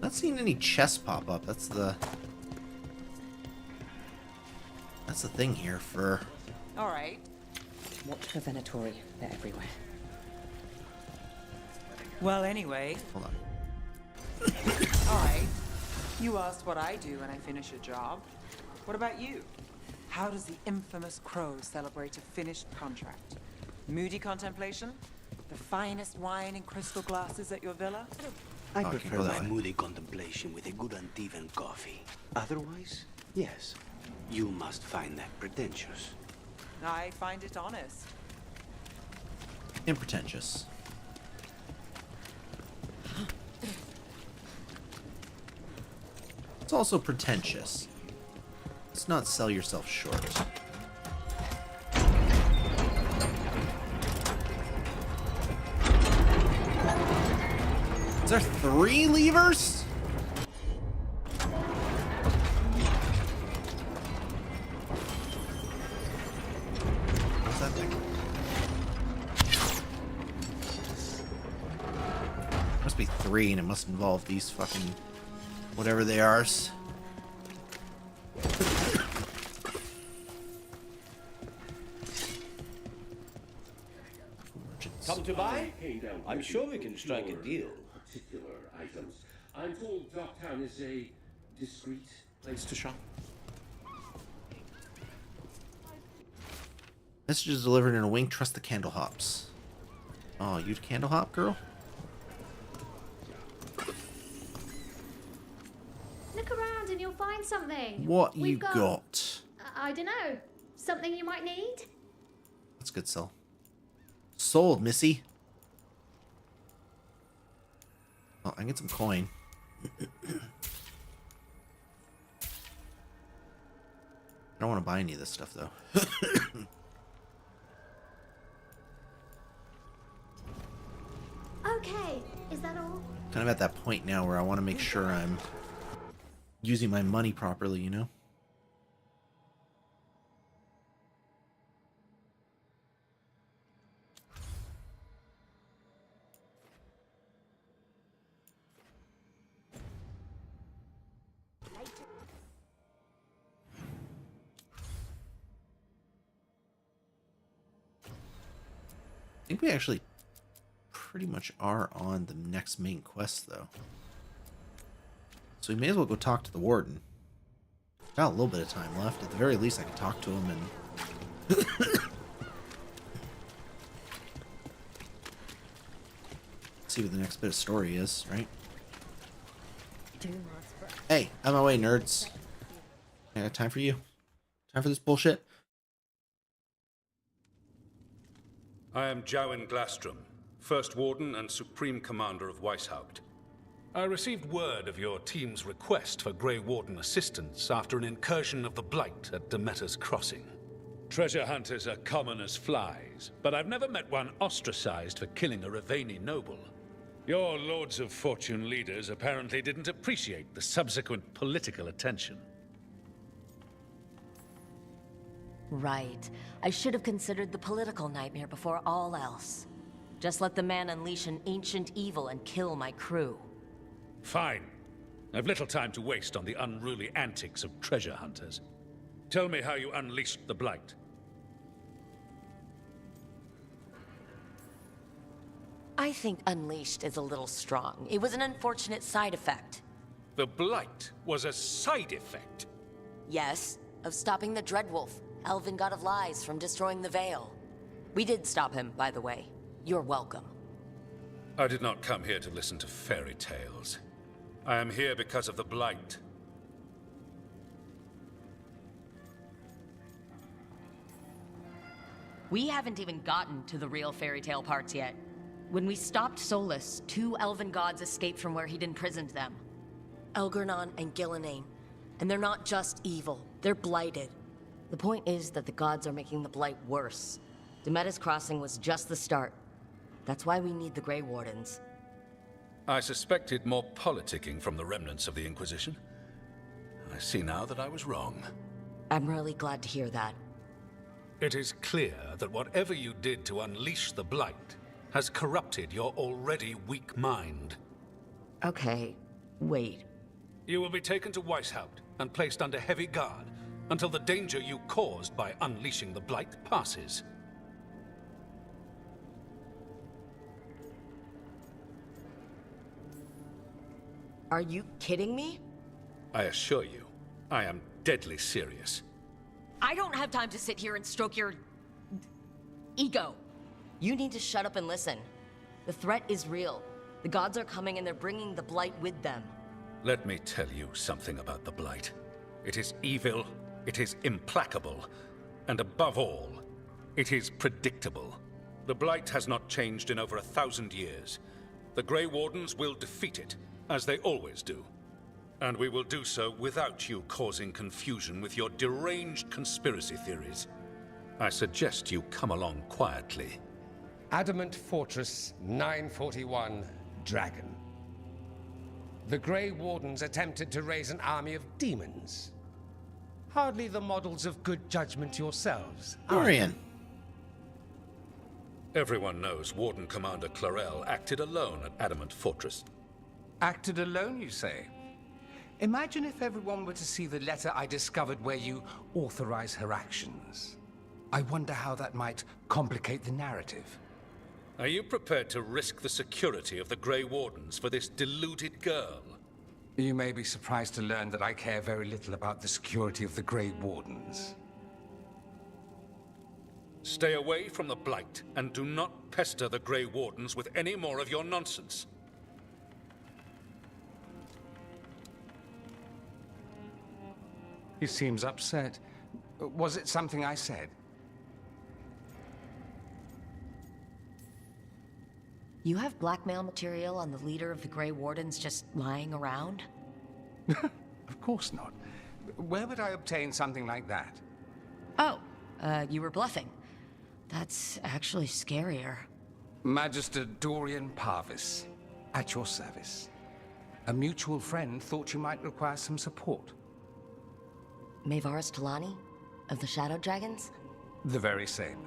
Not seeing any chests pop up. That's the thing here for. All right. Watch for Venatori. They're everywhere. Well, anyway. Hold on. All right. You asked what I do when I finish a job. What about you? How does the infamous Crow celebrate a finished contract? Moody contemplation? The finest wine in crystal glasses at your villa? I prefer my moody contemplation with a good Antivan coffee. Otherwise, yes, you must find that pretentious. I find it honest. Impretentious. It's also pretentious. Let's not sell yourself short. Is there 3 levers? What's that thing? Must be 3, and it must involve these fucking whatever they are. Come to buy? I'm sure we can strike a deal. Particular items. I'm told Docktown is a discreet place to shop. Message is delivered in a wink. Trust the candle hops. Oh, you the candle hop girl? Look around and you'll find something. What you got? I don't know. Something you might need? That's good sell. Sold, Missy. Oh, I can get some coin. I don't want to buy any of this stuff, though. Okay, is that all? Kind of at that point now where I want to make sure I'm using my money properly, you know? I think we actually pretty much are on the next main quest, though. So we may as well go talk to the Warden. Got a little bit of time left. At the very least, I can talk to him and... see what the next bit of story is, right? Hey, out of my way, nerds. I got time for you. Time for this bullshit? I am Jowin Glastrom, First Warden and Supreme Commander of Weishaupt. I received word of your team's request for Grey Warden assistance after an incursion of the Blight at Demeter's Crossing. Treasure hunters are common as flies, but I've never met one ostracized for killing a Raveni noble. Your Lords of Fortune leaders apparently didn't appreciate the subsequent political attention. Right. I should have considered the political nightmare before all else. Just let the man unleash an ancient evil and kill my crew. Fine. I've little time to waste on the unruly antics of treasure hunters. Tell me how you unleashed the Blight. I think unleashed is a little strong. It was an unfortunate side effect. The Blight was a side effect? Yes, of stopping the Dreadwolf, Elven God of Lies, from destroying the Veil. We did stop him, by the way. You're welcome. I did not come here to listen to fairy tales. I am here because of the Blight. We haven't even gotten to the real fairy tale parts yet. When we stopped Solus, 2 elven gods escaped from where he'd imprisoned them. Elgernon and Gillenane. And they're not just evil, they're blighted. The point is that the gods are making the blight worse. Demetis Crossing was just the start. That's why we need the Grey Wardens. I suspected more politicking from the remnants of the Inquisition. I see now that I was wrong. I'm really glad to hear that. It is clear that whatever you did to unleash the Blight has corrupted your already weak mind. Okay, wait. You will be taken to Weishaupt and placed under heavy guard until the danger you caused by unleashing the Blight passes. Are you kidding me? I assure you, I am deadly serious. I don't have time to sit here and stroke your ego. You need to shut up and listen. The threat is real. The gods are coming and they're bringing the Blight with them. Let me tell you something about the Blight. It is evil, it is implacable, and above all, it is predictable. The Blight has not changed in over 1,000 years. The Grey Wardens will defeat it, as they always do. And we will do so without you causing confusion with your deranged conspiracy theories. I suggest you come along quietly. Adamant Fortress 941, Dragon. The Grey Wardens attempted to raise an army of demons. Hardly the models of good judgment yourselves. Dorian. Everyone knows Warden Commander Clarel acted alone at Adamant Fortress. Acted alone, you say? Imagine if everyone were to see the letter I discovered where you authorize her actions. I wonder how that might complicate the narrative. Are you prepared to risk the security of the Grey Wardens for this deluded girl? You may be surprised to learn that I care very little about the security of the Grey Wardens. Stay away from the Blight, and do not pester the Grey Wardens with any more of your nonsense. He seems upset. Was it something I said? You have blackmail material on the leader of the Grey Wardens just lying around? Of course not. Where would I obtain something like that? Oh, you were bluffing. That's actually scarier. Magister Dorian Parvis, at your service. A mutual friend thought you might require some support. Maevaris Talani? Of the Shadow Dragons? The very same.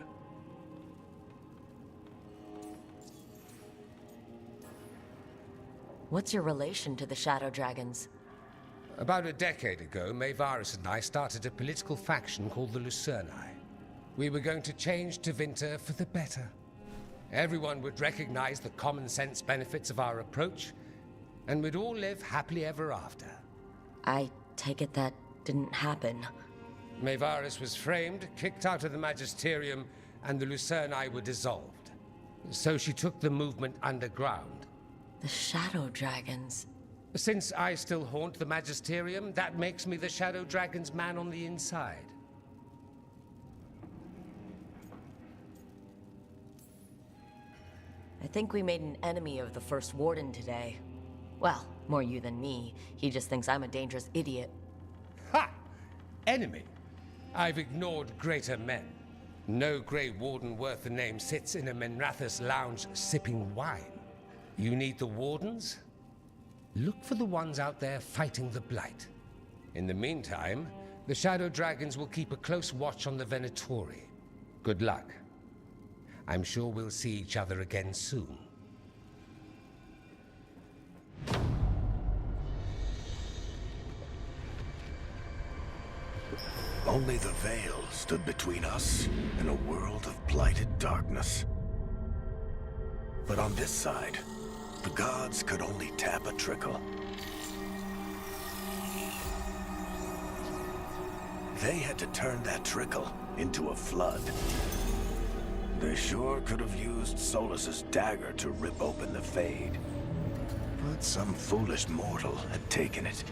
What's your relation to the Shadow Dragons? About a decade ago, Maevaris and I started a political faction called the Lucerni. We were going to change Tevinter for the better. Everyone would recognize the common sense benefits of our approach, and we'd all live happily ever after. I take it that didn't happen. Maevaris was framed, kicked out of the Magisterium, and the Lucerni were dissolved. So she took the movement underground. The Shadow Dragons. Since I still haunt the Magisterium, that makes me the Shadow Dragon's man on the inside. I think we made an enemy of the First Warden today. Well, more you than me. He just thinks I'm a dangerous idiot. Ha! Enemy? I've ignored greater men. No Grey Warden worth the name sits in a Minrathous lounge sipping wine. You need the Wardens? Look for the ones out there fighting the Blight. In the meantime, the Shadow Dragons will keep a close watch on the Venatori. Good luck. I'm sure we'll see each other again soon. Only the veil stood between us and a world of blighted darkness. But on this side, the gods could only tap a trickle. They had to turn that trickle into a flood. They sure could have used Solus's dagger to rip open the Fade. But some foolish mortal had taken it.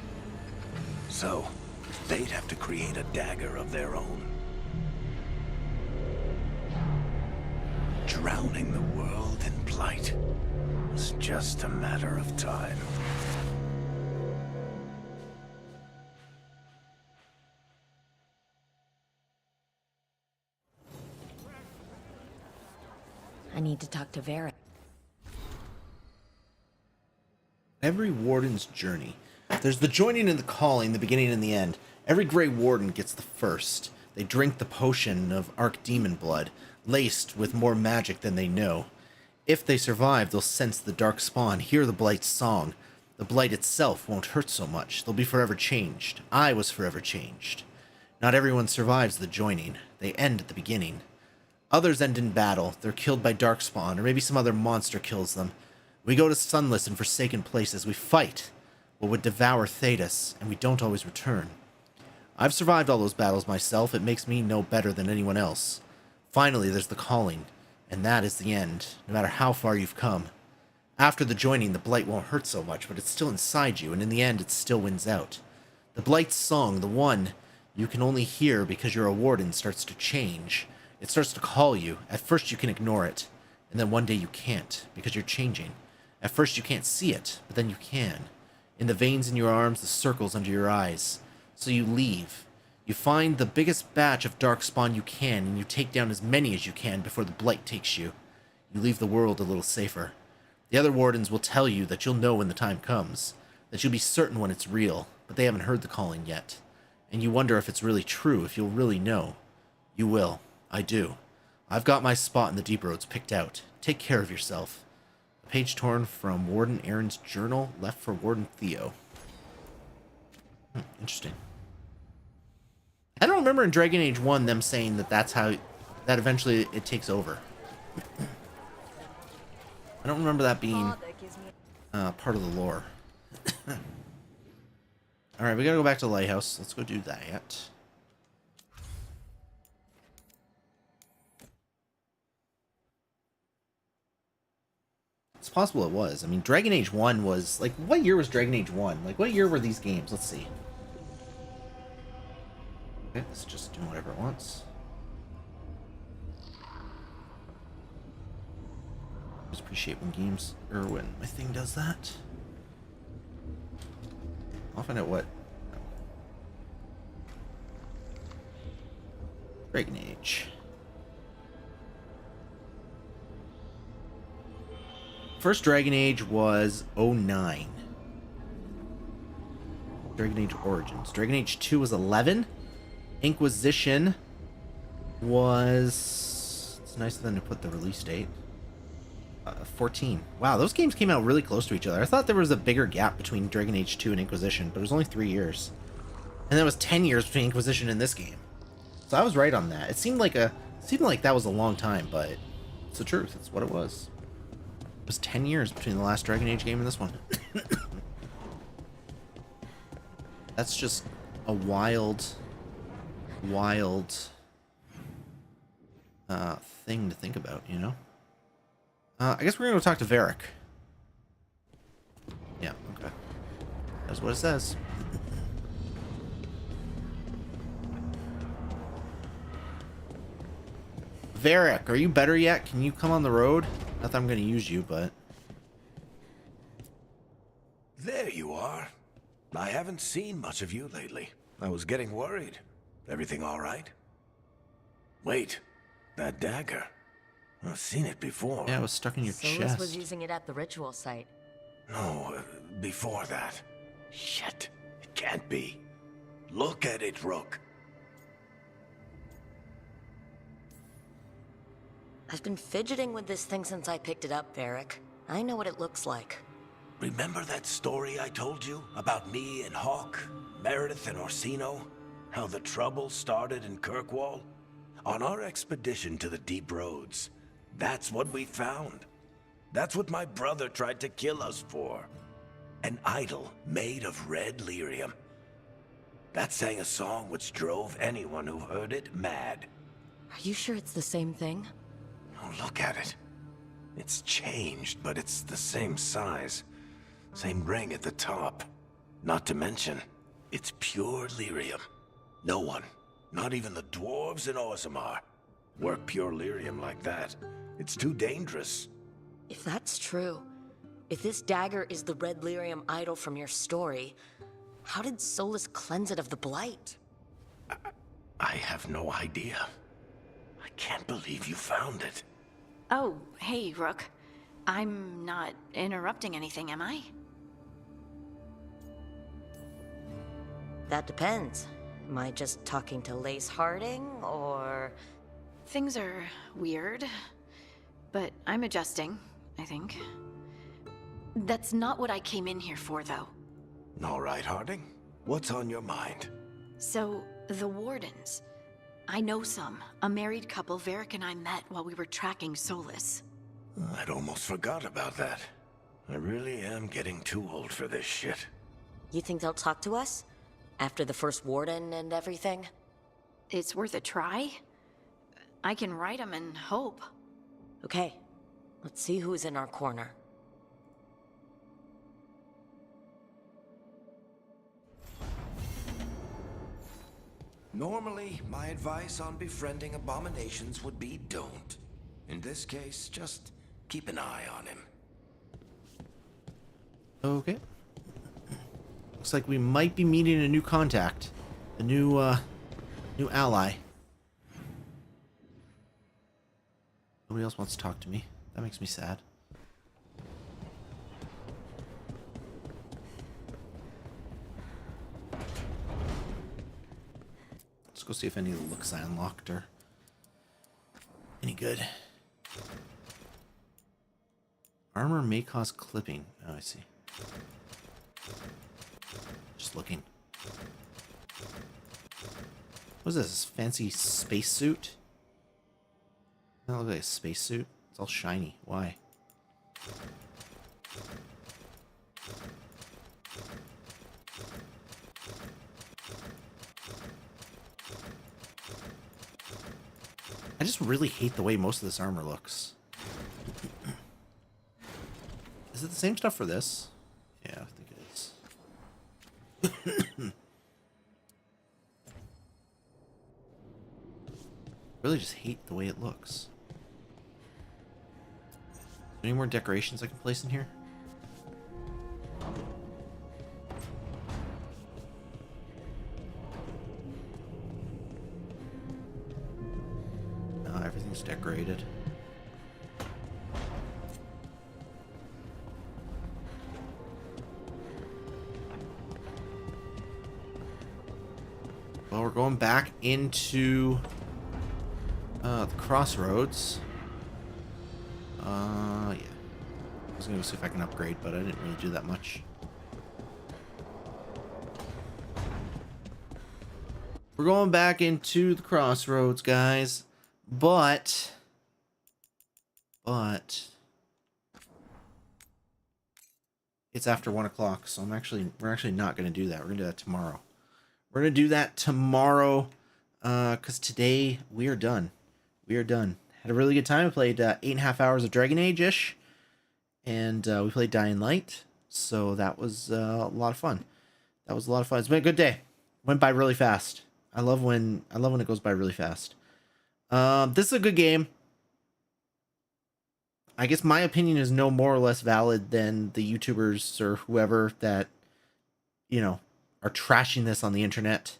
So, they'd have to create a dagger of their own. Drowning the world in blight was just a matter of time. I need to talk to Vera. Every warden's journey. There's the joining and the calling, the beginning and the end. Every Grey Warden gets the first. They drink the potion of Archdemon blood, laced with more magic than they know. If they survive, they'll sense the dark spawn, hear the Blight's song. The Blight itself won't hurt so much. They'll be forever changed. I was forever changed. Not everyone survives the joining. They end at the beginning. Others end in battle. They're killed by darkspawn, or maybe some other monster kills them. We go to sunless and forsaken places. We fight what would devour Thedas, and we don't always return. I've survived all those battles myself. It makes me no better than anyone else. Finally, there's the calling, and that is the end, no matter how far you've come. After the joining, the Blight won't hurt so much, but it's still inside you, and in the end, it still wins out. The Blight's song, the one you can only hear because you're a warden, starts to change. It starts to call you. At first, you can ignore it, and then one day you can't, because you're changing. At first, you can't see it, but then you can. In the veins in your arms, the circles under your eyes. So you leave. You find the biggest batch of darkspawn you can, and you take down as many as you can before the Blight takes you. You leave the world a little safer. The other wardens will tell you that you'll know when the time comes, that you'll be certain when it's real, but they haven't heard the calling yet. And you wonder if it's really true, if you'll really know. You will. I do. I've got my spot in the deep roads picked out. Take care of yourself. A page torn from Warden Aaron's journal, left for Warden Theo. Interesting. I don't remember in Dragon Age 1 them saying that that's how, that eventually it takes over. I don't remember that being part of the lore. Alright, we gotta go back to the Lighthouse. Let's go do that. It's possible it was. I mean, Dragon Age 1 was... Like, what year was Dragon Age 1? Like, what year were these games? Let's see. Okay, let's just do whatever it wants. Just appreciate when games... Or when my thing does that. I'll find out what... Dragon Age. First Dragon Age was 09. Dragon Age Origins. Dragon Age 2 was 11. Inquisition was... It's nice of them to put the release date. 14. Wow, those games came out really close to each other. I thought there was a bigger gap between Dragon Age 2 and Inquisition, but it was only 3 years. And that was 10 years between Inquisition and this game. So I was right on that. It seemed like that was a long time, but it's the truth. It's what it was. It was 10 years between the last Dragon Age game and this one. That's just a wild thing to think about, you know? I guess we're gonna go talk to Varric. Yeah, okay. That's what it says. Varric, are you better yet? Can you come on the road? Not that I'm gonna use you, but... There you are. I haven't seen much of you lately. I was getting worried. Everything all right? Wait, that dagger. I've seen it before. Yeah, it was stuck in your Solus chest. was using it at the ritual site. No, before that. Shit, it can't be. Look at it, Rook. I've been fidgeting with this thing since I picked it up, Varric. I know what it looks like. Remember that story I told you about me and Hawk, Meredith and Orsino? How the trouble started in Kirkwall? On our expedition to the deep roads, that's what we found. That's what my brother tried to kill us for. An idol made of red lyrium. That sang a song which drove anyone who heard it mad. Are you sure it's the same thing? Oh, look at it. It's changed, but it's the same size. Same ring at the top. Not to mention, it's pure lyrium. No one, not even the dwarves in Orzammar, work pure lyrium like that. It's too dangerous. If that's true, if this dagger is the red lyrium idol from your story, how did Solus cleanse it of the blight? I have no idea. I can't believe you found it. Oh, hey, Rook. I'm not interrupting anything, am I? That depends. Am I just talking to Lace Harding, or... Things are weird, but I'm adjusting, I think. That's not what I came in here for, though. All right, Harding. What's on your mind? So, the Wardens. I know some. A married couple Varric and I met while we were tracking Solus. I'd almost forgot about that. I really am getting too old for this shit. You think they'll talk to us? After the First Warden and everything? It's worth a try. I can write them and hope. Okay. Let's see who's in our corner. Normally, my advice on befriending abominations would be don't. In this case, just keep an eye on him. Okay. Looks like we might be meeting a new contact. A new ally. Nobody else wants to talk to me. That makes me sad. Let's go see if any of the looks I unlocked are any good. Armor may cause clipping. Oh, I see. Just looking. What is this? Fancy spacesuit? That looks like a spacesuit. It's all shiny. Why? I just really hate the way most of this armor looks. Is it the same stuff for this? Yeah, I think it is. Really just hate the way it looks. Any more decorations I can place in here? No, everything's decorated. Well, we're going back into the crossroads. Yeah. I was gonna see if I can upgrade, but I didn't really do that much. We're going back into the crossroads, guys. But it's after 1 o'clock, so we're actually not gonna do that. We're gonna do that tomorrow. We're gonna do that tomorrow, because today we are done. We are done. Had a really good time. We played 8.5 hours of Dragon Age-ish, and we played Dying Light, so that was a lot of fun. That was a lot of fun. It's been a good day. Went by really fast. I love when it goes by really fast. This is a good game. I guess my opinion is no more or less valid than the YouTubers or whoever that, you know, are trashing this on the internet.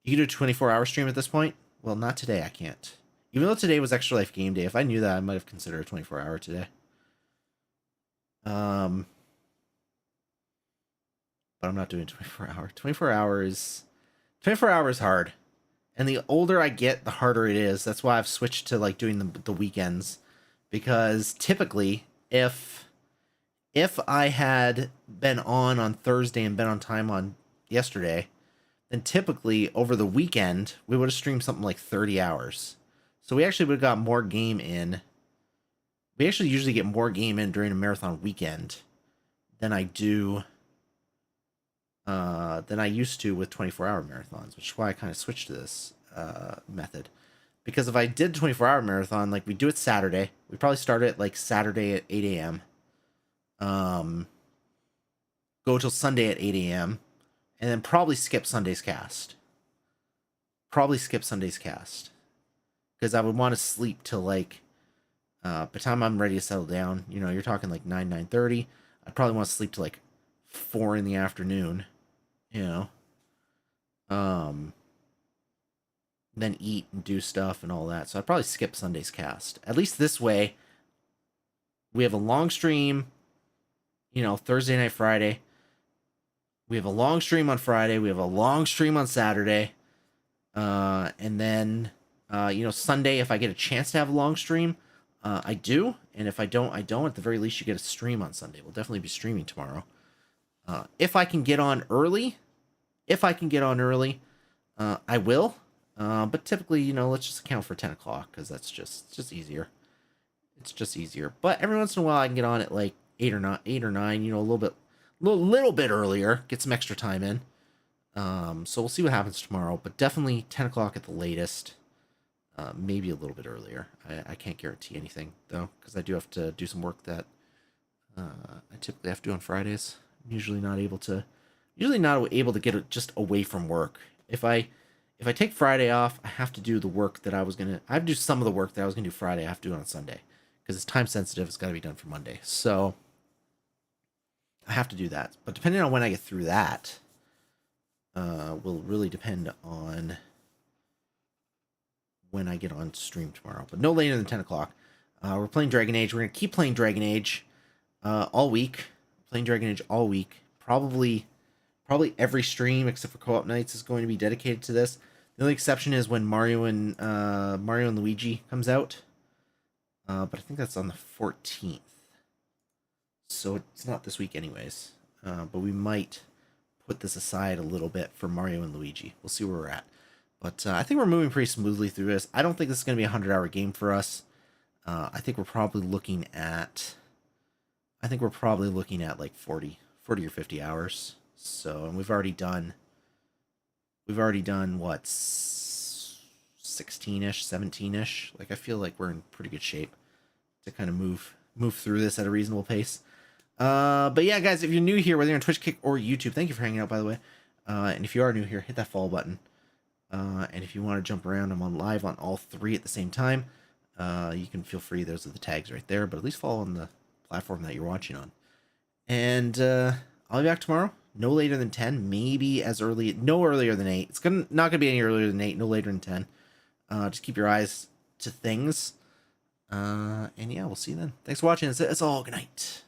You can do a 24-hour stream at this point? Well, not today. I can't. Even though today was Extra Life Game Day, if I knew that, I might have considered a 24-hour today. But I'm not doing 24-hour. 24 hours is hard. And the older I get, the harder it is. That's why I've switched to like doing the weekends. Because typically, if I had been on Thursday and been on time on yesterday, then typically over the weekend, we would have streamed something like 30 hours. So we actually would have got more game in. We actually usually get more game in during a marathon weekend than I do, than I used to with 24-hour marathons, which is why I kind of switched to this method. Because if I did 24-hour marathon, like we do it Saturday, we probably start it like Saturday at 8 a.m. Go till Sunday at 8 a.m. and then probably skip Sunday's cast. Because I would want to sleep till like, by the time I'm ready to settle down, you know, you're talking like 9:30. I'd probably want to sleep till like 4 in the afternoon, you know. Then eat and do stuff and all that. So I'd probably skip Sunday's cast. At least this way, we have a long stream, you know, Thursday night, Friday. We have a long stream on Friday. We have a long stream on Saturday. And then, you know, Sunday, if I get a chance to have a long stream, I do. And if I don't, I don't. At the very least, you get a stream on Sunday. We'll definitely be streaming tomorrow. If I can get on early, I will. But typically, you know, let's just account for 10 o'clock because that's just easier. It's just easier. But every once in a while, I can get on at like 8 or 9, you know, a little bit earlier, get some extra time in. So we'll see what happens tomorrow, but definitely 10 o'clock at the latest. Maybe a little bit earlier. I can't guarantee anything though, because I do have to do some work that I typically have to do on Fridays. I'm usually not able to get it just away from work. If I take Friday off, I have to do the work that I have to do some of the work that I was gonna do Friday. I have to do it on Sunday because it's time sensitive. It's got to be done for Monday, so I have to do that. But depending on when I get through that, will really depend on when I get on stream tomorrow. But no later than 10 o'clock. We're playing Dragon Age. We're gonna keep playing Dragon Age all week. Playing Dragon Age all week. Probably every stream except for co-op nights is going to be dedicated to this. The only exception is when Mario and Luigi comes out. But I think that's on the 14th. So it's not this week anyways. But we might put this aside a little bit for Mario and Luigi. We'll see where we're at. But I think we're moving pretty smoothly through this. I don't think this is going to be a 100-hour game for us. I think we're probably looking at like 40 or 50 hours. So, and we've already done what, 16ish, 17ish. Like I feel like we're in pretty good shape to kind of move through this at a reasonable pace. But yeah, guys, if you're new here, whether you're on Twitch, Kick, or YouTube, thank you for hanging out, by the way. And if you are new here, hit that follow button. And if you want to jump around, I'm on live on all three at the same time. You can feel free. Those are the tags right there. But at least follow on the platform that you're watching on. And I'll be back tomorrow. No later than 10. Maybe no earlier than 8. It's not gonna be any earlier than 8. No later than 10. Just keep your eyes to things. And yeah, we'll see you then. Thanks for watching. It's all. Good night.